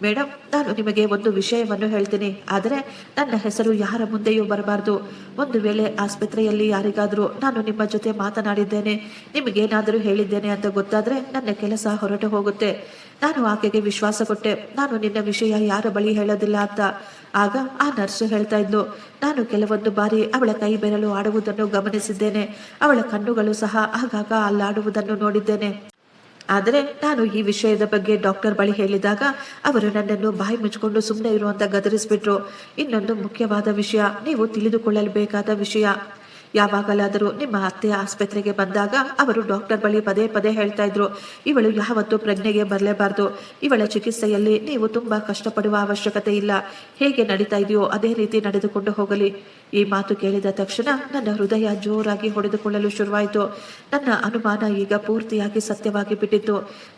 ಮೇಡಮ್, ನಾನು ನಿಮಗೆ ಒಂದು ವಿಷಯವನ್ನು ಹೇಳ್ತೀನಿ, ಆದರೆ ನನ್ನ ಹೆಸರು ಯಾರ ಮುಂದೆಯೂ ಬರಬಾರ್ದು. ಒಂದು ವೇಳೆ ಆಸ್ಪತ್ರೆಯಲ್ಲಿ ಯಾರಿಗಾದರೂ ನಾನು ನಿಮ್ಮ ಜೊತೆ ಮಾತನಾಡಿದ್ದೇನೆ, ನಿಮಗೇನಾದರೂ ಹೇಳಿದ್ದೇನೆ ಅಂತ ಗೊತ್ತಾದರೆ ನನ್ನ ಕೆಲಸ ಹೊರಟು ಹೋಗುತ್ತೆ. ನಾನು ಆಕೆಗೆ ವಿಶ್ವಾಸ ಕೊಟ್ಟೆ, ನಾನು ನಿನ್ನ ವಿಷಯ ಯಾರ ಬಳಿ ಹೇಳೋದಿಲ್ಲ ಅಂತ. ಆಗ ಆ ನರ್ಸು ಹೇಳ್ತಾ ಇದ್ಲು, ನಾನು ಕೆಲವೊಂದು ಬಾರಿ ಅವಳ ಕೈ ಬೆರಳು ಆಡುವುದನ್ನು ಗಮನಿಸಿದ್ದೇನೆ. ಅವಳ ಕಣ್ಣುಗಳು ಸಹ ಆಗಾಗ ಅಲ್ಲಾಡುವುದನ್ನು ನೋಡಿದ್ದೇನೆ. ಆದರೆ ನಾನು ಈ ವಿಷಯದ ಬಗ್ಗೆ ಡಾಕ್ಟರ್ ಬಳಿ ಹೇಳಿದಾಗ ಅವರು ನನ್ನನ್ನು ಬಾಯಿ ಮುಚ್ಚಿಕೊಂಡು ಸುಮ್ಮನೆ ಇರುವಂತ ಗದರಿಸ್ಬಿಟ್ರು. ಇನ್ನೊಂದು ಮುಖ್ಯವಾದ ವಿಷಯ, ನೀವು ತಿಳಿದುಕೊಳ್ಳಬೇಕಾದ ವಿಷಯ, ಯಾವಾಗಲಾದರೂ ನಿಮ್ಮ ಅತ್ತೆ ಆಸ್ಪತ್ರೆಗೆ ಬಂದಾಗ ಅವರು ಡಾಕ್ಟರ್ ಬಳಿ ಪದೇ ಪದೇ ಹೇಳ್ತಾ ಇದ್ರು, ಇವಳು ಯಾವತ್ತೂ ಪ್ರಜ್ಞೆಗೆ ಬರಲೇಬಾರ್ದು, ಇವಳ ಚಿಕಿತ್ಸೆಯಲ್ಲಿ ನೀವು ತುಂಬಾ ಕಷ್ಟಪಡುವ ಅವಶ್ಯಕತೆ ಇಲ್ಲ, ಹೇಗೆ ನಡೀತಾ ಇದೆಯೋ ಅದೇ ರೀತಿ ನಡೆದುಕೊಂಡು ಹೋಗಲಿ. ಈ ಮಾತು ಕೇಳಿದ ತಕ್ಷಣ ನನ್ನ ಹೃದಯ ಜೋರಾಗಿ ಹೊಡೆದುಕೊಳ್ಳಲು ಶುರುವಾಯಿತು. ನನ್ನ ಅನುಮಾನ ಈಗ ಪೂರ್ತಿಯಾಗಿ ಸತ್ಯವಾಗಿ ಬಿಟ್ಟಿತ್ತು.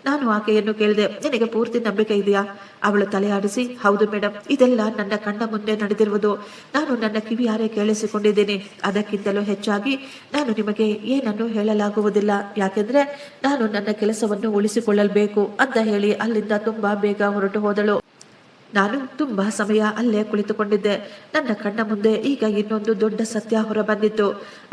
ನಾನು ಆಕೆಯನ್ನು ಕೇಳಿದೆ, ನಿನಗೆ ಪೂರ್ತಿ ನಂಬಿಕೆ ಇದೆಯಾ? ಅವಳು ತಲೆ ಆಡಿಸಿ, ಹೌದು ಮೇಡಮ್, ಇದೆಲ್ಲ ನನ್ನ ಕಣ್ಣ ಮುಂದೆ ನಡೆದಿರುವುದು. ನಾನು ನನ್ನ ಕಿವಿಯಾರೆ ಕೇಳಿಸಿಕೊಂಡಿದ್ದೀನಿ. ಅದಕ್ಕಿಂತಲೂ ಹೆಚ್ಚಾಗಿ ನಾನು ನಿಮಗೆ ಏನನ್ನು ಹೇಳಲಾಗುವುದಿಲ್ಲ, ಯಾಕೆಂದ್ರೆ ನಾನು ನನ್ನ ಕೆಲಸವನ್ನು ಉಳಿಸಿಕೊಳ್ಳಬೇಕು ಅಂತ ಹೇಳಿ ಅಲ್ಲಿಂದ ತುಂಬಾ ಬೇಗ ಹೊರಟು ಹೋದಳು. ನಾನು ತುಂಬಾ ಸಮಯ ಅಲ್ಲೇ ಕುಳಿತುಕೊಂಡಿದ್ದೆ. ನನ್ನ ಕಣ್ಣ ಮುಂದೆ ಈಗ ಇನ್ನೊಂದು ದೊಡ್ಡ ಸತ್ಯ ಹೊರಬಂದಿತ್ತು.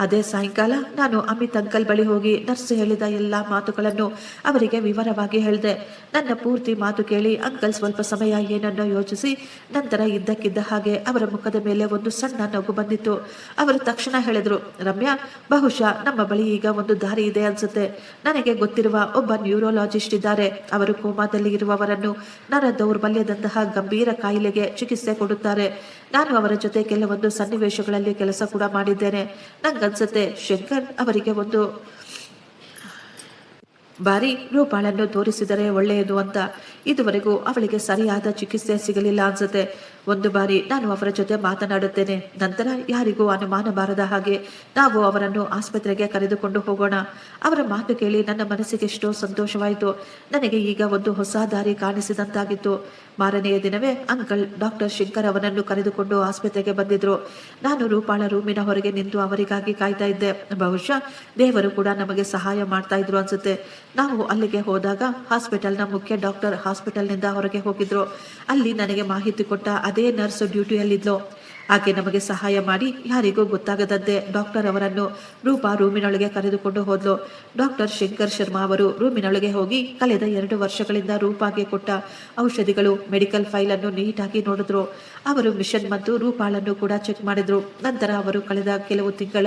ಅದೇ ಸಾಯಂಕಾಲ ನಾನು ಅಮಿತ್ ಅಂಕಲ್ ಬಳಿ ಹೋಗಿ ನರ್ಸ್ ಹೇಳಿದ ಎಲ್ಲಾ ಮಾತುಗಳನ್ನು ಅವರಿಗೆ ವಿವರವಾಗಿ ಹೇಳಿದೆ. ನನ್ನ ಪೂರ್ತಿ ಮಾತು ಕೇಳಿ ಅಂಕಲ್ ಸ್ವಲ್ಪ ಸಮಯ ಏನನ್ನೋ ಯೋಚಿಸಿ ನಂತರ ಇದ್ದಕ್ಕಿದ್ದ ಹಾಗೆ ಅವರ ಮುಖದ ಮೇಲೆ ಒಂದು ಸಣ್ಣ ನಗು ಬಂದಿತ್ತು. ಅವರು ತಕ್ಷಣ ಹೇಳಿದ್ರು, ರಮ್ಯಾ, ಬಹುಶಃ ನಮ್ಮ ಬಳಿ ಈಗ ಒಂದು ದಾರಿ ಇದೆ ಅನ್ಸುತ್ತೆ. ನನಗೆ ಗೊತ್ತಿರುವ ಒಬ್ಬ ನ್ಯೂರೋಲಾಜಿಸ್ಟ್ ಇದ್ದಾರೆ. ಅವರು ಕೋಮಾದಲ್ಲಿ ಇರುವವರನ್ನು ನರ ದೌರ್ಬಲ್ಯದಂತಹ ಗಂಭೀರ ಕಾಯಿಲೆಗೆ ಚಿಕಿತ್ಸೆ ಕೊಡುತ್ತಾರೆ. ನಾನು ಅವರ ಜೊತೆ ಕೆಲವೊಂದು ಸನ್ನಿವೇಶಗಳಲ್ಲಿ ಕೆಲಸ ಕೂಡ ಮಾಡಿದ್ದೇನೆ. ನಂಗನ್ಸುತ್ತೆ ಶಂಕರ್ ಅವರಿಗೆ ಒಂದು ಬಾರಿ ರೂಪಾಳನ್ನು ತೋರಿಸಿದರೆ ಒಳ್ಳೆಯದು ಅಂತ. ಇದುವರೆಗೂ ಅವಳಿಗೆ ಸರಿಯಾದ ಚಿಕಿತ್ಸೆ ಸಿಗಲಿಲ್ಲ ಅನ್ಸುತ್ತೆ. ಒಂದು ಬಾರಿ ನಾನು ಅವರ ಜೊತೆ ಮಾತನಾಡುತ್ತೇನೆ. ನಂತರ ಯಾರಿಗೂ ಅನುಮಾನ ಬಾರದ ಹಾಗೆ ನಾವು ಅವರನ್ನು ಆಸ್ಪತ್ರೆಗೆ ಕರೆದುಕೊಂಡು ಹೋಗೋಣ. ಅವರ ಮಾತು ಕೇಳಿ ನನ್ನ ಮನಸ್ಸಿಗೆ ಎಷ್ಟೋ ಸಂತೋಷವಾಯಿತು. ನನಗೆ ಈಗ ಒಂದು ಹೊಸ ದಾರಿ ಕಾಣಿಸಿದಂತಾಗಿತ್ತು. ಮಾರನೆಯ ದಿನವೇ ಅಂಕಲ್ ಡಾಕ್ಟರ್ ಶಂಕರ್ ಅವನನ್ನು ಕರೆದುಕೊಂಡು ಆಸ್ಪತ್ರೆಗೆ ಬಂದಿದ್ರು. ನಾನು ರೂಪಾಳ ರೂಮಿನ ಹೊರಗೆ ನಿಂತು ಅವರಿಗಾಗಿ ಕಾಯ್ತಾ ಇದ್ದೆ. ಬಹುಶಃ ದೇವರು ಕೂಡ ನಮಗೆ ಸಹಾಯ ಮಾಡ್ತಾ ಇದ್ರು ಅನ್ಸುತ್ತೆ. ನಾವು ಅಲ್ಲಿಗೆ ಹೋದಾಗ ಹಾಸ್ಪಿಟಲ್ನ ಮುಖ್ಯ ಡಾಕ್ಟರ್ ಹಾಸ್ಪಿಟಲ್ನಿಂದ ಹೊರಗೆ ಹೋಗಿದ್ರು. ಅಲ್ಲಿ ನನಗೆ ಮಾಹಿತಿ ಕೊಟ್ಟ ಅದೇ ನರ್ಸ್ ಡ್ಯೂಟಿಯಲ್ಲಿದ್ಲು. ಆಕೆ ನಮಗೆ ಸಹಾಯ ಮಾಡಿ ಯಾರಿಗೂ ಗೊತ್ತಾಗದಂತೆ ಡಾಕ್ಟರ್ ಅವರನ್ನು ರೂಪಾ ರೂಮಿನೊಳಗೆ ಕರೆದುಕೊಂಡು ಹೋದ್ಲು. ಡಾಕ್ಟರ್ ಶಂಕರ್ ಶರ್ಮಾ ಅವರು ರೂಮಿನೊಳಗೆ ಹೋಗಿ ಕಳೆದ 2 ವರ್ಷಗಳಿಂದ ರೂಪಾಗೆ ಕೊಟ್ಟ ಔಷಧಿಗಳು, ಮೆಡಿಕಲ್ ಫೈಲ್ ಅನ್ನು ನೀಟಾಗಿ ನೋಡಿದ್ರು. ಅವರು ಮಿಷನ್ ಮತ್ತು ರೂಪಾಳನ್ನು ಕೂಡ ಚೆಕ್ ಮಾಡಿದ್ರು. ನಂತರ ಅವರು ಕಳೆದ ಕೆಲವು ತಿಂಗಳ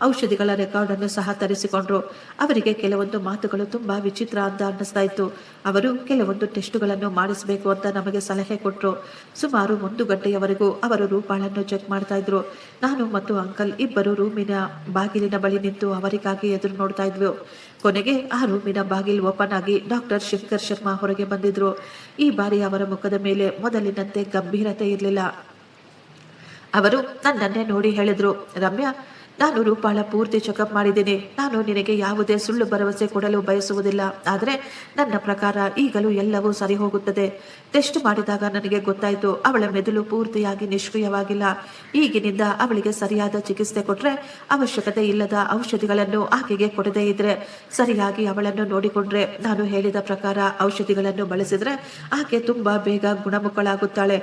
ಔಷಧಿಗಳ ರೆಕಾರ್ಡ್ ಅನ್ನು ಸಹ ತರಿಸಿಕೊಂಡ್ರು. ಅವರಿಗೆ ಕೆಲವೊಂದು ಮಾತುಗಳು ತುಂಬಾ ವಿಚಿತ್ರ ಅಂತ ಅನ್ನಿಸ್ತಾ ಇತ್ತು. ಅವರು ಕೆಲವೊಂದು ಟೆಸ್ಟುಗಳನ್ನು ಮಾಡಿಸಬೇಕು ಅಂತ ನಮಗೆ ಸಲಹೆ ಕೊಟ್ಟರು. ಸುಮಾರು 1 ಗಂಟೆಯವರೆಗೂ ಅವರು ರೂಪಾಳನ್ನು ಚೆಕ್ ಮಾಡ್ತಾ ಇದ್ರು. ನಾನು ಮತ್ತು ಅಂಕಲ್ ಇಬ್ಬರು ರೂಮಿನ ಬಾಗಿಲಿನ ಬಳಿ ನಿಂತು ಅವರಿಗಾಗಿ ಎದುರು ನೋಡ್ತಾ ಇದ್ವಿ. ಕೊನೆಗೆ ಆ ರೂಮಿನ ಬಾಗಿಲು ಓಪನ್ ಆಗಿ ಡಾಕ್ಟರ್ ಶಂಕರ್ ಶರ್ಮಾ ಹೊರಗೆ ಬಂದಿದ್ರು. ಈ ಬಾರಿ ಅವರ ಮುಖದ ಮೇಲೆ ಮೊದಲಿನಂತೆ ಗಂಭೀರತೆ ಇರಲಿಲ್ಲ. ಅವರು ನನ್ನನ್ನೇ ನೋಡಿ ಹೇಳಿದ್ರು, ರಮ್ಯಾ, ನಾನು ರೂಪಾಳ ಪೂರ್ತಿ ಚೆಕಪ್ ಮಾಡಿದ್ದೀನಿ. ನಾನು ನಿನಗೆ ಯಾವುದೇ ಸುಳ್ಳು ಭರವಸೆ ಕೊಡಲು ಬಯಸುವುದಿಲ್ಲ. ಆದರೆ ನನ್ನ ಪ್ರಕಾರ ಈಗಲೂ ಎಲ್ಲವೂ ಸರಿ ಹೋಗುತ್ತದೆ. ಟೆಸ್ಟ್ ಮಾಡಿದಾಗ ನನಗೆ ಗೊತ್ತಾಯಿತು, ಅವಳ ಮೆದುಳು ಪೂರ್ತಿಯಾಗಿ ನಿಷ್ಕ್ರಿಯವಾಗಿಲ್ಲ. ಈಗಿನಿಂದ ಅವಳಿಗೆ ಸರಿಯಾದ ಚಿಕಿತ್ಸೆ ಕೊಟ್ಟರೆ, ಅವಶ್ಯಕತೆ ಇಲ್ಲದ ಔಷಧಿಗಳನ್ನು ಆಕೆಗೆ ಕೊಡದೇ ಇದ್ರೆ, ಸರಿಯಾಗಿ ಅವಳನ್ನು ನೋಡಿಕೊಂಡ್ರೆ, ನಾನು ಹೇಳಿದ ಪ್ರಕಾರ ಔಷಧಿಗಳನ್ನು ಬಳಸಿದ್ರೆ ಆಕೆ ತುಂಬಾ ಬೇಗ ಗುಣಮುಖಳಾಗುತ್ತಾಳೆ.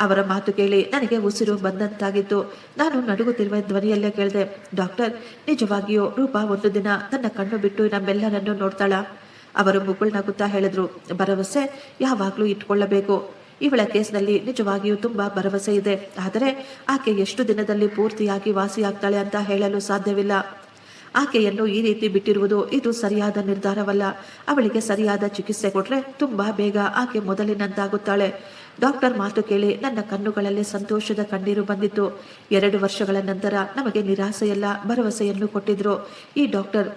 ಅವರ ಮಾತು ಕೇಳಿ ನನಗೆ ಉಸಿರು ಬಂದಂತಾಗಿತ್ತು. ನಾನು ನಡುಗುತ್ತಿರುವ ಧ್ವನಿಯಲ್ಲೇ ಕೇಳಿದೆ, ಡಾಕ್ಟರ್, ನಿಜವಾಗಿಯೂ ರೂಪಾ ಒಂದು ದಿನ ತನ್ನ ಕಣ್ಣು ಬಿಟ್ಟು ನಮ್ಮೆಲ್ಲರನ್ನು ನೋಡ್ತಾಳ? ಅವರು ಮುಗುಳ್ನಗುತ್ತಾ ಹೇಳಿದ್ರು, ಭರವಸೆ ಯಾವಾಗ್ಲೂ ಇಟ್ಕೊಳ್ಳಬೇಕು. ಇವಳ ಕೇಸ್ನಲ್ಲಿ ನಿಜವಾಗಿಯೂ ತುಂಬಾ ಭರವಸೆ ಇದೆ. ಆದರೆ ಆಕೆ ಎಷ್ಟು ದಿನದಲ್ಲಿ ಪೂರ್ತಿಯಾಗಿ ವಾಸಿಯಾಗ್ತಾಳೆ ಅಂತ ಹೇಳಲು ಸಾಧ್ಯವಿಲ್ಲ. ಆಕೆಯನ್ನು ಈ ರೀತಿ ಬಿಟ್ಟಿರುವುದು ಇದು ಸರಿಯಾದ ನಿರ್ಧಾರವಲ್ಲ. ಅವಳಿಗೆ ಸರಿಯಾದ ಚಿಕಿತ್ಸೆ ಕೊಟ್ರೆ ತುಂಬಾ ಬೇಗ ಆಕೆ ಮೊದಲಿನಂತಾಗುತ್ತಾಳೆ. ಡಾಕ್ಟರ್ ಮಾತು ಕೇಳಿ ನನ್ನ ಕಣ್ಣುಗಳಲ್ಲಿ ಸಂತೋಷದ ಕಣ್ಣೀರು ಬಂದಿತ್ತು. 2 ವರ್ಷಗಳ ನಂತರ ನಮಗೆ ನಿರಾಸೆಯಲ್ಲ, ಭರವಸೆಯನ್ನು ಕೊಟ್ಟಿದ್ರು ಈ ಡಾಕ್ಟರ್.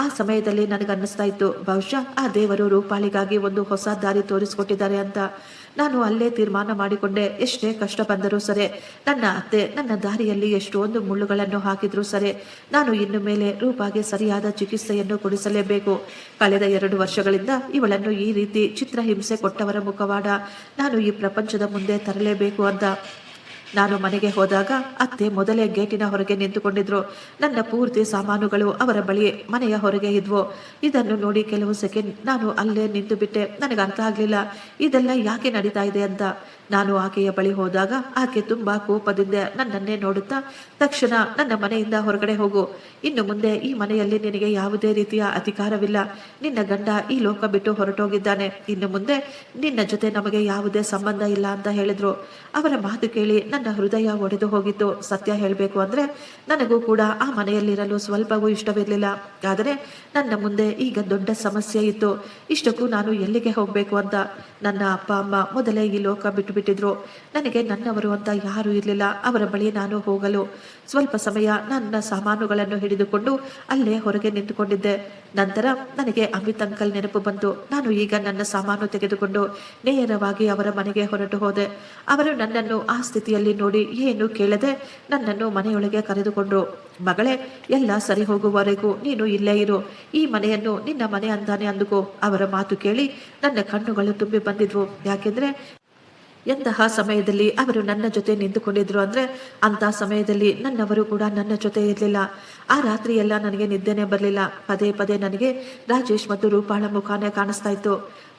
ಆ ಸಮಯದಲ್ಲಿ ನನಗನ್ನಿಸ್ತಾ ಇತ್ತು, ಬಹುಶಃ ಆ ದೇವರು ರೂಪಾಳಿಗಾಗಿ ಒಂದು ಹೊಸ ದಾರಿ ತೋರಿಸ್ಕೊಟ್ಟಿದ್ದಾರೆ ಅಂತ. ನಾನು ಅಲ್ಲೇ ತೀರ್ಮಾನ ಮಾಡಿಕೊಂಡೆ, ಎಷ್ಟೇ ಕಷ್ಟ ಬಂದರೂ ಸರಿ, ನನ್ನ ಅತ್ತೆ ನನ್ನ ದಾರಿಯಲ್ಲಿ ಎಷ್ಟೊಂದು ಮುಳ್ಳುಗಳನ್ನು ಹಾಕಿದ್ರು ಸರಿ, ನಾನು ಇನ್ನು ಮೇಲೆ ರೂಪಾಗೆ ಸರಿಯಾದ ಚಿಕಿತ್ಸೆಯನ್ನು ಕೊಡಿಸಲೇಬೇಕು. ಕಳೆದ 2 ವರ್ಷಗಳಿಂದ ಇವಳನ್ನು ಈ ರೀತಿ ಚಿತ್ರಹಿಂಸೆ ಕೊಟ್ಟವರ ಮುಖವಾಡ ನಾನು ಈ ಪ್ರಪಂಚದ ಮುಂದೆ ತರಲೇಬೇಕು ಅಂತ. ನಾನು ಮನೆಗೆ ಹೋದಾಗ ಅತ್ತೆ ಮೊದಲೇ ಗೇಟಿನ ಹೊರಗೆ ನಿಂತುಕೊಂಡಿದ್ರು. ನನ್ನ ಪೂರ್ತಿ ಸಾಮಾನುಗಳು ಅವರ ಬಳಿ ಮನೆಯ ಹೊರಗೆ ಇದ್ವು. ಇದನ್ನು ನೋಡಿ ಕೆಲವು ಸೆಕೆಂಡ್ ನಾನು ಅಲ್ಲೇ ನಿಂತು ಬಿಟ್ಟೆ. ನನಗೆ ಅರ್ಥ ಆಗಲಿಲ್ಲ ಇದೆಲ್ಲ ಯಾಕೆ ನಡೀತಾ ಇದೆ ಅಂತ. ನಾನು ಆಕೆಯ ಬಳಿ ಹೋದಾಗ ಆಕೆ ತುಂಬಾ ಕೋಪದಿಂದ ನನ್ನನ್ನೇ ನೋಡುತ್ತಾ, ತಕ್ಷಣ ನನ್ನ ಮನೆಯಿಂದ ಹೊರಗಡೆ ಹೋಗು. ಇನ್ನು ಮುಂದೆ ಈ ಮನೆಯಲ್ಲಿ ನಿನಗೆ ಯಾವುದೇ ರೀತಿಯ ಅಧಿಕಾರವಿಲ್ಲ. ನಿನ್ನ ಗಂಡ ಈ ಲೋಕ ಬಿಟ್ಟು ಹೊರಟೋಗಿದ್ದಾನೆ. ಇನ್ನು ಮುಂದೆ ನಿನ್ನ ಜೊತೆ ನಮಗೆ ಯಾವುದೇ ಸಂಬಂಧ ಇಲ್ಲ ಅಂತ ಹೇಳಿದ್ರು. ಅವರ ಮಾತು ಕೇಳಿ ನನ್ನ ಹೃದಯ ಒಡೆದು ಹೋಗಿತ್ತು. ಸತ್ಯ ಹೇಳಬೇಕು ಅಂದ್ರೆ ನನಗೂ ಕೂಡ ಆ ಮನೆಯಲ್ಲಿರಲು ಸ್ವಲ್ಪವೂ ಇಷ್ಟವಿರಲಿಲ್ಲ. ಆದರೆ ನನ್ನ ಮುಂದೆ ಈಗ ದೊಡ್ಡ ಸಮಸ್ಯೆ ಇತ್ತು. ಇಷ್ಟಕ್ಕೂ ನಾನು ಎಲ್ಲಿಗೆ ಹೋಗಬೇಕು ಅಂತ ನನ್ನ ಅಪ್ಪ ಅಮ್ಮ ಮೊದಲೇ ಈ ಲೋಕ ಬಿಟ್ಟು ಬಿಟ್ಟಿದ್ರು. ನನಗೆ ನನ್ನವರು ಅಂತ ಯಾರೂ ಇರಲಿಲ್ಲ. ಅವರ ಬಳಿ ನಾನು ಹೋಗಲು ಸ್ವಲ್ಪ ಸಮಯ ನನ್ನ ಸಾಮಾನುಗಳನ್ನು ಹಿಡಿದುಕೊಂಡು ಅಲ್ಲೇ ಹೊರಗೆ ನಿಂತುಕೊಂಡಿದ್ದೆ. ನಂತರ ನನಗೆ ಅಮಿತ್ ಅಂಕಲ್ ನೆನಪು ಬಂತು. ನಾನು ಈಗ ನನ್ನ ಸಾಮಾನು ತೆಗೆದುಕೊಂಡು ನೇರವಾಗಿ ಅವರ ಮನೆಗೆ ಹೊರಟು ಹೋದೆ. ಅವರು ನನ್ನನ್ನು ಆ ಸ್ಥಿತಿಯಲ್ಲಿ ನೋಡಿ ಏನು ಕೇಳದೆ ನನ್ನನ್ನು ಮನೆಯೊಳಗೆ ಕರೆದುಕೊಂಡ್ರು. ಮಗಳೇ, ಎಲ್ಲ ಸರಿ ಹೋಗುವವರೆಗೂ ನೀನು ಇಲ್ಲೇ ಇರು. ಈ ಮನೆಯನ್ನು ನಿನ್ನ ಮನೆ ಅಂತಾನೆ ಅಂದುಕೋ. ಅವರ ಮಾತು ಕೇಳಿ ನನ್ನ ಕಣ್ಣುಗಳು ತುಂಬಿ ಬಂದಿದ್ವು. ಯಾಕೆಂದ್ರೆ ಎಂತಹ ಸಮಯದಲ್ಲಿ ಅವರು ನನ್ನ ಜೊತೆ ನಿಂತುಕೊಂಡಿದ್ರು ಅಂದ್ರೆ ಅಂತ ಸಮಯದಲ್ಲಿ ನನ್ನವರು ಕೂಡ ನನ್ನ ಜೊತೆ ಇರಲಿಲ್ಲ. ಆ ರಾತ್ರಿ ಎಲ್ಲ ನನಗೆ ನಿದ್ದೆನೆ ಬರಲಿಲ್ಲ. ಪದೇ ಪದೇ ನನಗೆ ರಾಜೇಶ್ ಮತ್ತು ರೂಪಾಳ ಮುಖಾನೇ ಕಾಣಿಸ್ತಾ ಇತ್ತು.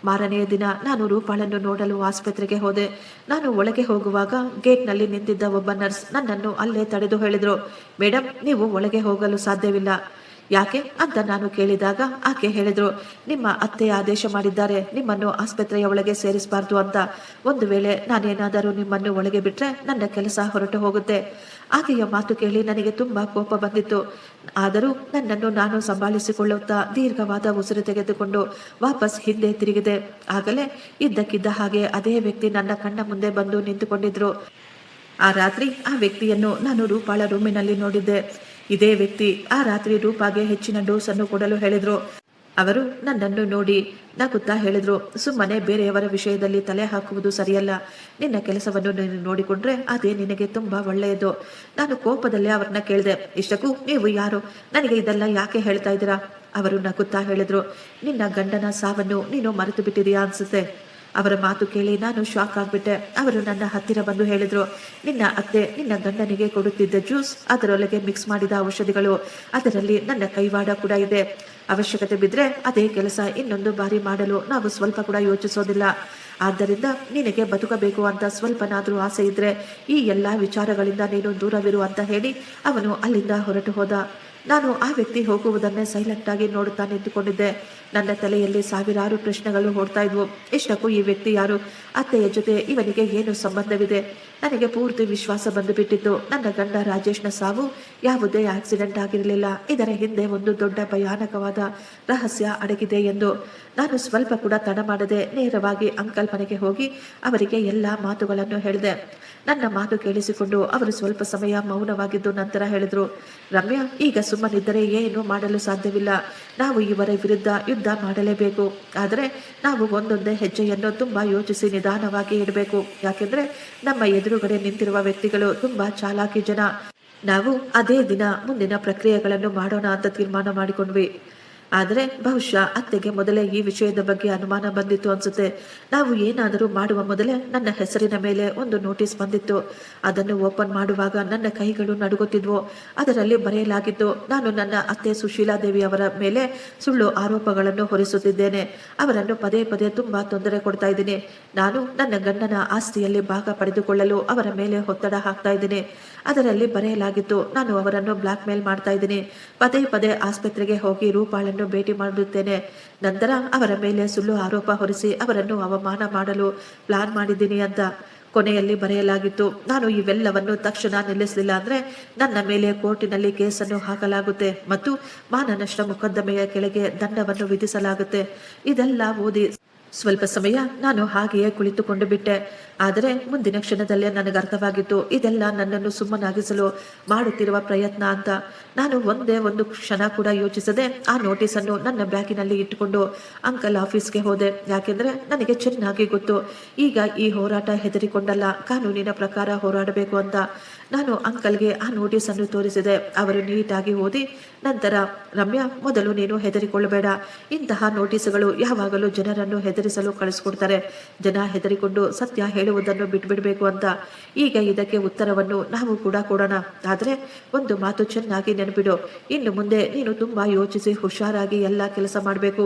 ಮಾರನೆಯ ದಿನ ನಾನು ರೂಪಾಳನ್ನು ನೋಡಲು ಆಸ್ಪತ್ರೆಗೆ ಹೋದೆ. ನಾನು ಒಳಗೆ ಹೋಗುವಾಗ ಗೇಟ್ನಲ್ಲಿ ನಿಂತಿದ್ದ ಒಬ್ಬ ನರ್ಸ್ ನನ್ನನ್ನು ಅಲ್ಲೇ ತಡೆದು ಹೇಳಿದ್ರು, ಮೇಡಮ್, ನೀವು ಒಳಗೆ ಹೋಗಲು ಸಾಧ್ಯವಿಲ್ಲ. ಯಾಕೆ ಅಂತ ನಾನು ಕೇಳಿದಾಗ ಆಕೆ ಹೇಳಿದ್ರು, ನಿಮ್ಮ ಅತ್ತೆ ಆದೇಶ ಮಾಡಿದ್ದಾರೆ ನಿಮ್ಮನ್ನು ಆಸ್ಪತ್ರೆಯ ಒಳಗೆ ಸೇರಿಸಬಾರ್ದು ಅಂತ. ಒಂದು ವೇಳೆ ನಾನೇನಾದರೂ ನಿಮ್ಮನ್ನು ಒಳಗೆ ಬಿಟ್ರೆ ನನ್ನ ಕೆಲಸ ಹೊರಟು ಹೋಗುತ್ತೆ. ಆಕೆಯ ಮಾತು ಕೇಳಿ ನನಗೆ ತುಂಬಾ ಕೋಪ ಬಂದಿತ್ತು. ಆದರೂ ನನ್ನನ್ನು ನಾನು ಸಂಭಾಳಿಸಿಕೊಳ್ಳುತ್ತಾ ದೀರ್ಘವಾದ ಉಸಿರು ತೆಗೆದುಕೊಂಡು ವಾಪಸ್ ಹಿಂದೆ ತಿರುಗಿದೆ. ಆಗಲೇ ಇದ್ದಕ್ಕಿದ್ದ ಹಾಗೆ ಅದೇ ವ್ಯಕ್ತಿ ನನ್ನ ಕಣ್ಣ ಮುಂದೆ ಬಂದು ನಿಂತುಕೊಂಡಿದ್ರು. ಆ ರಾತ್ರಿ ಆ ವ್ಯಕ್ತಿಯನ್ನು ನಾನು ರೂಪಾಳ ರೂಮಿನಲ್ಲಿ ನೋಡಿದ್ದೆ. ಇದೇ ವ್ಯಕ್ತಿ ಆ ರಾತ್ರಿ ರೂಪಾಗೆ ಹೆಚ್ಚಿನ ಡೋಸ್ ಅನ್ನು ಕೊಡಲು ಹೇಳಿದ್ರು. ಅವರು ನನ್ನನ್ನು ನೋಡಿ ನಗುತ್ತಾ ಹೇಳಿದ್ರು, ಸುಮ್ಮನೆ ಬೇರೆಯವರ ವಿಷಯದಲ್ಲಿ ತಲೆ ಹಾಕುವುದು ಸರಿಯಲ್ಲ. ನಿನ್ನ ಕೆಲಸವನ್ನು ನೀನು ನೋಡಿಕೊಂಡ್ರೆ ಅದೇ ನಿನಗೆ ತುಂಬಾ ಒಳ್ಳೆಯದು. ನಾನು ಕೋಪದಲ್ಲೇ ಅವರನ್ನ ಕೇಳಿದೆ, ಇಷ್ಟಕ್ಕೂ ನೀವು ಯಾರು? ನನಗೆ ಇದೆಲ್ಲ ಯಾಕೆ ಹೇಳ್ತಾ ಇದ್ದೀರಾ? ಅವರು ನಗುತ್ತಾ ಹೇಳಿದ್ರು, ನಿನ್ನ ಗಂಡನ ಸಾವನ್ನು ನೀನು ಮರೆತು ಬಿಟ್ಟಿದೀಯಾ ಅನ್ಸುತ್ತೆ. ಅವರ ಮಾತು ಕೇಳಿ ನಾನು ಶಾಕ್ ಆಗ್ಬಿಟ್ಟೆ. ಅವರು ನನ್ನ ಹತ್ತಿರ ಬಂದು ಹೇಳಿದ್ರು, ನಿನ್ನ ಅತ್ತೆ ನಿನ್ನ ಗಂಡನಿಗೆ ಕೊಡುತ್ತಿದ್ದ ಜ್ಯೂಸ್, ಅದರೊಳಗೆ ಮಿಕ್ಸ್ ಮಾಡಿದ ಔಷಧಿಗಳು, ಅದರಲ್ಲಿ ನನ್ನ ಕೈವಾಡ ಕೂಡ ಇದೆ. ಅವಶ್ಯಕತೆ ಬಿದ್ದರೆ ಅದೇ ಕೆಲಸ ಇನ್ನೊಂದು ಬಾರಿ ಮಾಡಲು ನಾವು ಸ್ವಲ್ಪ ಕೂಡ ಯೋಚಿಸೋದಿಲ್ಲ. ಆದ್ದರಿಂದ ನಿನಗೆ ಬದುಕಬೇಕು ಅಂತ ಸ್ವಲ್ಪನಾದರೂ ಆಸೆ ಇದ್ರೆ ಈ ಎಲ್ಲ ವಿಚಾರಗಳಿಂದ ನೀನು ದೂರವಿರು ಅಂತ ಹೇಳಿ ಅವನು ಅಲ್ಲಿಂದ ಹೊರಟು ಹೋದ. ನಾನು ಆ ವ್ಯಕ್ತಿ ಹೋಗುವುದನ್ನೇ ಸೈಲೆಂಟ್ ಆಗಿ ನೋಡುತ್ತಾ ನಿಂತುಕೊಂಡಿದ್ದೆ. ನನ್ನ ತಲೆಯಲ್ಲಿ ಸಾವಿರಾರು ಪ್ರಶ್ನೆಗಳು ಓಡ್ತಾ ಇದ್ವು. ಇಷ್ಟಕ್ಕೂ ಈ ವ್ಯಕ್ತಿ ಯಾರು? ಅತ್ತೆಯ ಜೊತೆ ಇವನಿಗೆ ಏನು ಸಂಬಂಧವಿದೆ? ನನಗೆ ಪೂರ್ತಿ ವಿಶ್ವಾಸ ಬಂದು ಬಿಟ್ಟಿತ್ತು. ನನ್ನ ಗಂಡ ರಾಜೇಶ್ನ ಸಾವು ಯಾವುದೇ ಆಕ್ಸಿಡೆಂಟ್ ಆಗಿರಲಿಲ್ಲ. ಇದರ ಹಿಂದೆ ಒಂದು ದೊಡ್ಡ ಭಯಾನಕವಾದ ರಹಸ್ಯ ಅಡಗಿದೆ ಎಂದು ನಾನು ಸ್ವಲ್ಪ ಕೂಡ ತಡ ಮಾಡದೆ ನೇರವಾಗಿ ಅಂಕಲ್ ಮನೆಗೆ ಹೋಗಿ ಅವರಿಗೆ ಎಲ್ಲ ಮಾತುಗಳನ್ನು ಹೇಳಿದೆ. ನನ್ನ ಮಾತು ಕೇಳಿಸಿಕೊಂಡು ಅವರು ಸ್ವಲ್ಪ ಸಮಯ ಮೌನವಾಗಿದ್ದು ನಂತರ ಹೇಳಿದ್ರು, ರಮ್ಯಾ, ಈಗ ಸುಮ್ಮನಿದ್ದರೆ ಏನು ಮಾಡಲು ಸಾಧ್ಯವಿಲ್ಲ. ನಾವು ಇವರ ವಿರುದ್ಧ ಯುದ್ಧ ಮಾಡಲೇಬೇಕು. ಆದರೆ ನಾವು ಒಂದೊಂದೇ ಹೆಜ್ಜೆಯನ್ನು ತುಂಬಾ ಯೋಚಿಸಿ ನಿಧಾನವಾಗಿ ಇಡಬೇಕು. ಯಾಕೆಂದ್ರೆ ನಮ್ಮ ಎದುರುಗಡೆ ನಿಂತಿರುವ ವ್ಯಕ್ತಿಗಳು ತುಂಬಾ ಚಾಲಾಕಿ ಜನ. ನಾವು ಅದೇ ದಿನ ಮುಂದಿನ ಪ್ರಕ್ರಿಯೆಗಳನ್ನು ಮಾಡೋಣ ಅಂತ ತೀರ್ಮಾನ ಮಾಡಿಕೊಂಡ್ವಿ. ಆದರೆ ಬಹುಶಃ ಅತ್ತೆಗೆ ಮೊದಲೇ ಈ ವಿಷಯದ ಬಗ್ಗೆ ಅನುಮಾನ ಬಂದಿತ್ತು ಅನ್ಸುತ್ತೆ. ನಾವು ಏನಾದರೂ ಮಾಡುವ ಮೊದಲೇ ನನ್ನ ಹೆಸರಿನ ಮೇಲೆ ಒಂದು ನೋಟಿಸ್ ಬಂದಿತ್ತು. ಅದನ್ನು ಓಪನ್ ಮಾಡುವಾಗ ನನ್ನ ಕೈಗಳು ನಡುಗುತ್ತಿದ್ವು. ಅದರಲ್ಲಿ ಬರೆಯಲಾಗಿತ್ತು, ನಾನು ನನ್ನ ಅತ್ತೆ ಸುಶೀಲಾದೇವಿ ಅವರ ಮೇಲೆ ಸುಳ್ಳು ಆರೋಪಗಳನ್ನು ಹೊರಿಸುತ್ತಿದ್ದೇನೆ. ಅವರನ್ನು ಪದೇ ಪದೇ ತುಂಬಾ ತೊಂದರೆ ಕೊಡ್ತಾ ಇದ್ದೀನಿ. ನಾನು ನನ್ನ ಗಂಡನ ಆಸ್ತಿಯಲ್ಲಿ ಭಾಗ ಪಡೆದುಕೊಳ್ಳಲು ಅವರ ಮೇಲೆ ಒತ್ತಡ ಹಾಕ್ತಾ ಇದ್ದೀನಿ. ಅದರಲ್ಲಿ ಬರೆಯಲಾಗಿತ್ತು, ನಾನು ಅವರನ್ನು ಬ್ಲಾಕ್ ಮೇಲ್ ಮಾಡ್ತಾ ಇದ್ದೀನಿ. ಪದೇ ಪದೇ ಆಸ್ಪತ್ರೆಗೆ ಹೋಗಿ ರೂಪಾಳನ್ನು ಭೇಟಿ ಮಾಡುತ್ತೇನೆ. ನಂತರ ಅವರ ಮೇಲೆ ಸುಳ್ಳು ಆರೋಪ ಹೊರಿಸಿ ಅವರನ್ನು ಅವಮಾನ ಮಾಡಲು ಪ್ಲಾನ್ ಮಾಡಿದ್ದೀನಿ ಅಂತ ಕೊನೆಯಲ್ಲಿ ಬರೆಯಲಾಗಿತ್ತು. ನಾನು ಇವೆಲ್ಲವನ್ನು ತಕ್ಷಣ ನಿಲ್ಲಿಸಲಿಲ್ಲ ಅಂದ್ರೆ ನನ್ನ ಮೇಲೆ ಕೋರ್ಟಿನಲ್ಲಿ ಕೇಸನ್ನು ಹಾಕಲಾಗುತ್ತೆ ಮತ್ತು ಮಾನನಷ್ಟ ಮೊಕದ್ದಮೆಯ ಕೆಳಗೆ ದಂಡವನ್ನು ವಿಧಿಸಲಾಗುತ್ತೆ. ಇದೆಲ್ಲ ಓದಿ ಸ್ವಲ್ಪ ಸಮಯ ನಾನು ಹಾಗೆಯೇ ಕುಳಿತುಕೊಂಡು ಬಿಟ್ಟೆ. ಆದರೆ ಮುಂದಿನ ಕ್ಷಣದಲ್ಲೇ ನನಗೆ ಅರ್ಥವಾಗಿತ್ತು, ಇದೆಲ್ಲ ನನ್ನನ್ನು ಸುಮ್ಮನಾಗಿಸಲು ಮಾಡುತ್ತಿರುವ ಪ್ರಯತ್ನ ಅಂತ. ನಾನು ಒಂದೇ ಒಂದು ಕ್ಷಣ ಕೂಡ ಯೋಚಿಸದೆ ಆ ನೋಟಿಸನ್ನು ನನ್ನ ಬ್ಯಾಗಿನಲ್ಲಿ ಇಟ್ಟುಕೊಂಡು ಅಂಕಲ್ ಆಫೀಸ್ಗೆ ಹೋದೆ. ಯಾಕೆಂದ್ರೆ ನನಗೆ ಚೆನ್ನಾಗಿ ಗೊತ್ತು, ಈಗ ಈ ಹೋರಾಟ ಹೆದರಿಕೊಂಡಲ್ಲ, ಕಾನೂನಿನ ಪ್ರಕಾರ ಹೋರಾಡಬೇಕು ಅಂತ. ನಾನು ಅಂಕಲ್ಗೆ ಆ ನೋಟಿಸನ್ನು ತೋರಿಸಿದೆ. ಅವರು ನೀಟಾಗಿ ಓದಿ ನಂತರ, ರಮ್ಯಾ, ಮೊದಲು ನೀನು ಹೆದರಿಕೊಳ್ಳಬೇಡ. ಇಂತಹ ನೋಟಿಸ್ಗಳು ಯಾವಾಗಲೂ ಜನರನ್ನು ಹೆದರಿಸಲು ಕಳಿಸ್ಕೊಡ್ತಾರೆ. ಜನ ಹೆದರಿಕೊಂಡು ಸತ್ಯ ಹೇಳುವುದನ್ನು ಬಿಟ್ಬಿಡ್ಬೇಕು ಅಂತ. ಈಗ ಇದಕ್ಕೆ ಉತ್ತರವನ್ನು ನಾವು ಕೂಡ ಕೊಡೋಣ. ಆದರೆ ಒಂದು ಮಾತು ಚೆನ್ನಾಗಿ ನೆನಪಿಡು, ಇನ್ನು ಮುಂದೆ ನೀನು ತುಂಬಾ ಯೋಚಿಸಿ ಹುಷಾರಾಗಿ ಎಲ್ಲ ಕೆಲಸ ಮಾಡಬೇಕು.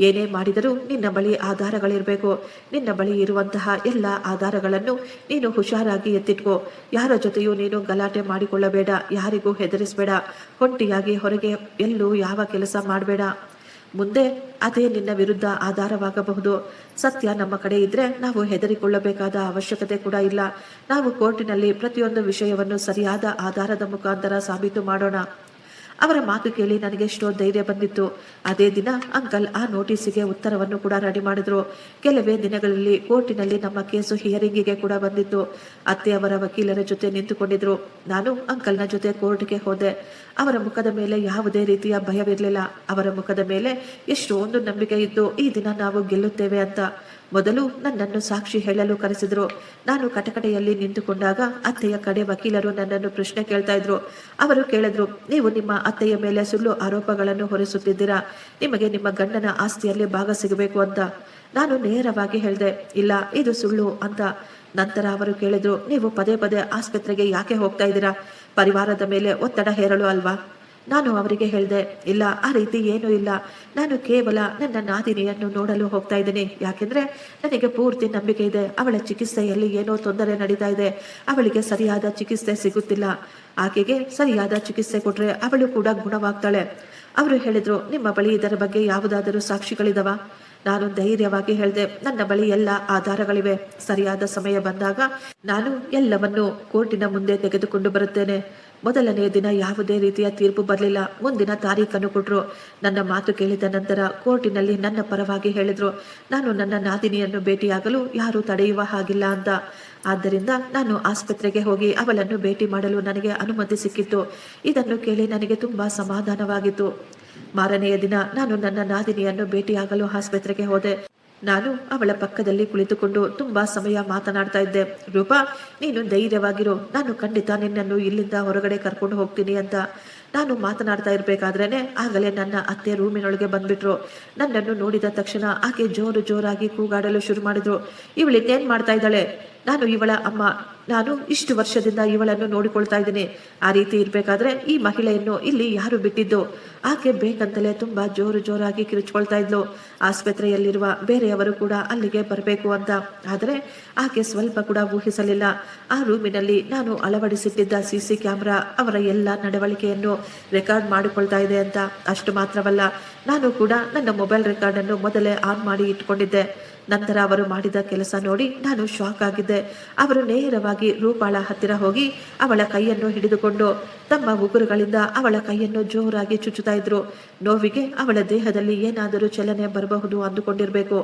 ಏನೇ ಮಾಡಿದರೂ ನಿನ್ನ ಬಳಿ ಆಧಾರಗಳಿರಬೇಕು. ನಿನ್ನ ಬಳಿ ಇರುವಂತಹ ಎಲ್ಲ ಆಧಾರಗಳನ್ನು ನೀನು ಹುಷಾರಾಗಿ ಎತ್ತಿಟ್ಕೋ. ಯಾರ ಜೊತೆಯೂ ನೀನು ಗಲಾಟೆ ಮಾಡಿಕೊಳ್ಳಬೇಡ, ಯಾರಿಗೂ ಹೆದರಿಸಬೇಡ. ಹೊಂಟಿಯಾಗಿ ಹೊರಗೆ ಎಲ್ಲೂ ಯಾವ ಕೆಲಸ ಮಾಡಬೇಡ. ಮುಂದೆ ಅದೇ ನಿನ್ನ ವಿರುದ್ಧ ಆಧಾರವಾಗಬಹುದು. ಸತ್ಯ ನಮ್ಮ ಕಡೆ ಇದ್ರೆ ನಾವು ಹೆದರಿಕೊಳ್ಳಬೇಕಾದ ಅವಶ್ಯಕತೆ ಕೂಡ ಇಲ್ಲ. ನಾವು ಕೋರ್ಟಿನಲ್ಲಿ ಪ್ರತಿಯೊಂದು ವಿಷಯವನ್ನು ಸರಿಯಾದ ಆಧಾರದ ಮುಖಾಂತರ ಸಾಬೀತು ಮಾಡೋಣ. ಅವರ ಮಾತು ಕೇಳಿ ನನಗೆ ಎಷ್ಟೋ ಧೈರ್ಯ ಬಂದಿತ್ತು. ಅದೇ ದಿನ ಅಂಕಲ್ ಆ ನೋಟಿಸಿಗೆ ಉತ್ತರವನ್ನು ಕೂಡ ರೆಡಿ ಮಾಡಿದ್ರು. ಕೆಲವೇ ದಿನಗಳಲ್ಲಿ ಕೋರ್ಟಿನಲ್ಲಿ ನಮ್ಮ ಕೇಸು ಹಿಯರಿಂಗಿಗೆ ಕೂಡ ಬಂದಿತ್ತು. ಅತ್ತೆ ಅವರ ವಕೀಲರ ಜೊತೆ ನಿಂತುಕೊಂಡಿದ್ರು. ನಾನು ಅಂಕಲ್ನ ಜೊತೆ ಕೋರ್ಟ್ಗೆ ಹೋದೆ. ಅವರ ಮುಖದ ಮೇಲೆ ಯಾವುದೇ ರೀತಿಯ ಭಯವಿರಲಿಲ್ಲ. ಅವರ ಮುಖದ ಮೇಲೆ ಎಷ್ಟೊಂದು ನಂಬಿಕೆ ಇದ್ದು ಈ ದಿನ ನಾವು ಗೆಲ್ಲುತ್ತೇವೆ ಅಂತ. ಮೊದಲು ನನ್ನನ್ನು ಸಾಕ್ಷಿ ಹೇಳಲು ಕರೆಸಿದ್ರು. ನಾನು ಕಟಕಟೆಯಲ್ಲಿ ನಿಂತುಕೊಂಡಾಗ ಅತ್ತೆಯ ಕಡೆ ವಕೀಲರು ನನ್ನನ್ನು ಪ್ರಶ್ನೆ ಕೇಳ್ತಾ ಇದ್ರು. ಅವರು ಕೇಳಿದ್ರು, ನೀವು ನಿಮ್ಮ ಅತ್ತೆಯ ಮೇಲೆ ಸುಳ್ಳು ಆರೋಪಗಳನ್ನು ಹೊರಿಸುತ್ತಿದ್ದೀರಾ, ನಿಮಗೆ ನಿಮ್ಮ ಗಂಡನ ಆಸ್ತಿಯಲ್ಲಿ ಭಾಗ ಸಿಗಬೇಕು ಅಂತ. ನಾನು ನೇರವಾಗಿ ಹೇಳಿದೆ, ಇಲ್ಲ ಇದು ಸುಳ್ಳು ಅಂತ. ನಂತರ ಅವರು ಕೇಳಿದ್ರು, ನೀವು ಪದೇ ಪದೇ ಆಸ್ಪತ್ರೆಗೆ ಯಾಕೆ ಹೋಗ್ತಾ ಇದ್ದೀರಾ, ಪರಿವಾರದ ಮೇಲೆ ಒತ್ತಡ ಹೇರಲು ಅಲ್ವಾ? ನಾನು ಅವರಿಗೆ ಹೇಳಿದೆ, ಇಲ್ಲ ಆ ರೀತಿ ಏನೂ ಇಲ್ಲ, ನಾನು ಕೇವಲ ನನ್ನ ನಾದಿನಿಯನ್ನು ನೋಡಲು ಹೋಗ್ತಾ ಇದ್ದೀನಿ. ಯಾಕೆಂದ್ರೆ ನನಗೆ ಪೂರ್ತಿ ನಂಬಿಕೆ ಇದೆ, ಅವಳ ಚಿಕಿತ್ಸೆಯಲ್ಲಿ ಏನೋ ತೊಂದರೆ ನಡೀತಾ ಇದೆ, ಅವಳಿಗೆ ಸರಿಯಾದ ಚಿಕಿತ್ಸೆ ಸಿಗುತ್ತಿಲ್ಲ. ಆಕೆಗೆ ಸರಿಯಾದ ಚಿಕಿತ್ಸೆ ಕೊಟ್ರೆ ಅವಳು ಕೂಡ ಗುಣವಾಗ್ತಾಳೆ. ಅವರು ಹೇಳಿದ್ರು, ನಿಮ್ಮ ಬಳಿ ಇದರ ಬಗ್ಗೆ ಯಾವುದಾದರೂ ಸಾಕ್ಷಿಗಳಿದವ? ನಾನು ಧೈರ್ಯವಾಗಿ ಹೇಳಿದೆ, ನನ್ನ ಬಳಿ ಎಲ್ಲ ಆಧಾರಗಳಿವೆ. ಸರಿಯಾದ ಸಮಯ ಬಂದಾಗ ನಾನು ಎಲ್ಲವನ್ನು ಕೋರ್ಟಿನ ಮುಂದೆ ತೆಗೆದುಕೊಂಡು ಬರುತ್ತೇನೆ. ಮೊದಲನೆಯ ದಿನ ಯಾವುದೇ ರೀತಿಯ ತೀರ್ಪು ಬರಲಿಲ್ಲ. ಮುಂದಿನ ತಾರೀಖನ್ನು ಕೊಟ್ಟರು. ನನ್ನ ಮಾತು ಕೇಳಿದ ನಂತರ ಕೋರ್ಟಿನಲ್ಲಿ ನನ್ನ ಪರವಾಗಿ ಹೇಳಿದ್ರು, ನಾನು ನನ್ನ ನಾದಿನಿಯನ್ನು ಭೇಟಿಯಾಗಲು ಯಾರೂ ತಡೆಯುವ ಹಾಗಿಲ್ಲ ಅಂತ. ಆದ್ದರಿಂದ ನಾನು ಆಸ್ಪತ್ರೆಗೆ ಹೋಗಿ ಅವಳನ್ನು ಭೇಟಿ ಮಾಡಲು ನನಗೆ ಅನುಮತಿ ಸಿಕ್ಕಿತ್ತು. ಇದನ್ನು ಕೇಳಿ ನನಗೆ ತುಂಬಾ ಸಮಾಧಾನವಾಗಿತ್ತು. ಮಾರನೆಯ ದಿನ ನಾನು ನನ್ನ ನಾದಿನಿಯನ್ನು ಭೇಟಿಯಾಗಲು ಆಸ್ಪತ್ರೆಗೆ ಹೋದೆ. ನಾನು ಅವಳ ಪಕ್ಕದಲ್ಲಿ ಕುಳಿತುಕೊಂಡು ತುಂಬಾ ಸಮಯ ಮಾತನಾಡ್ತಾ ಇದ್ದೆ. ರೂಪಾ, ನೀನು ಧೈರ್ಯವಾಗಿರು, ನಾನು ಖಂಡಿತ ನಿನ್ನನ್ನು ಇಲ್ಲಿಂದ ಹೊರಗಡೆ ಕರ್ಕೊಂಡು ಹೋಗ್ತೀನಿ ಅಂತ. ನಾನು ಮಾತನಾಡ್ತಾ ಇರ್ಬೇಕಾದ್ರೇನೆ ಆಗಲೇ ನನ್ನ ಅತ್ತೆ ರೂಮಿನೊಳಗೆ ಬಂದ್ಬಿಟ್ರು. ನನ್ನನ್ನು ನೋಡಿದ ತಕ್ಷಣ ಆಕೆ ಜೋರಾಗಿ ಕೂಗಾಡಲು ಶುರು ಮಾಡಿದ್ರು. ಇವಳಿನ್ನೇನ್ ಮಾಡ್ತಾ ಇದ್ದಾಳೆ? ನಾನು ಇವಳ ಅಮ್ಮ, ನಾನು ಇಷ್ಟು ವರ್ಷದಿಂದ ಇವಳನ್ನು ನೋಡಿಕೊಳ್ತಾ ಇದ್ದೀನಿ. ಆ ರೀತಿ ಇರ್ಬೇಕಾದ್ರೆ ಈ ಮಹಿಳೆಯನ್ನು ಇಲ್ಲಿ ಯಾರು ಬಿಟ್ಟಿದ್ದು? ಆಕೆ ಬೇಕಂತಲೇ ತುಂಬಾ ಜೋರಾಗಿ ಕಿರುಚ್ಕೊಳ್ತಾ ಇದ್ಲು. ಆಸ್ಪತ್ರೆಯಲ್ಲಿರುವ ಬೇರೆಯವರು ಕೂಡ ಅಲ್ಲಿಗೆ ಬರಬೇಕು ಅಂತ. ಆದರೆ ಆಕೆ ಸ್ವಲ್ಪ ಕೂಡ ಊಹಿಸಲಿಲ್ಲ, ಆ ರೂಮಿನಲ್ಲಿ ನಾನು ಅಳವಡಿಸಿಟ್ಟಿದ್ದ CC ಕ್ಯಾಮ್ರಾ ಅವರ ಎಲ್ಲ ನಡವಳಿಕೆಯನ್ನು ರೆಕಾರ್ಡ್ ಮಾಡಿಕೊಳ್ತಾ ಇದೆ ಅಂತ. ಅಷ್ಟು ಮಾತ್ರವಲ್ಲ, ನಾನು ಕೂಡ ನನ್ನ ಮೊಬೈಲ್ ರೆಕಾರ್ಡನ್ನು ಮೊದಲೇ ಆನ್ ಮಾಡಿ ಇಟ್ಕೊಂಡಿದ್ದೆ. ನಂತರ ಅವರು ಮಾಡಿದ ಕೆಲಸ ನೋಡಿ ನಾನು ಶಾಕ್ ಆಗಿದ್ದೆ. ಅವರು ನೇರವಾಗಿ ರೂಪಾಳ ಹತ್ತಿರ ಹೋಗಿ ಅವಳ ಕೈಯನ್ನು ಹಿಡಿದುಕೊಂಡು ತಮ್ಮ ಉಗುರುಗಳಿಂದ ಅವಳ ಕೈಯನ್ನು ಜೋರಾಗಿ ಚುಚ್ಚುತ್ತಾ ಇದ್ರು. ನೋವಿಗೆ ಅವಳ ದೇಹದಲ್ಲಿ ಏನಾದರೂ ಚಲನೆ ಬರಬಹುದು ಅಂದುಕೊಂಡಿರಬೇಕು.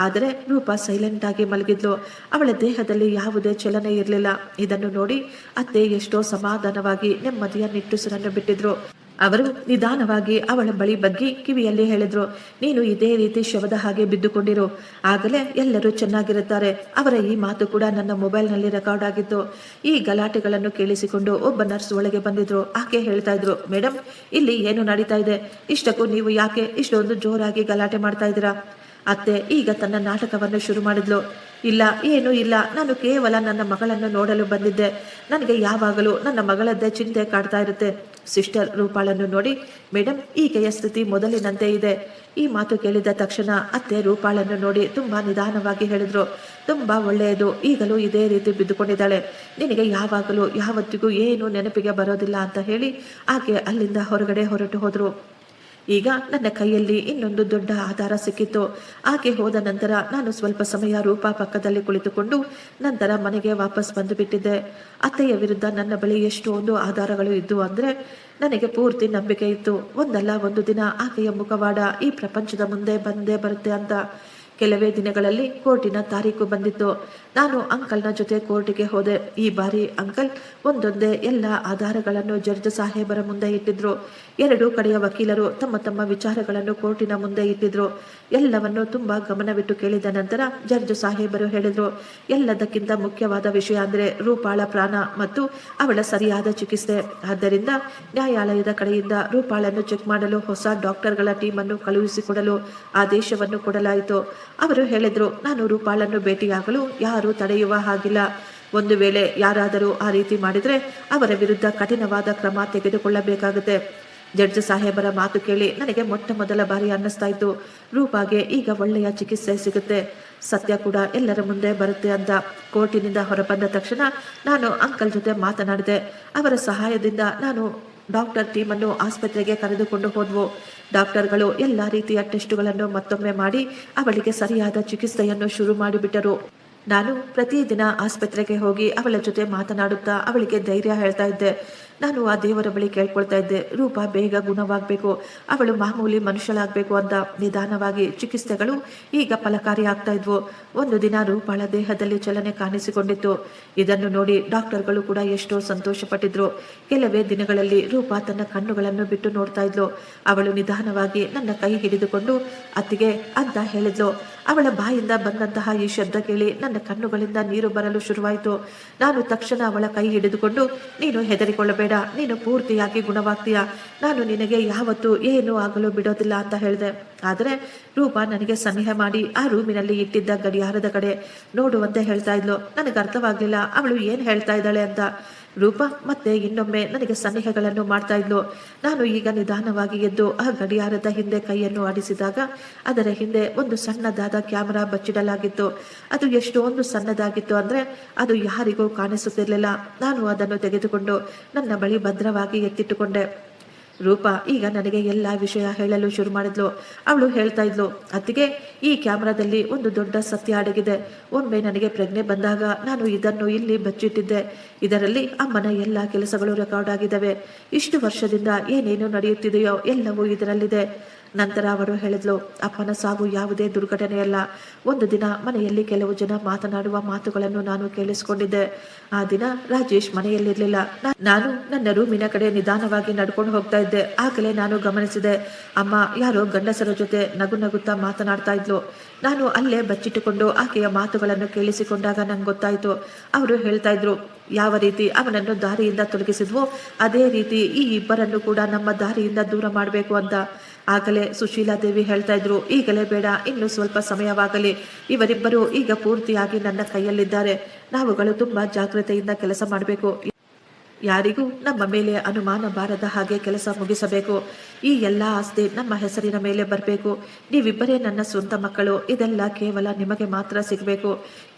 ಆದರೆ ರೂಪಾ ಸೈಲೆಂಟ್ ಆಗಿ ಮಲಗಿದ್ಲು. ಅವಳ ದೇಹದಲ್ಲಿ ಯಾವುದೇ ಚಲನೆ ಇರಲಿಲ್ಲ. ಇದನ್ನು ನೋಡಿ ಅತ್ತೆ ಎಷ್ಟೋ ಸಮಾಧಾನವಾಗಿ ನೆಮ್ಮದಿಯ ನಿಟ್ಟುಸಿರನ್ನು ಬಿಟ್ಟಿದ್ರು. ಅವರು ನಿಧಾನವಾಗಿ ಅವಳ ಬಳಿ ಬಗ್ಗಿ ಕಿವಿಯಲ್ಲಿ ಹೇಳಿದ್ರು, ನೀನು ಇದೇ ರೀತಿ ಶವದ ಹಾಗೆ ಬಿದ್ದುಕೊಂಡಿರು, ಆಗಲೇ ಎಲ್ಲರೂ ಚೆನ್ನಾಗಿರುತ್ತಾರೆ. ಅವರ ಈ ಮಾತು ಕೂಡ ನನ್ನ ಮೊಬೈಲ್ನಲ್ಲಿ ರೆಕಾರ್ಡ್ ಆಗಿತ್ತು. ಈ ಗಲಾಟೆಗಳನ್ನು ಕೇಳಿಸಿಕೊಂಡು ಒಬ್ಬ ನರ್ಸ್ ಒಳಗೆ ಬಂದಿದ್ರು. ಆಕೆ ಹೇಳ್ತಾ ಇದ್ರು, ಮೇಡಮ್, ಇಲ್ಲಿ ಏನು ನಡೀತಾ ಇದೆ? ಇಷ್ಟಕ್ಕೂ ನೀವು ಯಾಕೆ ಇಷ್ಟೊಂದು ಜೋರಾಗಿ ಗಲಾಟೆ ಮಾಡ್ತಾ ಇದ್ದೀರಾ? ಅತ್ತೆ ಈಗ ತನ್ನ ನಾಟಕವನ್ನು ಶುರು ಮಾಡಿದ್ಲು. ಇಲ್ಲ, ಏನೂ ಇಲ್ಲ, ನಾನು ಕೇವಲ ನನ್ನ ಮಗಳನ್ನು ನೋಡಲು ಬಂದಿದ್ದೆ. ನನಗೆ ಯಾವಾಗಲೂ ನನ್ನ ಮಗಳದ್ದೇ ಚಿಂತೆ ಕಾಡ್ತಾ ಇರುತ್ತೆ. ಸಿಸ್ಟರ್ ರೂಪಾಳನ್ನು ನೋಡಿ, ಮೇಡಮ್, ಈಕೆಯ ಸ್ಥಿತಿ ಮೊದಲಿನಂತೆ ಇದೆ. ಈ ಮಾತು ಕೇಳಿದ ತಕ್ಷಣ ಅತ್ತೆ ರೂಪಾಳನ್ನು ನೋಡಿ ತುಂಬಾ ನಿಧಾನವಾಗಿ ಹೇಳಿದ್ರು, ತುಂಬಾ ಒಳ್ಳೆಯದು, ಈಗಲೂ ಇದೇ ರೀತಿ ಬಿದ್ದುಕೊಂಡಿದ್ದಾಳೆ. ನಿನಗೆ ಯಾವಾಗಲೂ ಯಾವತ್ತಿಗೂ ಏನೂ ನೆನಪಿಗೆ ಬರೋದಿಲ್ಲ ಅಂತ ಹೇಳಿ ಆಕೆ ಅಲ್ಲಿಂದ ಹೊರಗಡೆ ಹೊರಟು ಹೋದ್ರು. ಈಗ ನನ್ನ ಕೈಯಲ್ಲಿ ಇನ್ನೊಂದು ದೊಡ್ಡ ಆಧಾರ ಸಿಕ್ಕಿತ್ತು. ಆಕೆ ಹೋದ ನಂತರ ನಾನು ಸ್ವಲ್ಪ ಸಮಯ ರೂಪಾ ಪಕ್ಕದಲ್ಲಿ ಕುಳಿತುಕೊಂಡು ನಂತರ ಮನೆಗೆ ವಾಪಸ್ ಬಂದು ಬಿಟ್ಟಿದ್ದೆ. ಅತ್ತೆಯ ವಿರುದ್ಧ ನನ್ನ ಬಳಿ ಎಷ್ಟೊಂದು ಆಧಾರಗಳು ಇದ್ದು ಅಂದರೆ ನನಗೆ ಪೂರ್ತಿ ನಂಬಿಕೆ ಇತ್ತು, ಒಂದಲ್ಲ ಒಂದು ದಿನ ಆಕೆಯ ಮುಖವಾಡ ಈ ಪ್ರಪಂಚದ ಮುಂದೆ ಬಂದೇ ಬರುತ್ತೆ ಅಂತ. ಕೆಲವೇ ದಿನಗಳಲ್ಲಿ ಕೋರ್ಟಿನ ತಾರೀಕು ಬಂದಿತ್ತು. ನಾನು ಅಂಕಲ್ನ ಜೊತೆ ಕೋರ್ಟಿಗೆ ಹೋದೆ. ಈ ಬಾರಿ ಅಂಕಲ್ ಒಂದೊಂದೇ ಎಲ್ಲ ಆಧಾರಗಳನ್ನು ಜಡ್ಜ್ ಸಾಹೇಬರ ಮುಂದೆ ಇಟ್ಟಿದ್ರು. ಎರಡೂ ಕಡೆಯ ವಕೀಲರು ತಮ್ಮ ತಮ್ಮ ವಿಚಾರಗಳನ್ನು ಕೋರ್ಟಿನ ಮುಂದೆ ಇಟ್ಟಿದ್ರು. ಎಲ್ಲವನ್ನು ತುಂಬಾ ಗಮನವಿಟ್ಟು ಕೇಳಿದ ನಂತರ ಜಡ್ಜ್ ಸಾಹೇಬರು ಹೇಳಿದ್ರು, ಎಲ್ಲದಕ್ಕಿಂತ ಮುಖ್ಯವಾದ ವಿಷಯ ಅಂದ್ರೆ ರೂಪಾಳ ಪ್ರಾಣ ಮತ್ತು ಅವಳ ಸರಿಯಾದ ಚಿಕಿತ್ಸೆ. ಆದ್ದರಿಂದ ನ್ಯಾಯಾಲಯದ ಕಡೆಯಿಂದ ರೂಪಾಳನ್ನು ಚೆಕ್ ಮಾಡಲು ಹೊಸ ಡಾಕ್ಟರ್ಗಳ ಟೀಮ್ ಅನ್ನು ಕಳುಹಿಸಿಕೊಡಲು ಆದೇಶವನ್ನು ಕೊಡಲಾಯಿತು. ಅವರು ಹೇಳಿದ್ರು, ನಾನು ರೂಪಾಳನ್ನು ಭೇಟಿಯಾಗಲು ಯಾರೂ ತಡೆಯುವ ಹಾಗಿಲ್ಲ. ಒಂದು ವೇಳೆ ಯಾರಾದರೂ ಆ ರೀತಿ ಮಾಡಿದ್ರೆ ಅವರ ವಿರುದ್ಧ ಕಠಿಣವಾದ ಕ್ರಮ ತೆಗೆದುಕೊಳ್ಳಬೇಕಾಗುತ್ತೆ. ಜಡ್ಜ್ ಸಾಹೇಬರ ಮಾತು ಕೇಳಿ ನನಗೆ ಮೊಟ್ಟ ಮೊದಲ ಬಾರಿ ಅನ್ನಿಸ್ತಾ ಇತ್ತು, ರೂಪಾಗೆ ಈಗ ಒಳ್ಳೆಯ ಚಿಕಿತ್ಸೆ ಸಿಗುತ್ತೆ, ಸತ್ಯ ಕೂಡ ಎಲ್ಲರ ಮುಂದೆ ಬರುತ್ತೆ ಅಂತ. ಕೋರ್ಟಿನಿಂದ ಹೊರಬಂದ ತಕ್ಷಣ ನಾನು ಅಂಕಲ್ ಜೊತೆ ಮಾತನಾಡಿದೆ. ಅವರ ಸಹಾಯದಿಂದ ನಾನು ಡಾಕ್ಟರ್ ಟೀಮನ್ನು ಆಸ್ಪತ್ರೆಗೆ ಕರೆದುಕೊಂಡು ಹೋದ್ವು. ಡಾಕ್ಟರ್ಗಳು ಎಲ್ಲ ರೀತಿಯ ಟೆಸ್ಟುಗಳನ್ನು ಮತ್ತೊಮ್ಮೆ ಮಾಡಿ ಅವಳಿಗೆ ಸರಿಯಾದ ಚಿಕಿತ್ಸೆಯನ್ನು ಶುರು ಮಾಡಿಬಿಟ್ಟರು. ನಾನು ಪ್ರತಿದಿನ ಆಸ್ಪತ್ರೆಗೆ ಹೋಗಿ ಅವಳ ಜೊತೆ ಮಾತನಾಡುತ್ತಾ ಅವಳಿಗೆ ಧೈರ್ಯ ಹೇಳ್ತಾ ಇದ್ದೆ. ನಾನು ಆ ದೇವರ ಬಳಿ ಕೇಳ್ಕೊಳ್ತಾ ಇದ್ದೆ, ರೂಪ ಬೇಗ ಗುಣವಾಗಬೇಕು, ಅವಳು ಮಾಮೂಲಿ ಮನುಷ್ಯಳಾಗಬೇಕು ಅಂತ. ನಿಧಾನವಾಗಿ ಚಿಕಿತ್ಸೆಗಳು ಈಗ ಫಲಕಾರಿ ಆಗ್ತಾ ಇದ್ವು. ಒಂದು ದಿನ ರೂಪಾಳ ದೇಹದಲ್ಲಿ ಚಲನೆ ಕಾಣಿಸಿಕೊಂಡಿತ್ತು. ಇದನ್ನು ನೋಡಿ ಡಾಕ್ಟರ್ಗಳು ಕೂಡ ಎಷ್ಟೋ ಸಂತೋಷಪಟ್ಟಿದ್ರು. ಕೆಲವೇ ದಿನಗಳಲ್ಲಿ ರೂಪ ತನ್ನ ಕಣ್ಣುಗಳನ್ನು ಬಿಟ್ಟು ನೋಡ್ತಾ ಇದ್ಲು. ಅವಳು ನಿಧಾನವಾಗಿ ನನ್ನ ಕೈ ಹಿಡಿದುಕೊಂಡು ಅತ್ತಿಗೆ ಅಂತ ಹೇಳಿದ್ಲು. ಅವಳ ಬಾಯಿಂದ ಬಂದಂತಹ ಈ ಶಬ್ದ ಕೇಳಿ ನನ್ನ ಕಣ್ಣುಗಳಿಂದ ನೀರು ಬರಲು ಶುರುವಾಯಿತು. ನಾನು ತಕ್ಷಣ ಅವಳ ಕೈ ಹಿಡಿದುಕೊಂಡು, ನೀನು ಹೆದರಿಕೊಳ್ಳಬೇಡ, ನೀನು ಪೂರ್ತಿಯಾಗಿ ಗುಣವಾಗ್ತೀಯ, ನಾನು ನಿನಗೆ ಯಾವತ್ತೂ ಏನೂ ಆಗಲು ಬಿಡೋದಿಲ್ಲ ಅಂತ ಹೇಳಿದೆ. ಆದರೆ ರೂಪ ನನಗೆ ಸನಿಹ ಮಾಡಿ ಆ ರೂಮಿನಲ್ಲಿ ಇಟ್ಟಿದ್ದ ಗಡಿಯಾರದ ಕಡೆ ನೋಡುವಂತೆ ಹೇಳ್ತಾ ಇದ್ಲು. ನನಗೆ ಅರ್ಥವಾಗ್ಲಿಲ್ಲ ಅವಳು ಏನು ಹೇಳ್ತಾ ಇದ್ದಾಳೆ ಅಂತ. ರೂಪ ಮತ್ತೆ ಇನ್ನೊಮ್ಮೆ ನನಗೆ ಸನ್ನಿಹಗಳನ್ನು ಮಾಡ್ತಾ ಇದ್ಲು. ನಾನು ಈಗ ನಿಧಾನವಾಗಿ ಎದ್ದು ಆ ಗಡಿಯಾರದ ಹಿಂದೆ ಕೈಯನ್ನು ಆಡಿಸಿದಾಗ ಅದರ ಹಿಂದೆ ಒಂದು ಸಣ್ಣದಾದ ಕ್ಯಾಮರಾ ಬಚ್ಚಿಡಲಾಗಿತ್ತು. ಅದು ಎಷ್ಟೊಂದು ಸಣ್ಣದಾಗಿತ್ತು ಅಂದರೆ ಅದು ಯಾರಿಗೂ ಕಾಣಿಸುತ್ತಿರಲಿಲ್ಲ. ನಾನು ಅದನ್ನು ತೆಗೆದುಕೊಂಡು ನನ್ನ ಬಳಿ ಭದ್ರವಾಗಿ ಎತ್ತಿಟ್ಟುಕೊಂಡೆ. ರೂಪ ಈಗ ನನಗೆ ಎಲ್ಲ ವಿಷಯ ಹೇಳಲು ಶುರು ಮಾಡಿದ್ಲು. ಅವಳು ಹೇಳ್ತಾ ಇದ್ಲು, ಅತ್ತಿಗೆ, ಈ ಕ್ಯಾಮ್ರಾದಲ್ಲಿ ಒಂದು ದೊಡ್ಡ ಸತ್ಯ ಅಡಗಿದೆ. ಒಮ್ಮೆ ನನಗೆ ಪ್ರಜ್ಞೆ ಬಂದಾಗ ನಾನು ಇದನ್ನು ಇಲ್ಲಿ ಬಚ್ಚಿಟ್ಟಿದ್ದೆ. ಇದರಲ್ಲಿ ಅಮ್ಮನ ಎಲ್ಲ ಕೆಲಸಗಳು ರೆಕಾರ್ಡ್ ಆಗಿದ್ದಾವೆ. ಇಷ್ಟು ವರ್ಷದಿಂದ ಏನೇನು ನಡೆಯುತ್ತಿದೆಯೋ ಎಲ್ಲವೂ ಇದರಲ್ಲಿದೆ. ನಂತರ ಅವರು ಹೇಳಿದ್ಲು, ಅಪ್ಪನ ಸಾವು ಯಾವುದೇ ದುರ್ಘಟನೆಯಲ್ಲ. ಒಂದು ದಿನ ಮನೆಯಲ್ಲಿ ಕೆಲವು ಜನ ಮಾತನಾಡುವ ಮಾತುಗಳನ್ನು ನಾನು ಕೇಳಿಸಿಕೊಂಡಿದ್ದೆ. ಆ ದಿನ ರಾಜೇಶ್ ಮನೆಯಲ್ಲಿರಲಿಲ್ಲ. ನಾನು ನನ್ನ ರೂಮಿನ ಕಡೆ ನಿಧಾನವಾಗಿ ನಡ್ಕೊಂಡು ಹೋಗ್ತಾ ಇದ್ದೆ. ಆಗಲೇ ನಾನು ಗಮನಿಸಿದೆ, ಅಮ್ಮ ಯಾರೋ ಗಂಡಸರ ಜೊತೆ ನಗು ನಗುತ್ತಾ ಮಾತನಾಡ್ತಾ ಇದ್ಲು. ನಾನು ಅಲ್ಲೇ ಬಚ್ಚಿಟ್ಟುಕೊಂಡು ಆಕೆಯ ಮಾತುಗಳನ್ನು ಕೇಳಿಸಿಕೊಂಡಾಗ ನಂಗೆ ಗೊತ್ತಾಯಿತು. ಅವರು ಹೇಳ್ತಾ ಇದ್ರು, ಯಾವ ರೀತಿ ಅವನನ್ನು ದಾರಿಯಿಂದ ತೊಲಗಿಸಿದ್ವೋ ಅದೇ ರೀತಿ ಈ ಇಬ್ಬರನ್ನು ಕೂಡ ನಮ್ಮ ದಾರಿಯಿಂದ ದೂರ ಮಾಡಬೇಕು ಅಂತ. ಆಗಲೇ ಸುಶೀಲಾದೇವಿ ಹೇಳ್ತಾ ಇದ್ರು, ಈಗಲೇ ಬೇಡ, ಇನ್ನು ಸ್ವಲ್ಪ ಸಮಯವಾಗಲಿ. ಇವರಿಬ್ಬರು ಈಗ ಪೂರ್ತಿಯಾಗಿ ನನ್ನ ಕೈಯಲ್ಲಿದ್ದಾರೆ. ನಾವುಗಳು ತುಂಬಾ ಜಾಗ್ರತೆಯಿಂದ ಕೆಲಸ ಮಾಡಬೇಕು. ಯಾರಿಗೂ ನಮ್ಮ ಮೇಲೆ ಅನುಮಾನ ಬಾರದ ಹಾಗೆ ಕೆಲಸ ಮುಗಿಸಬೇಕು. ಈ ಎಲ್ಲ ಆಸ್ತಿ ನಮ್ಮ ಹೆಸರಿನ ಮೇಲೆ ಬರಬೇಕು. ನೀವಿಬ್ಬರೇ ನನ್ನ ಸ್ವಂತ ಮಕ್ಕಳು. ಇದೆಲ್ಲ ಕೇವಲ ನಿಮಗೆ ಮಾತ್ರ ಸಿಗಬೇಕು,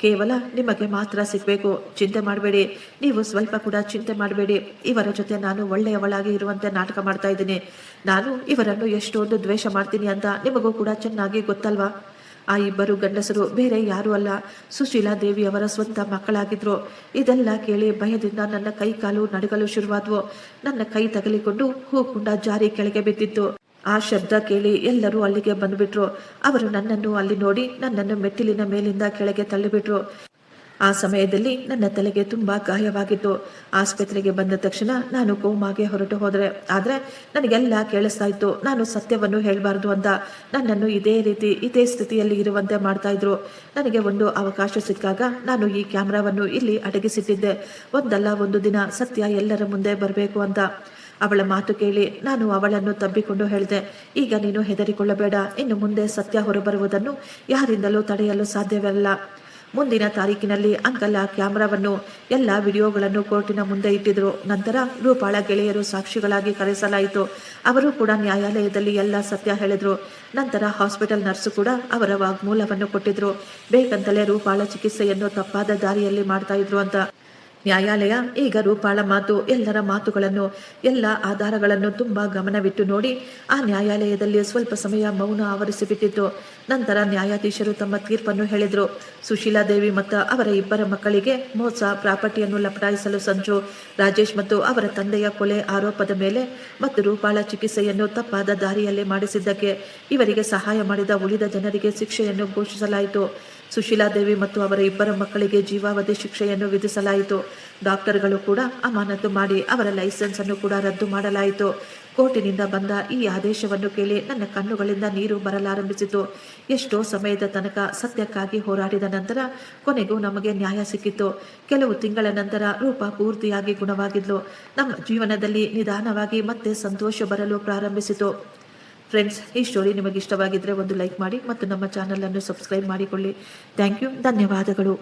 ಕೇವಲ ನಿಮಗೆ ಮಾತ್ರ ಸಿಗಬೇಕು. ಚಿಂತೆ ಮಾಡಬೇಡಿ, ನೀವು ಸ್ವಲ್ಪ ಕೂಡ ಚಿಂತೆ ಮಾಡಬೇಡಿ. ಇವರ ಜೊತೆ ನಾನು ಒಳ್ಳೆಯವಳಾಗಿ ಇರುವಂತೆ ನಾಟಕ ಮಾಡ್ತಾ ಇದ್ದೀನಿ. ನಾನು ಇವರನ್ನು ಎಷ್ಟೊಂದು ದ್ವೇಷ ಮಾಡ್ತೀನಿ ಅಂತ ನಿಮಗೂ ಕೂಡ ಚೆನ್ನಾಗಿ ಗೊತ್ತಲ್ವಾ. ಆ ಇಬ್ಬರು ಗಂಡಸರು ಬೇರೆ ಯಾರೂ ಅಲ್ಲ, ಸುಶೀಲಾ ದೇವಿಯವರ ಸ್ವಂತ ಮಕ್ಕಳಾಗಿದ್ರು. ಇದೆಲ್ಲ ಕೇಳಿ ಭಯದಿಂದ ನನ್ನ ಕೈ ಕಾಲು ನಡುಗಲು ಶುರುವಾದ್ವು. ನನ್ನ ಕೈ ತಗಲಿಕೊಂಡು ಹೂಕುಂಡ ಜಾರಿ ಕೆಳಗೆ ಬಿದ್ದಿತ್ತು. ಆ ಶಬ್ದ ಕೇಳಿ ಎಲ್ಲರೂ ಅಲ್ಲಿಗೆ ಬಂದುಬಿಟ್ರು. ಅವರು ನನ್ನನ್ನು ಅಲ್ಲಿ ನೋಡಿ ನನ್ನನ್ನು ಮೆಟ್ಟಿಲಿನ ಮೇಲಿಂದ ಕೆಳಗೆ ತಳ್ಳಿಬಿಟ್ರು. ಆ ಸಮಯದಲ್ಲಿ ನನ್ನ ತಲೆಗೆ ತುಂಬ ಗಾಯವಾಗಿತ್ತು. ಆಸ್ಪತ್ರೆಗೆ ಬಂದ ತಕ್ಷಣ ನಾನು ಕೋಮಾಗೆ ಹೊರಟು ಹೋದರೆ. ಆದರೆ ನನಗೆಲ್ಲ ಕೇಳಿಸ್ತಾ ಇತ್ತು. ನಾನು ಸತ್ಯವನ್ನು ಹೇಳಬಾರ್ದು ಅಂತ ನನ್ನನ್ನು ಇದೇ ಸ್ಥಿತಿಯಲ್ಲಿ ಇರುವಂತೆ ಮಾಡ್ತಾ ಇದ್ರು. ನನಗೆ ಒಂದು ಅವಕಾಶ ಸಿಕ್ಕಾಗ ನಾನು ಈ ಕ್ಯಾಮ್ರಾವನ್ನು ಇಲ್ಲಿ ಅಡಗಿಸಿಟ್ಟಿದ್ದೆ. ಒಂದಲ್ಲ ಒಂದು ದಿನ ಸತ್ಯ ಎಲ್ಲರ ಮುಂದೆ ಬರಬೇಕು ಅಂತ. ಅವಳ ಮಾತು ಕೇಳಿ ನಾನು ಅವಳನ್ನು ತಬ್ಬಿಕೊಂಡು ಹೇಳಿದೆ, ಈಗ ನೀನು ಹೆದರಿಕೊಳ್ಳಬೇಡ. ಇನ್ನು ಮುಂದೆ ಸತ್ಯ ಹೊರಬರುವುದನ್ನು ಯಾರಿಂದಲೂ ತಡೆಯಲು ಸಾಧ್ಯವಿಲ್ಲ. ಮುಂದಿನ ತಾರೀಕಿನಲ್ಲಿ ಅಂಕಲ್ ಆ ಕ್ಯಾಮ್ರಾವನ್ನು ಎಲ್ಲ ವಿಡಿಯೋಗಳನ್ನು ಕೋರ್ಟಿನ ಮುಂದೆ ಇಟ್ಟಿದ್ರು. ನಂತರ ರೂಪಾಳ ಗೆಳೆಯರು ಸಾಕ್ಷಿಗಳಾಗಿ ಕರೆಸಲಾಯಿತು. ಅವರು ಕೂಡ ನ್ಯಾಯಾಲಯದಲ್ಲಿ ಎಲ್ಲ ಸತ್ಯ ಹೇಳಿದ್ರು. ನಂತರ ಹಾಸ್ಪಿಟಲ್ ನರ್ಸು ಕೂಡ ಅವರ ವಾಗ್ಮೂಲವನ್ನು ಕೊಟ್ಟಿದ್ರು. ಬೇಕಂತಲೇ ರೂಪಾಳ ಚಿಕಿತ್ಸೆಯನ್ನು ತಪ್ಪಾದ ದಾರಿಯಲ್ಲಿ ಮಾಡ್ತಾ ಇದ್ರು ಅಂತ. ನ್ಯಾಯಾಲಯ ಈಗ ರೂಪಾಳ ಮಾತು, ಎಲ್ಲರ ಮಾತುಗಳನ್ನು, ಎಲ್ಲ ಆಧಾರಗಳನ್ನು ತುಂಬ ಗಮನವಿಟ್ಟು ನೋಡಿ ಆ ನ್ಯಾಯಾಲಯದಲ್ಲಿ ಸ್ವಲ್ಪ ಸಮಯ ಮೌನ ಆವರಿಸಿಬಿಟ್ಟಿತ್ತು. ನಂತರ ನ್ಯಾಯಾಧೀಶರು ತಮ್ಮ ತೀರ್ಪನ್ನು ಹೇಳಿದರು. ಸುಶೀಲಾದೇವಿ ಮತ್ತು ಅವರ ಇಬ್ಬರ ಮಕ್ಕಳಿಗೆ ಮೋಸ, ಪ್ರಾಪರ್ಟಿಯನ್ನು ಲಪಟಾಯಿಸಲು ಸಂಚು, ರಾಜೇಶ್ ಮತ್ತು ಅವರ ತಂದೆಯ ಕೊಲೆ ಆರೋಪದ ಮೇಲೆ ಮತ್ತು ರೂಪಾಳ ಚಿಕಿತ್ಸೆಯನ್ನು ತಪ್ಪಾದ ದಾರಿಯಲ್ಲಿ ಮಾಡಿಸಿದ್ದಕ್ಕೆ ಇವರಿಗೆ ಸಹಾಯ ಮಾಡಿದ ಉಳಿದ ಜನರಿಗೆ ಶಿಕ್ಷೆಯನ್ನು ಘೋಷಿಸಲಾಯಿತು. ಸುಶೀಲಾದೇವಿ ಮತ್ತು ಅವರ ಇಬ್ಬರ ಮಕ್ಕಳಿಗೆ ಜೀವಾವಧಿ ಶಿಕ್ಷೆಯನ್ನು ವಿಧಿಸಲಾಯಿತು. ಡಾಕ್ಟರ್ಗಳು ಕೂಡ ಅಮಾನತು ಮಾಡಿ ಅವರ ಲೈಸೆನ್ಸ್ ಅನ್ನು ಕೂಡ ರದ್ದು ಮಾಡಲಾಯಿತು. ಕೋರ್ಟಿನಿಂದ ಬಂದ ಈ ಆದೇಶವನ್ನು ಕೇಳಿ ನನ್ನ ಕಣ್ಣುಗಳಿಂದ ನೀರು ಬರಲಾರಂಭಿಸಿತು. ಎಷ್ಟೋ ಸಮಯದ ತನಕ ಸತ್ಯಕ್ಕಾಗಿ ಹೋರಾಡಿದ ನಂತರ ಕೊನೆಗೂ ನಮಗೆ ನ್ಯಾಯ ಸಿಕ್ಕಿತು. ಕೆಲವು ತಿಂಗಳ ನಂತರ ರೂಪ ಪೂರ್ತಿಯಾಗಿ ಗುಣವಾಗಿದ್ಲು. ನಮ್ಮ ಜೀವನದಲ್ಲಿ ನಿಧಾನವಾಗಿ ಮತ್ತೆ ಸಂತೋಷ ಬರಲು ಪ್ರಾರಂಭಿಸಿತು. ಫ್ರೆಂಡ್ಸ್, ಈ ಸ್ಟೋರಿ ನಿಮಗೆ ಇಷ್ಟವಾಗಿದ್ದರೆ ಒಂದು ಲೈಕ್ ಮಾಡಿ ಮತ್ತು ನಮ್ಮ ಚಾನಲನ್ನು ಸಬ್ಸ್ಕ್ರೈಬ್ ಮಾಡಿಕೊಳ್ಳಿ. ಥ್ಯಾಂಕ್ ಯು, ಧನ್ಯವಾದಗಳು.